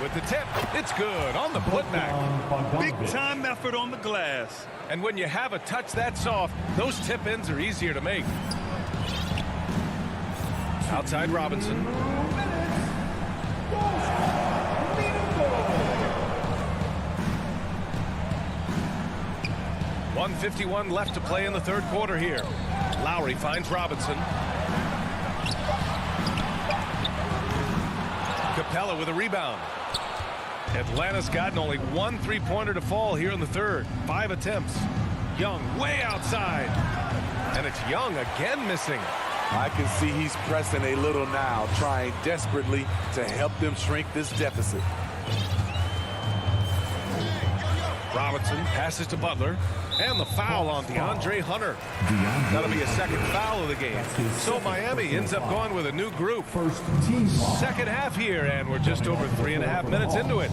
With the tip. It's good on the putback. Big time effort on the glass. And when you have a touch that soft, those tip-ins are easier to make. Outside Robinson. .151 left to play in the third quarter here. Lowry finds Robinson. Capella with a rebound. Atlanta's gotten only 1 3-pointer to fall here in the third. 5 attempts. Young way outside. And it's Young again missing. I can see he's pressing a little now, trying desperately to help them shrink this deficit. Robinson passes to Butler. And the foul on DeAndre Hunter. That'll be a second foul of the game. So Miami ends up going with a new group. Second half here, and we're just over 3.5 minutes into it.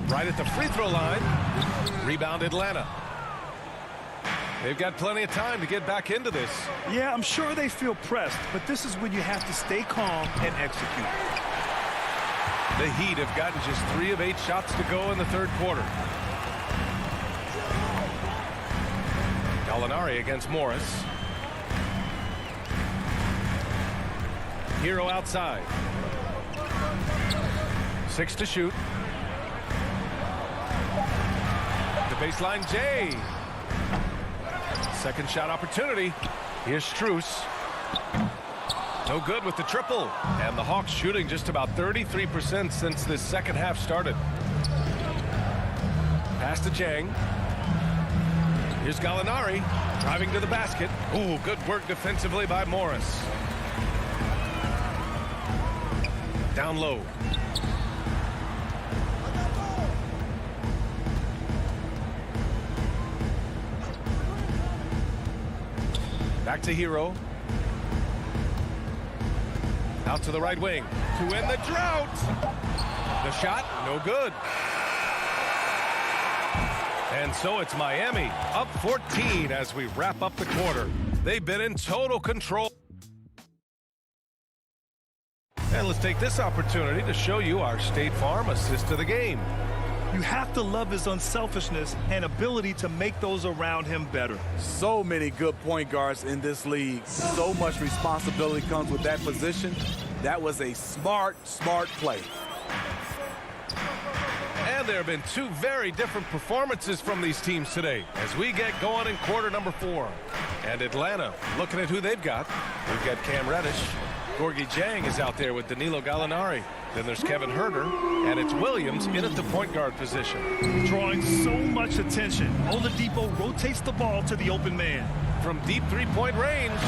Right at the free throw line. Rebound Atlanta. They've got plenty of time to get back into this. Yeah, I'm sure they feel pressed, but this is when you have to stay calm and execute. The Heat have gotten just 3 of 8 shots to go in the third quarter. Gallinari against Morris. Hero outside. 6 to shoot. The baseline, Jay. Second shot opportunity. Here's Strus. No good with the triple. And the Hawks shooting just about 33% since this second half started. Pass to Chang. Here's Gallinari driving to the basket. Ooh, good work defensively by Morris. Down low. Back to Hero. Out to the right wing. To end the drought. The shot, no good. And so it's Miami up 14 as we wrap up the quarter. They've been in total control. And let's take this opportunity to show you our State Farm assist to the game. You have to love his unselfishness and ability to make those around him better. So many good point guards in this league. So much responsibility comes with that position. That was a smart play. And there have been 2 very different performances from these teams today as we get going in quarter number 4. And Atlanta, looking at who they've got. We've got Cam Reddish. Gorgie Jang is out there with Danilo Gallinari. Then there's Kevin Herter, and it's Williams in at the point guard position. Drawing so much attention, Oladipo rotates the ball to the open man. From deep 3-point range,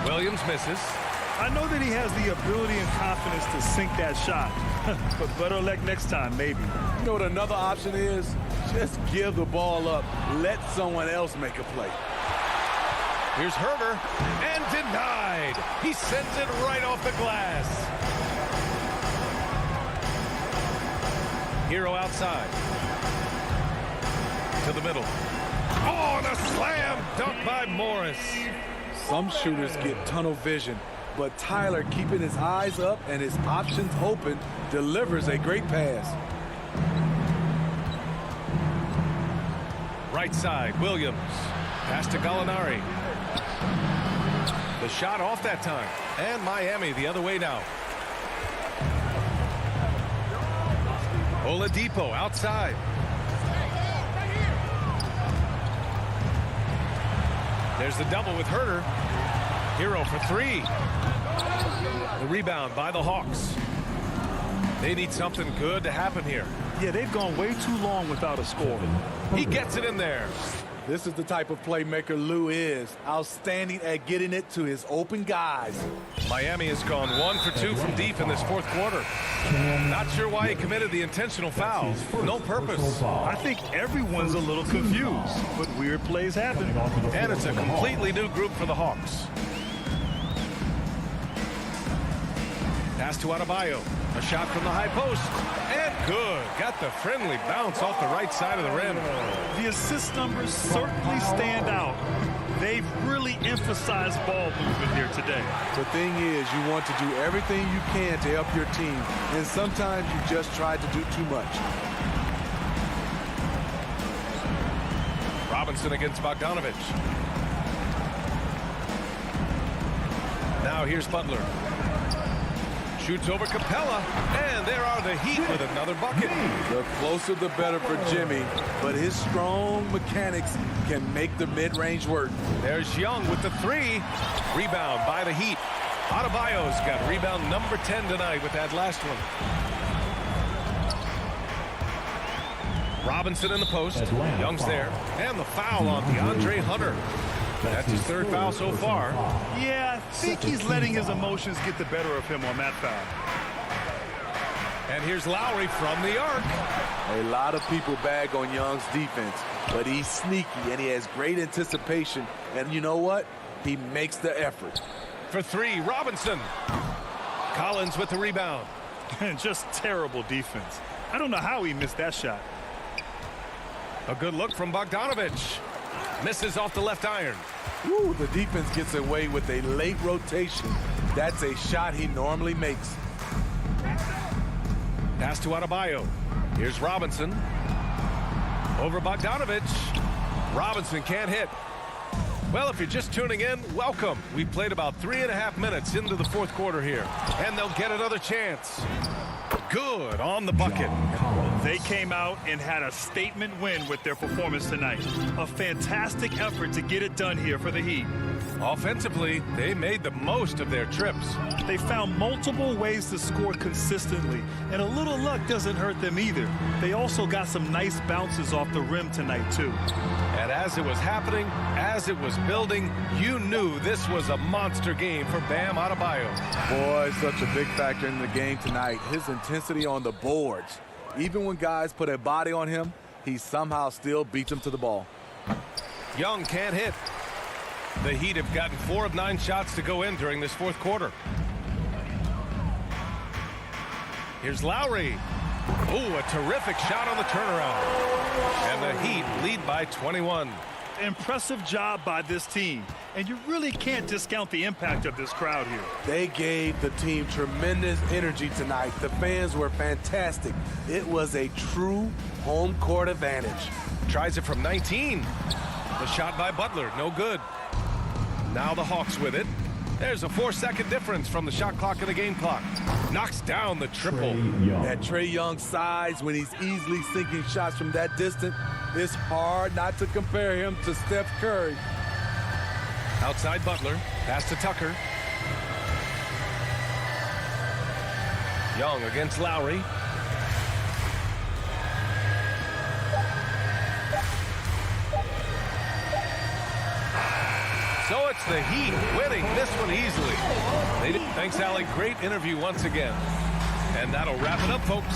Williams misses. I know that he has the ability and confidence to sink that shot, but better luck next time, maybe. You know what another option is? Just give the ball up. Let someone else make a play. Here's Herter, and denied. He sends it right off the glass. Hero outside. To the middle. Oh, the slam dunk by Morris. Some shooters get tunnel vision but Tyler, keeping his eyes up and his options open, delivers a great pass. Right side, Williams. Pass to Gallinari. The shot off that time. And Miami the other way now. Oladipo outside. There's the double with Herter. Hero for three. The rebound by the Hawks. They need something good to happen here. Yeah, they've gone way too long without a score. He gets it in there. This is the type of playmaker Lou is. Outstanding at getting it to his open guys. Miami has gone 1 for 2 from deep in this fourth quarter. Not sure why he committed the intentional foul. No purpose. I think everyone's a little confused, but weird plays happen. And it's a completely new group for the Hawks. Pass to Adebayo. A shot from the high post. And good. Got the friendly bounce off the right side of the rim. The assist numbers certainly stand out. They've really emphasized ball movement here today. The thing is, you want to do everything you can to help your team, and sometimes you just try to do too much. Robinson against Bogdanovich. Now here's Butler. Shoots over Capella, and there are the Heat with another bucket. The closer the better for Jimmy, but his strong mechanics can make the mid-range work. There's Young with the three. Rebound by the Heat. Adebayo's got rebound number 10 tonight with that last one. Robinson in the post. Young's there. And the foul on DeAndre Hunter. That's his third foul so far. Yeah, I think he's letting his emotions get the better of him on that foul. And here's Lowry from the arc. A lot of people bag on Young's defense, but he's sneaky and he has great anticipation. And you know what? He makes the effort. For three, Robinson. Collins with the rebound. And just terrible defense. I don't know how he missed that shot. A good look from Bogdanovich. Misses off the left iron. Ooh, the defense gets away with a late rotation. That's a shot he normally makes. Pass to Adebayo. Here's Robinson. Over Bogdanovich. Robinson can't hit. Well, if you're just tuning in, welcome. We played about 3.5 minutes into the fourth quarter here. And they'll get another chance. Good on the bucket. They came out and had a statement win with their performance tonight. A fantastic effort to get it done here for the Heat. Offensively, they made the most of their trips. They found multiple ways to score consistently, and a little luck doesn't hurt them either. They also got some nice bounces off the rim tonight, too. And as it was happening, as it was building, you knew this was a monster game for Bam Adebayo. Boy, such a big factor in the game tonight. His intensity on the boards. Even when guys put a body on him, he somehow still beats them to the ball. Young can't hit. The Heat have gotten 4 of 9 shots to go in during this fourth quarter. Here's Lowry. Ooh, a terrific shot on the turnaround. And the Heat lead by 21. Impressive job by this team. And you really can't discount the impact of this crowd here. They gave the team tremendous energy tonight. The fans were fantastic. It was a true home court advantage. Tries it from 19. The shot by Butler, no good. Now the Hawks with it. There's a 4-second difference from the shot clock and the game clock. Knocks down the triple. That Trae Young size when he's easily sinking shots from that distance, it's hard not to compare him to Steph Curry. Outside Butler, pass to Tucker. Young against Lowry. So it's the Heat winning this one easily. Thanks, Allie. Great interview once again. And that'll wrap it up, folks.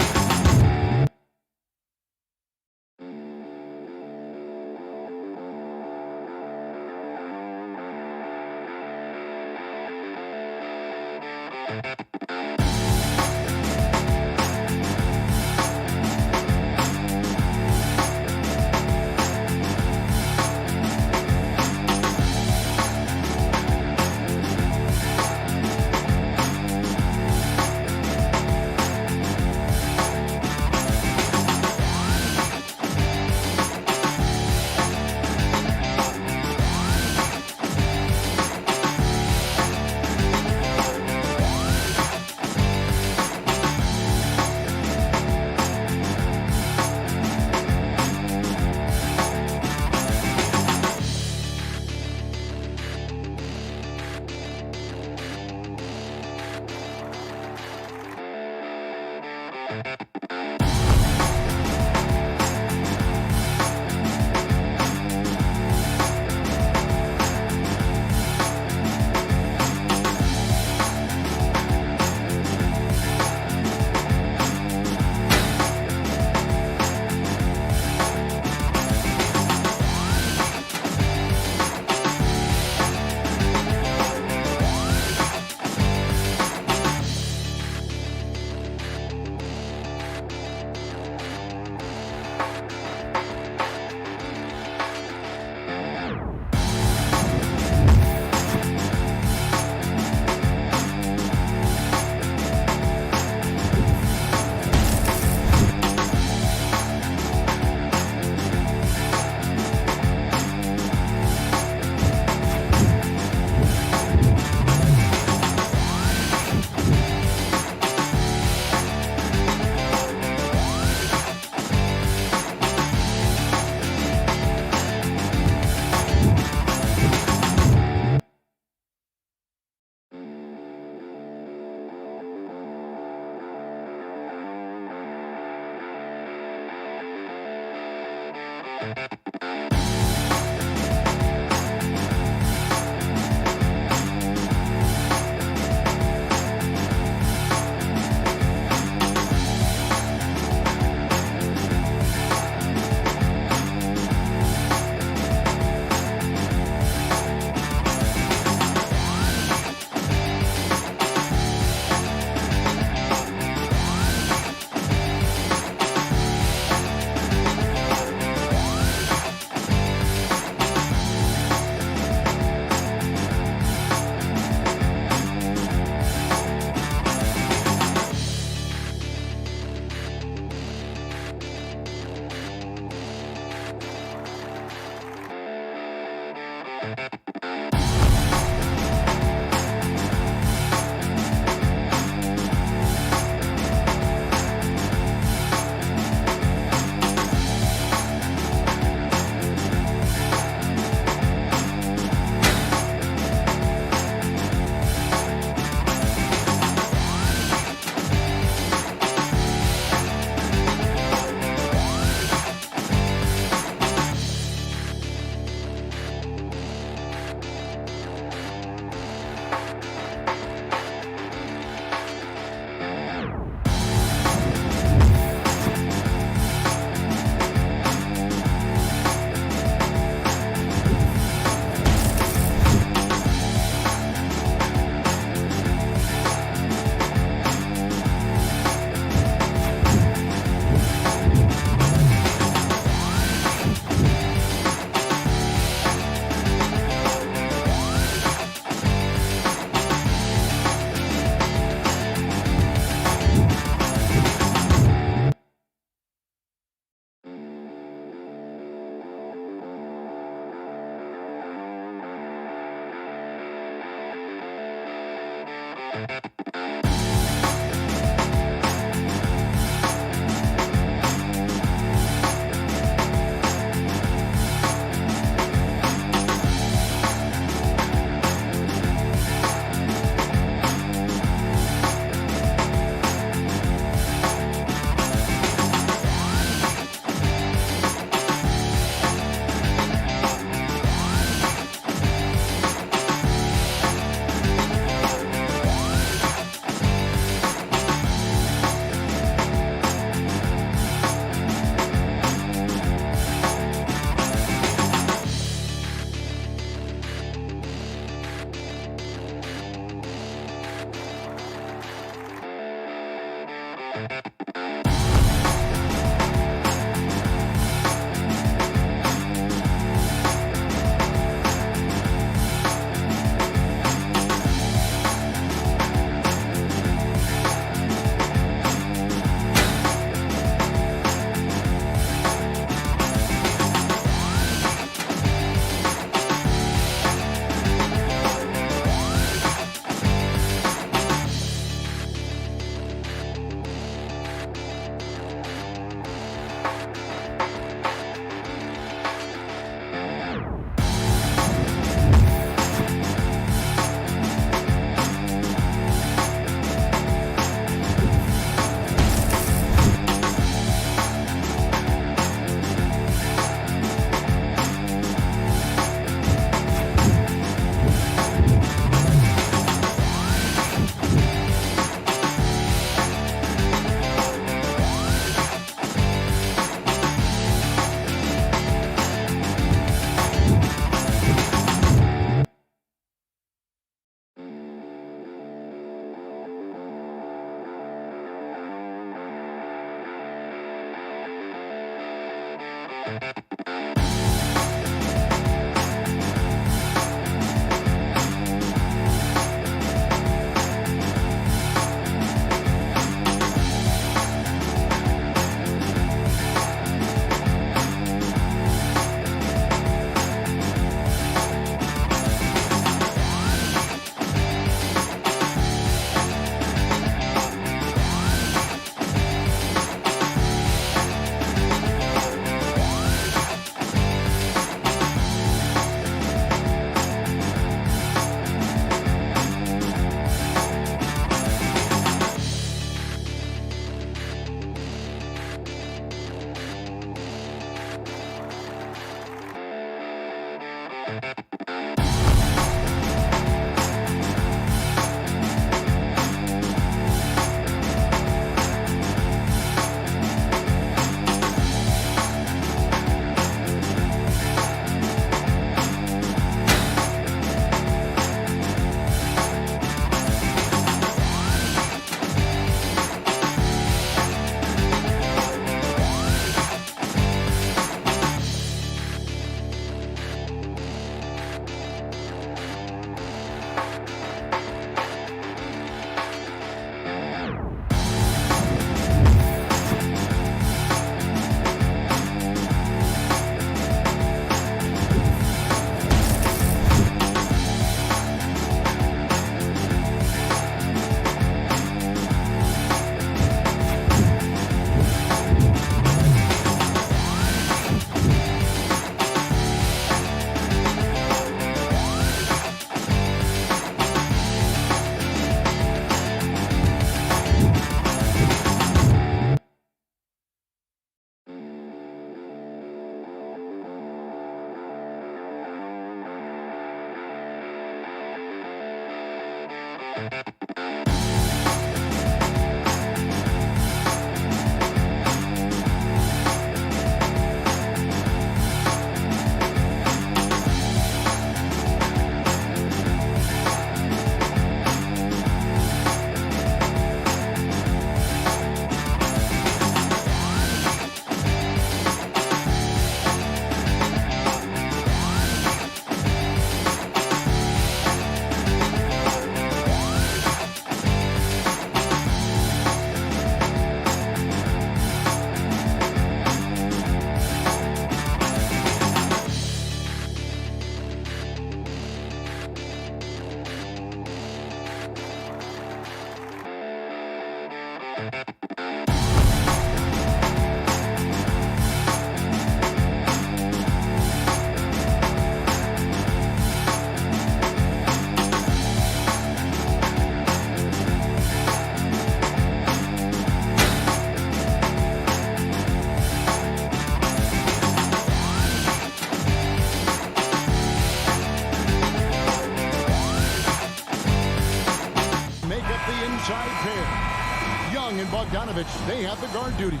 Bogdanovich. They have the guard duty.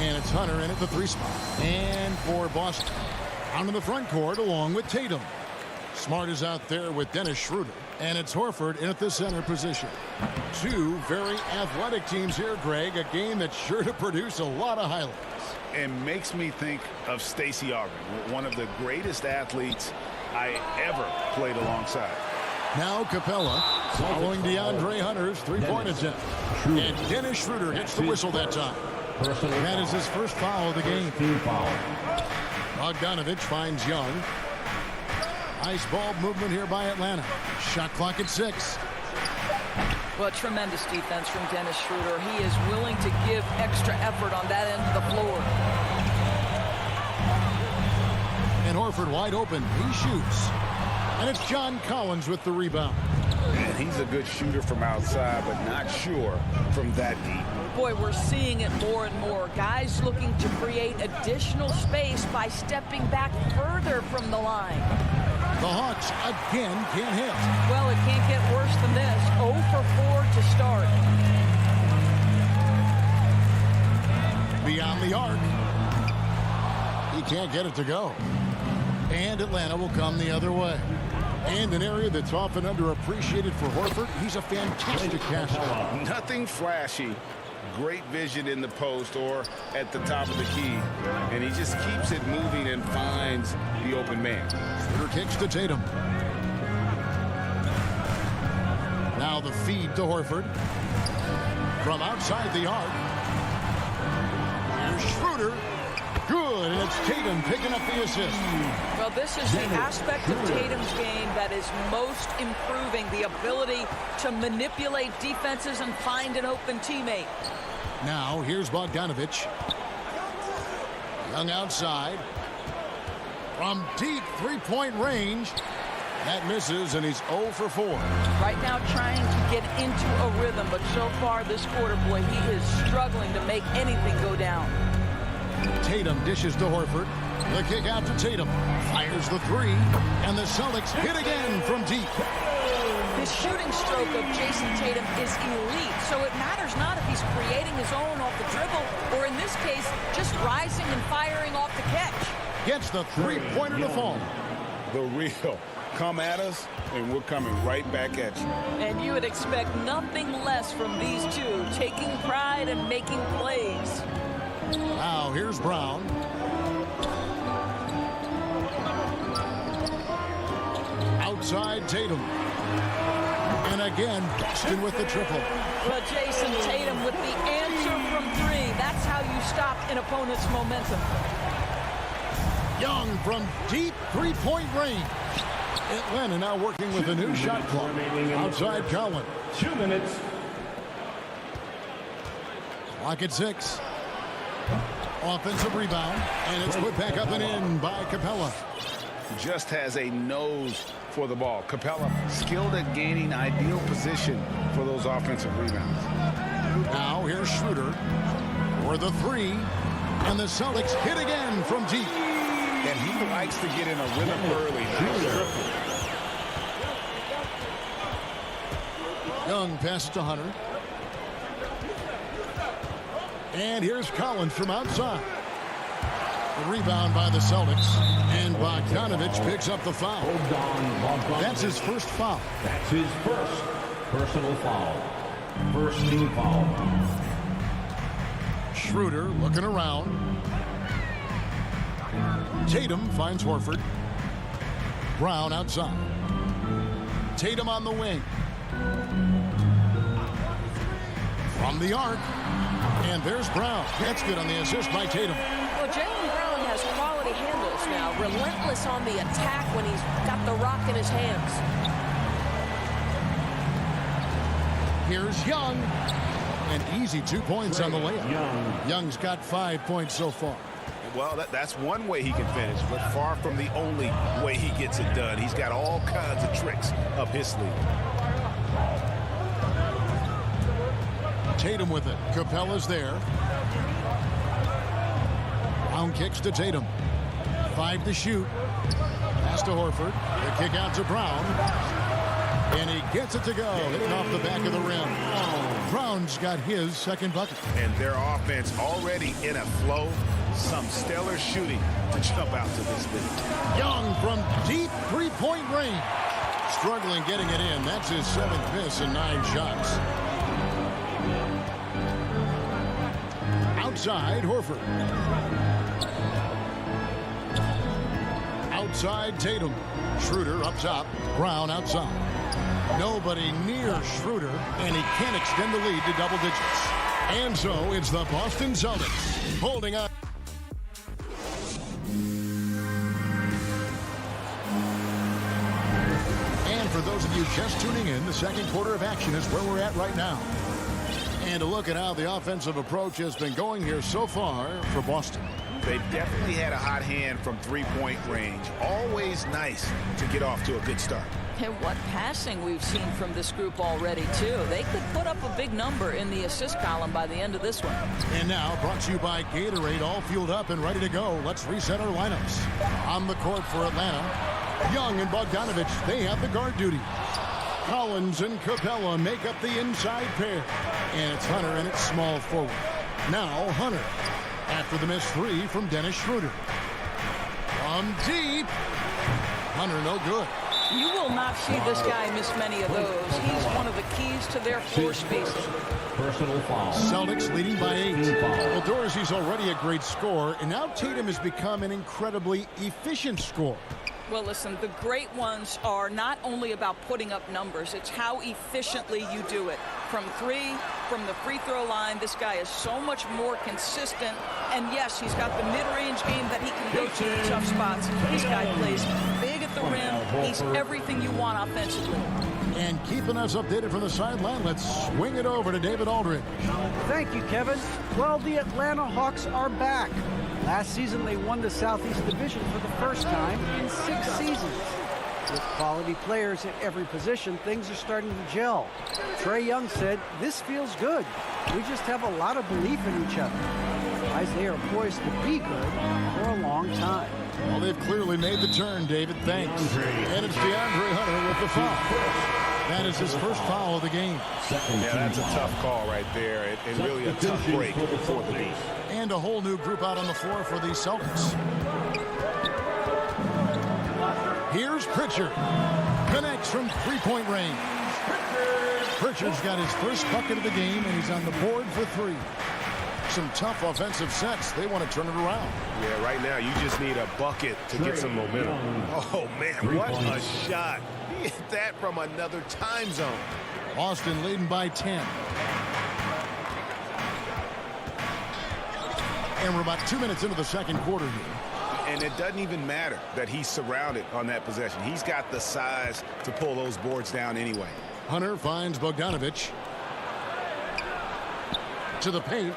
And it's Hunter in at the 3 spot. And for Boston, out in the front court along with Tatum. Smart is out there with Dennis Schroeder. And it's Horford in at the center position. Two very athletic teams here, Greg. A game that's sure to produce a lot of highlights. It makes me think of Stacey Augmon, one of the greatest athletes I ever played alongside. Now Capella following DeAndre Hunter's 3-point attempt. And Dennis Schroeder hits the whistle that time. That is his first foul of the game. Bogdanovich finds Young. Nice ball movement here by Atlanta. Shot clock at 6. Well, tremendous defense from Dennis Schroeder. He is willing to give extra effort on that end of the floor. And Horford wide open. He shoots. And it's John Collins with the rebound. And he's a good shooter from outside, but not sure from that deep. Boy, we're seeing it more and more. Guys looking to create additional space by stepping back further from the line. The Hawks again can't hit. Well, it can't get worse than this. 0 for 4 to start. Beyond the arc. He can't get it to go. And Atlanta will come the other way. And an area that's often underappreciated for Horford. He's a fantastic passer. Nothing flashy. Great vision in the post or at the top of the key. And he just keeps it moving and finds the open man. Schroeder kicks to Tatum. Now the feed to Horford. From outside the arc. Here's Schroeder. Good, and it's Tatum picking up the assist. Well, this is the aspect of Tatum's game that is most improving, the ability to manipulate defenses and find an open teammate. Now, here's Bogdanovich. Young outside. From deep 3-point range. That misses, and he's 0 for 4. Right now trying to get into a rhythm, but so far this quarter, boy, he is struggling to make anything go down. Tatum dishes to Horford. The kick out to Tatum. Fires the 3. And the Celtics hit again from deep. The shooting stroke of Jason Tatum is elite, so it matters not if he's creating his own off the dribble, or in this case, just rising and firing off the catch. Gets the 3-pointer to fall. The real. Come at us, and we're coming right back at you. And you would expect nothing less from these two, taking pride and making plays. Now, here's Brown. Outside Tatum. And again, Boston with the triple. Well, Jason Tatum with the answer from 3. That's how you stop an opponent's momentum. Young from deep 3-point range. Atlanta now working with a new shot clock. Outside Collins. 2 minutes. Clock at 6. Offensive rebound, and it's put back up and in by Capella. Just has a nose for the ball. Capella skilled at gaining ideal position for those offensive rebounds. Now here's Schroeder for the 3, and the Celtics hit again from deep. And he likes to get in a rhythm early. Young passes to Hunter. And here's Collins from outside. The rebound by the Celtics. And Bogdanovich picks up the foul. That's his first foul. That's his first personal foul. First team foul. Schroeder looking around. Tatum finds Horford. Brown outside. Tatum on the wing. From the arc. And there's Brown. That's good on the assist by Tatum. Well, Jaylen Brown has quality handles now. Relentless on the attack when he's got the rock in his hands. Here's Young. An easy 2 points on the layup. Young's got 5 points so far. Well, that's one way he can finish, but far from the only way he gets it done. He's got all kinds of tricks up his sleeve. Tatum with it. Capella's there. Brown kicks to Tatum. 5 to shoot. Pass to Horford. The kick out to Brown. And he gets it to go, hitting off the back of the rim. Brown's got his second bucket. And their offense already in a flow. Some stellar shooting to jump out to this lead. Young from deep three-point range. Struggling getting it in. That's his 7th miss in 9 shots. Outside, Horford. Outside, Tatum. Schroeder up top. Brown outside. Nobody near Schroeder, and he can't extend the lead to double digits. And so it's the Boston Celtics holding up. And for those of you just tuning in, the second quarter of action is where we're at right now. And a look at how the offensive approach has been going here so far for Boston. They've definitely had a hot hand from three-point range. Always nice to get off to a good start. And what passing we've seen from this group already, too. They could put up a big number in the assist column by the end of this one. And now, brought to you by Gatorade, all fueled up and ready to go. Let's reset our lineups. On the court for Atlanta, Young and Bogdanovich, they have the guard duty. Collins and Capella make up the inside pair. And it's Hunter and it's small forward. Now Hunter, after the missed 3 from Dennis Schroeder. From deep. Hunter no good. You will not see this guy miss many of those. He's one of the keys to their floor spacing. Personal foul. Celtics leading by 8. Well, Dorsey's already a great scorer, and now Tatum has become an incredibly efficient scorer. Well, listen, the great ones are not only about putting up numbers, it's how efficiently you do it. From 3, from the free throw line, this guy is so much more consistent. And yes, he's got the mid-range game that he can go to in tough spots. This guy plays big at the rim. He's everything you want offensively. And keeping us updated from the sideline, let's swing it over to David Aldridge. Thank you, Kevin. Well, the Atlanta Hawks are back. Last season, they won the Southeast Division for the first time in 6 seasons. With quality players at every position, things are starting to gel. Trae Young said, "This feels good. We just have a lot of belief in each other." Guys, they are poised to be good for a long time. Well, they've clearly made the turn, David. Thanks. And it's DeAndre Hunter with the foul. That is his first foul of the game. Yeah, that's a tough call right there, and really a tough break for the lead. And a whole new group out on the floor for the Celtics. Here's Pritchard. Connects from three-point range. Pritchard's got his first bucket of the game, and he's on the board for 3. Some tough offensive sets. They want to turn it around. Yeah, right now you just need a bucket to get some momentum. Oh, man, what a shot. He hit that from another time zone. Boston leading by 10. And we're about 2 minutes into the second quarter here. And it doesn't even matter that he's surrounded on that possession. He's got the size to pull those boards down anyway. Hunter finds Bogdanovich. To the paint.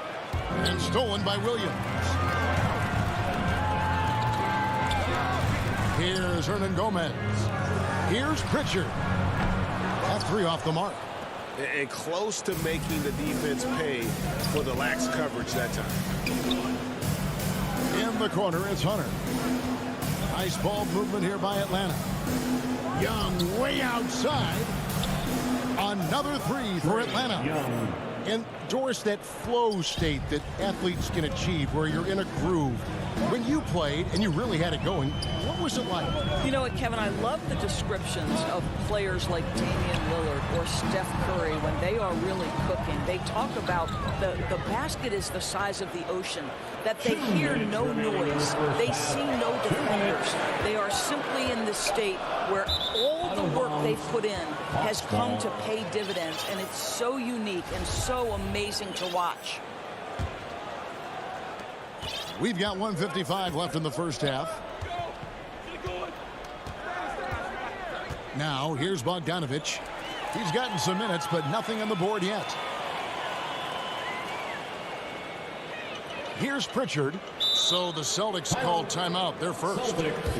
And stolen by Williams. Here's Hernan Gomez. Here's Pritchard. That 3 off the mark. And close to making the defense pay for the lax coverage that time. In the corner, it's Hunter. Nice ball movement here by Atlanta. Young way outside. Another 3 for Atlanta. And Doris, that flow state that athletes can achieve where you're in a groove. When you played and you really had it going, what was it like? You know what, Kevin, I love the descriptions of players like Damian Lillard or Steph Curry when they are really cooking. They talk about the basket is the size of the ocean, that they hear no noise, they see no defenders. They are simply in this state where all the work they've put in has come to pay dividends, and it's so unique and so amazing to watch. We've got 1:55 left in the first half. Now, here's Bogdanovich. He's gotten some minutes, but nothing on the board yet. Here's Pritchard. So the Celtics called timeout. They're first.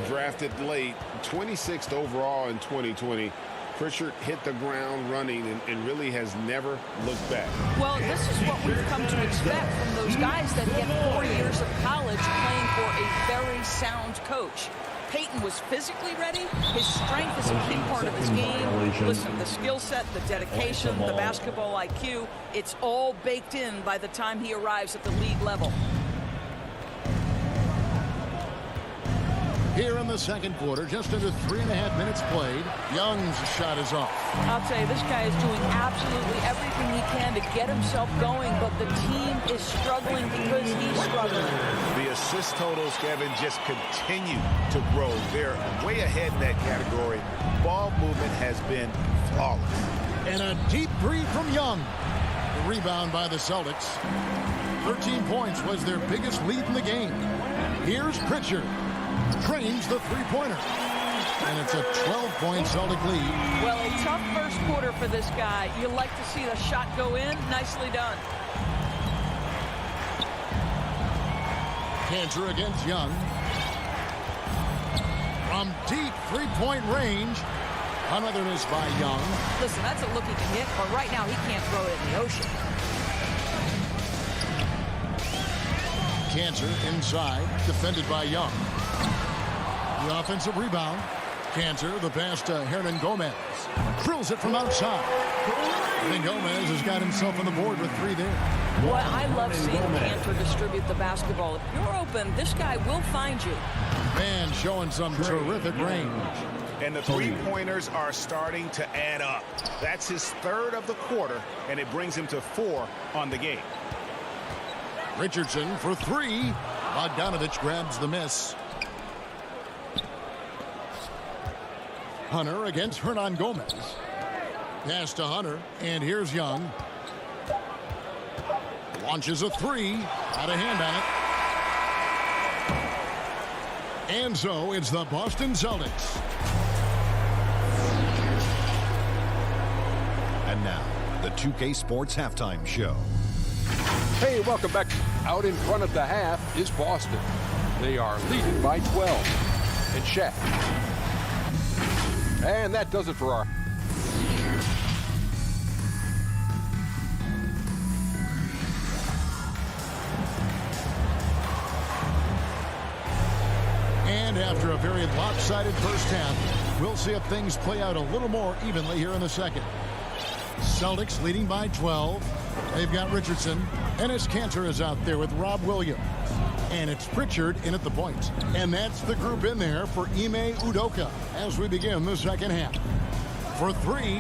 Drafted late, 26th overall in 2020. Pritchard hit the ground running and really has never looked back. Well, this is what we've come to expect from those guys that get 4 years of college playing for a very sound coach. Peyton was physically ready, his strength is a key part of his game. Listen, the skill set, the dedication, the basketball IQ, it's all baked in by the time he arrives at the league level. Here in the second quarter, just under 3.5 minutes played, Young's shot is off. I'll tell you, this guy is doing absolutely everything he can to get himself going, but the team is struggling because he's struggling. The assist totals, Kevin, just continue to grow. They're way ahead in that category. Ball movement has been flawless. And a deep three from Young. The rebound by the Celtics. 13 points was their biggest lead in the game. Here's Pritchard. Drains the three-pointer. And it's a 12-point Celtic lead. Well, a tough first quarter for this guy. You like to see the shot go in. Nicely done. Cantor against Young. From deep three-point range. Another miss by Young. Listen, that's a look he can hit, but right now he can't throw it in the ocean. Cantor inside, defended by Young. The offensive rebound. Cantor, the pass to Hernan Gomez. Drills it from outside. And Gomez has got himself on the board with 3 there. Boy, I love seeing Cantor distribute the basketball. If you're open, this guy will find you. Man showing some terrific range. And the three-pointers are starting to add up. That's his 3rd of the quarter, and it brings him to 4 on the game. Richardson for 3. Bogdanovich grabs the miss. Hunter against Hernan Gomez. Pass to Hunter, and here's Young. Launches a 3. Out of hand on it. And so it's the Boston Celtics. And now, the 2K Sports Halftime Show. Hey, welcome back. Out in front of the half is Boston. They are leading by 12. And Shaq. And that does it for our... And after a very lopsided first half, we'll see if things play out a little more evenly here in the second. Celtics leading by 12. They've got Richardson. Enes Kanter is out there with Rob Williams. And it's Pritchard in at the point. And that's the group in there for Ime Udoka as we begin the second half. For 3,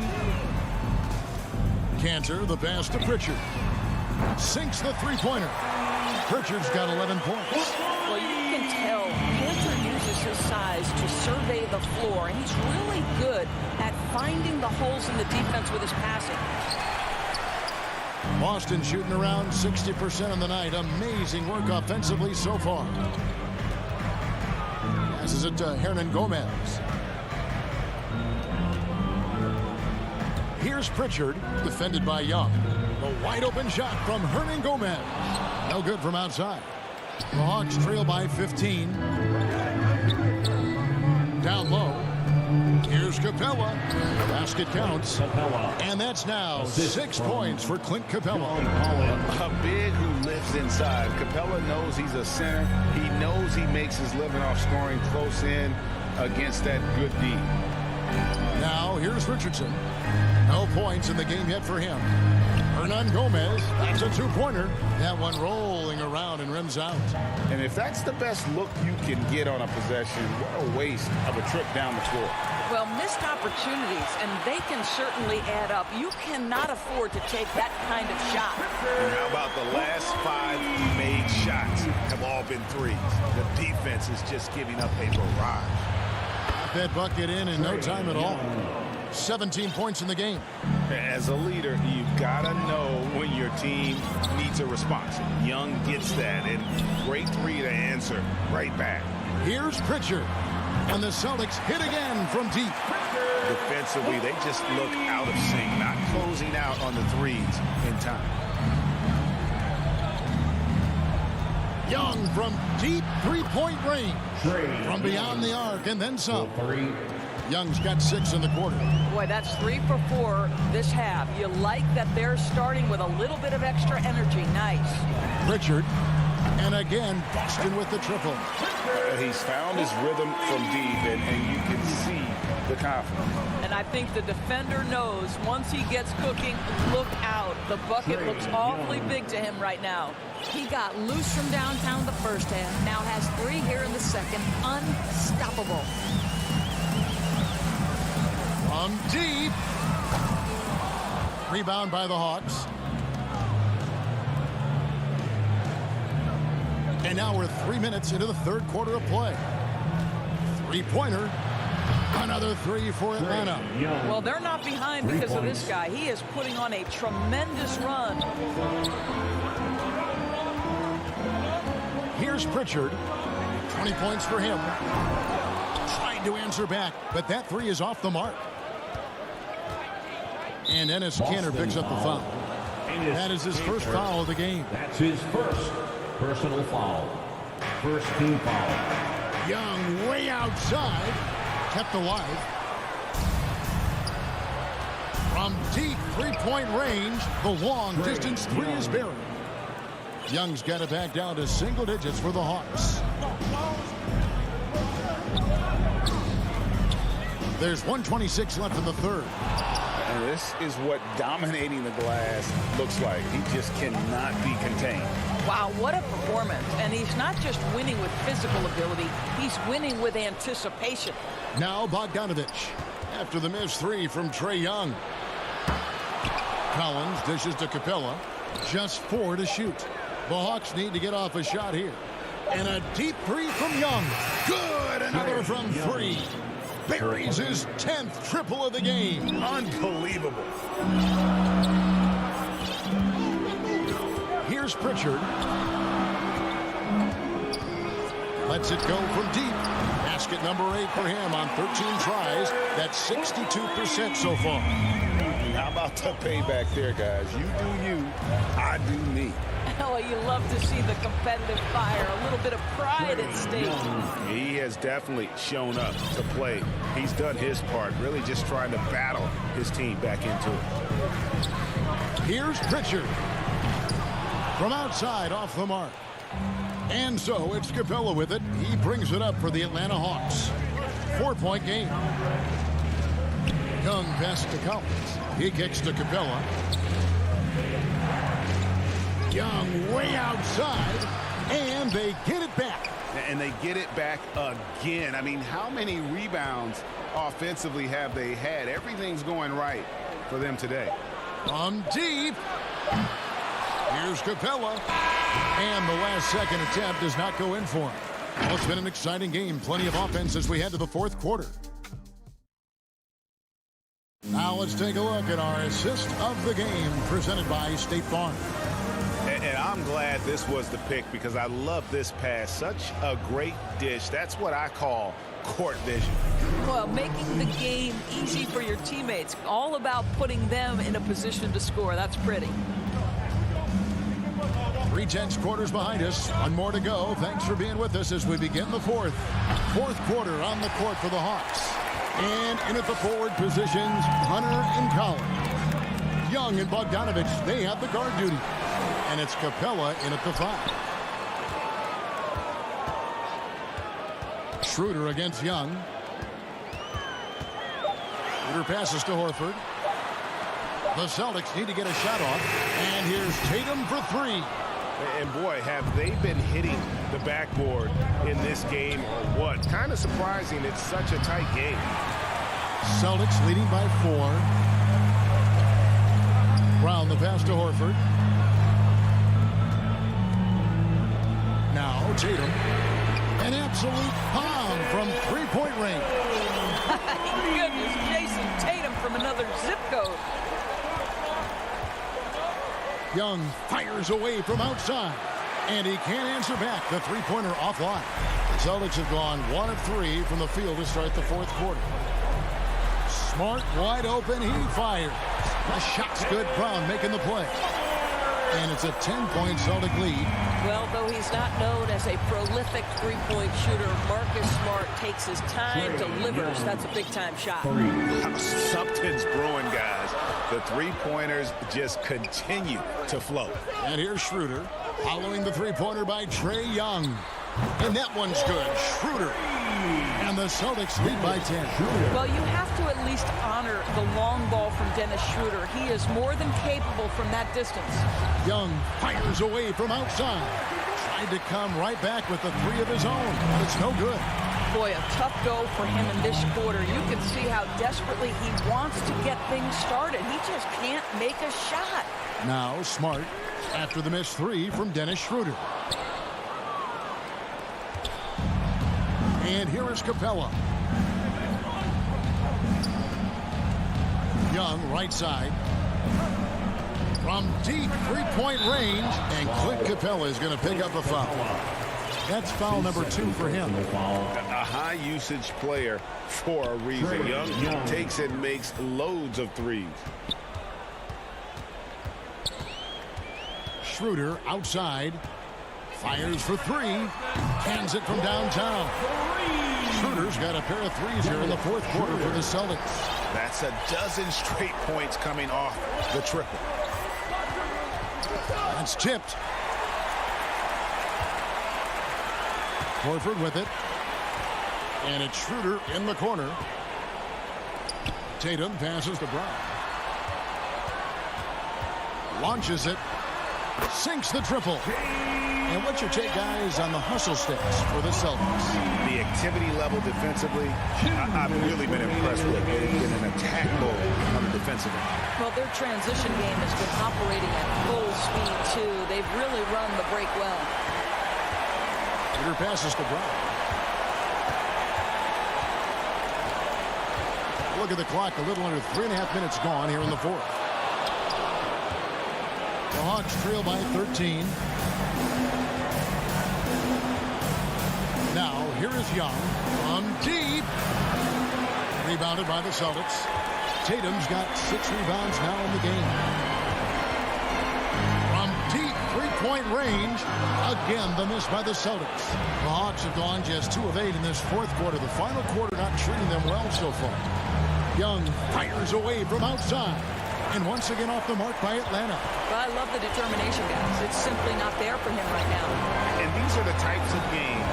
Kanter, the pass to Pritchard. Sinks the three-pointer. Pritchard's got 11 points. Well, you can tell Kanter uses his size to survey the floor, and he's really good at finding the holes in the defense with his passing. Boston shooting around 60% on the night. Amazing work offensively so far. Passes it to Hernan Gomez. Here's Pritchard, defended by Young. The wide open shot from Hernan Gomez. No good from outside. The Hawks trail by 15. Down low. Here's Capella. Basket counts. And that's now 6 points for Clint Capella. A big who lives inside. Capella knows he's a center. He knows he makes his living off scoring close in against that good D. Now here's Richardson. No points in the game yet for him. Hernan Gomez, that's a 2-pointer. That one rolling around and rims out. And if that's the best look you can get on a possession, what a waste of a trip down the court. Well, missed opportunities, and they can certainly add up. You cannot afford to take that kind of shot. And how about the last 5 made shots have all been threes? The defense is just giving up a barrage. Got that bucket in no time at all. 17 points in the game. As a leader, you've got to know when your team needs a response. Young gets that, and great 3 to answer right back. Here's Pritchard, and the Celtics hit again from deep. Defensively, they just look out of sync, not closing out on the threes in time. Young from deep 3-point range. From beyond the arc and then some. Young's got 6 in the quarter. Boy, that's 3 for 4 this half. You like that they're starting with a little bit of extra energy. Nice. Pritchard And again, Boston with the triple. He's found his rhythm from deep, and you can see the confidence. And I think the defender knows once he gets cooking, look out. The bucket looks awfully big to him right now. He got loose from downtown the first half. Now has 3 here in the second. Unstoppable. From deep. Rebound by the Hawks. And now we're 3 minutes into the third quarter of play. Three-pointer. Another 3 for Atlanta. Well, they're not behind because of this guy. He is putting on a tremendous run. Here's Pritchard. 20 points for him. Trying to answer back, but that 3 is off the mark. And Ennis Kanter picks up the foul. That is his first foul of the game. That's his first personal foul. First team foul. Young way outside. Kept alive. From deep three-point range, the long distance 3 is buried. Young's got it back down to single digits for the Hawks. There's 1:26 left in the third. And this is what dominating the glass looks like. He just cannot be contained. Wow, what a performance. And he's not just winning with physical ability, he's winning with anticipation. Now Bogdanovich after the missed 3 from Trae Young. Collins dishes to Capella. Just 4 to shoot. The Hawks need to get off a shot here. And a deep 3 from Young. Good! Another from 3. Buries his 10th triple of the game. Unbelievable. Here's Pritchard. Lets it go from deep. Basket number 8 for him on 13 tries. That's 62% so far. How about the payback there, guys? You do you, I do me. Oh, you love to see the competitive fire. A little bit of pride at stake. He has definitely shown up to play. He's done his part, really just trying to battle his team back into it. Here's Pritchard. From outside, off the mark. And so it's Capella with it. He brings it up for the Atlanta Hawks. 4-point game. Young pass to Collins. He kicks to Capella. Young way outside, and they get it back. And they get it back again. I mean, how many rebounds offensively have they had? Everything's going right for them today. From deep. Here's Capella. And the last second attempt does not go in for him. Well, it's been an exciting game. Plenty of offense as we head to the fourth quarter. Now let's take a look at our assist of the game presented by State Farm. And I'm glad this was the pick because I love this pass. Such a great dish. That's what I call court vision. Well, making the game easy for your teammates. All about putting them in a position to score. That's pretty. 3/10 quarters behind us. One more to go. Thanks for being with us as we begin the fourth quarter on the court for the Hawks. And in at the forward positions, Hunter and Collins. Young and Bogdanovich, they have the guard duty. And it's Capella in at the 5. Schroeder against Young. Schroeder passes to Horford. The Celtics need to get a shot off. And here's Tatum for 3. And boy, have they been hitting the backboard in this game or what? Kind of surprising. It's such a tight game. Celtics leading by 4. Brown the pass to Horford. Now Tatum. An absolute bomb from 3-point range. Goodness, Jason Tatum from another zip code. Young fires away from outside. And he can't answer back. The three-pointer offline. The Celtics have gone 1 of 3 from the field to start the fourth quarter. Smart, wide open, he fires. The shot's good. Brown making the play. And it's a 10-point Celtic lead. Well, though he's not known as a prolific three-point shooter, Marcus Smart takes his time, delivers. That's a big-time shot. Something's brewing, guys. The The three-pointers just continue to flow. And here's Schroeder following the three-pointer by Trae Young. And that one's good. Schroeder. And the Celtics lead by 10. Well, you have to at least honor the long ball from Dennis Schroeder. He is more than capable from that distance. Young fires away from outside. Tried to come right back with the three of his own, but it's no good. Boy, a tough go for him in this quarter. You can see how desperately he wants to get things started. He just can't make a shot. Now Smart after the missed three from Dennis Schroeder. And here is Capella. Young, right side. From deep three-point range. And Clint Capella is going to pick up a foul. That's foul number 2 for him. A high-usage player for a reason. Young takes and makes loads of threes. Schroeder outside. Fires for three. Cans it from downtown. Schroeder's got a pair of threes here in the fourth quarter for the Celtics. That's a dozen straight points coming off the triple. That's tipped. Horford with it. And it's Schroeder in the corner. Tatum passes to Brown. Launches it. Sinks the triple. And what's your take, guys, on the hustle sticks for the Celtics? The activity level defensively, I've really been impressed with. They've been an attack mode on the defensive end. Well, their transition game has been operating at full speed, too. They've really run the break well. Peter passes to Brown. Look at the clock. A little under 3.5 minutes gone here in the fourth. The Hawks trail by 13. Now, here is Young from deep. Rebounded by the Celtics. Tatum's got 6 rebounds now in the game. From deep three-point range. Again, the miss by the Celtics. The Hawks have gone just 2 of 8 in this fourth quarter. The final quarter not treating them well so far. Young fires away from outside. And once again off the mark by Atlanta. Well, I love the determination, guys. It's simply not there for him right now. And these are the types of games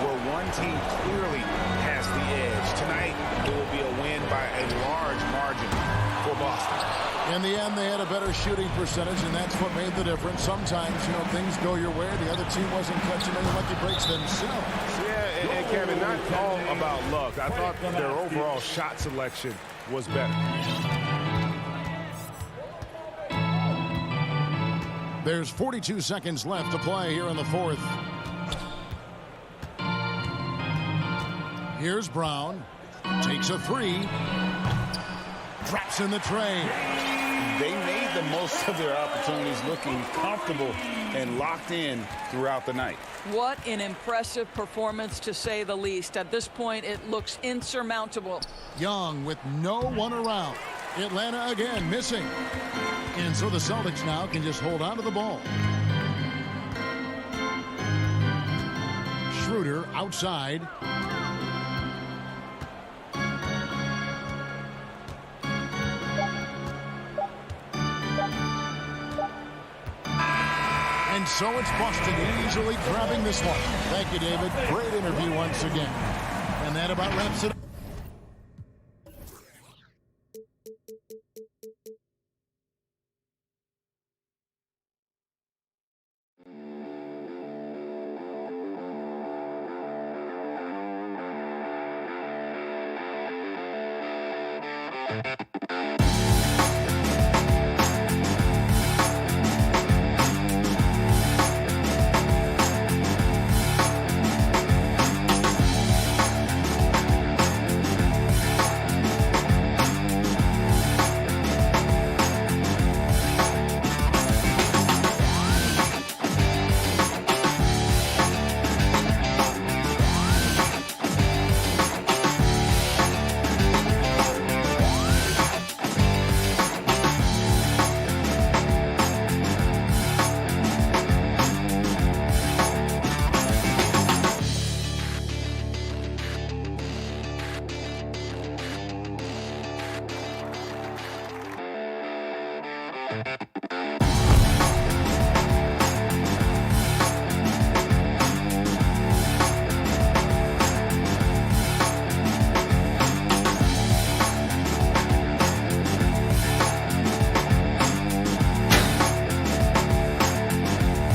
where one team clearly has the edge. Tonight, it will be a win by a large margin for Boston. In the end, they had a better shooting percentage, and that's what made the difference. Sometimes, things go your way. The other team wasn't catching any lucky breaks themselves. Yeah, and Kevin, not all about luck. I thought their overall shot selection was better. There's 42 seconds left to play here in the fourth. Here's Brown. Takes a three. Drops in the tray. They made the most of their opportunities, looking comfortable and locked in throughout the night. What an impressive performance, to say the least. At this point, it looks insurmountable. Young with no one around. Atlanta again missing. And so the Celtics now can just hold on to the ball. Schroeder outside. And so it's Boston easily grabbing this one. Thank you, David. Great interview once again. And that about wraps it up.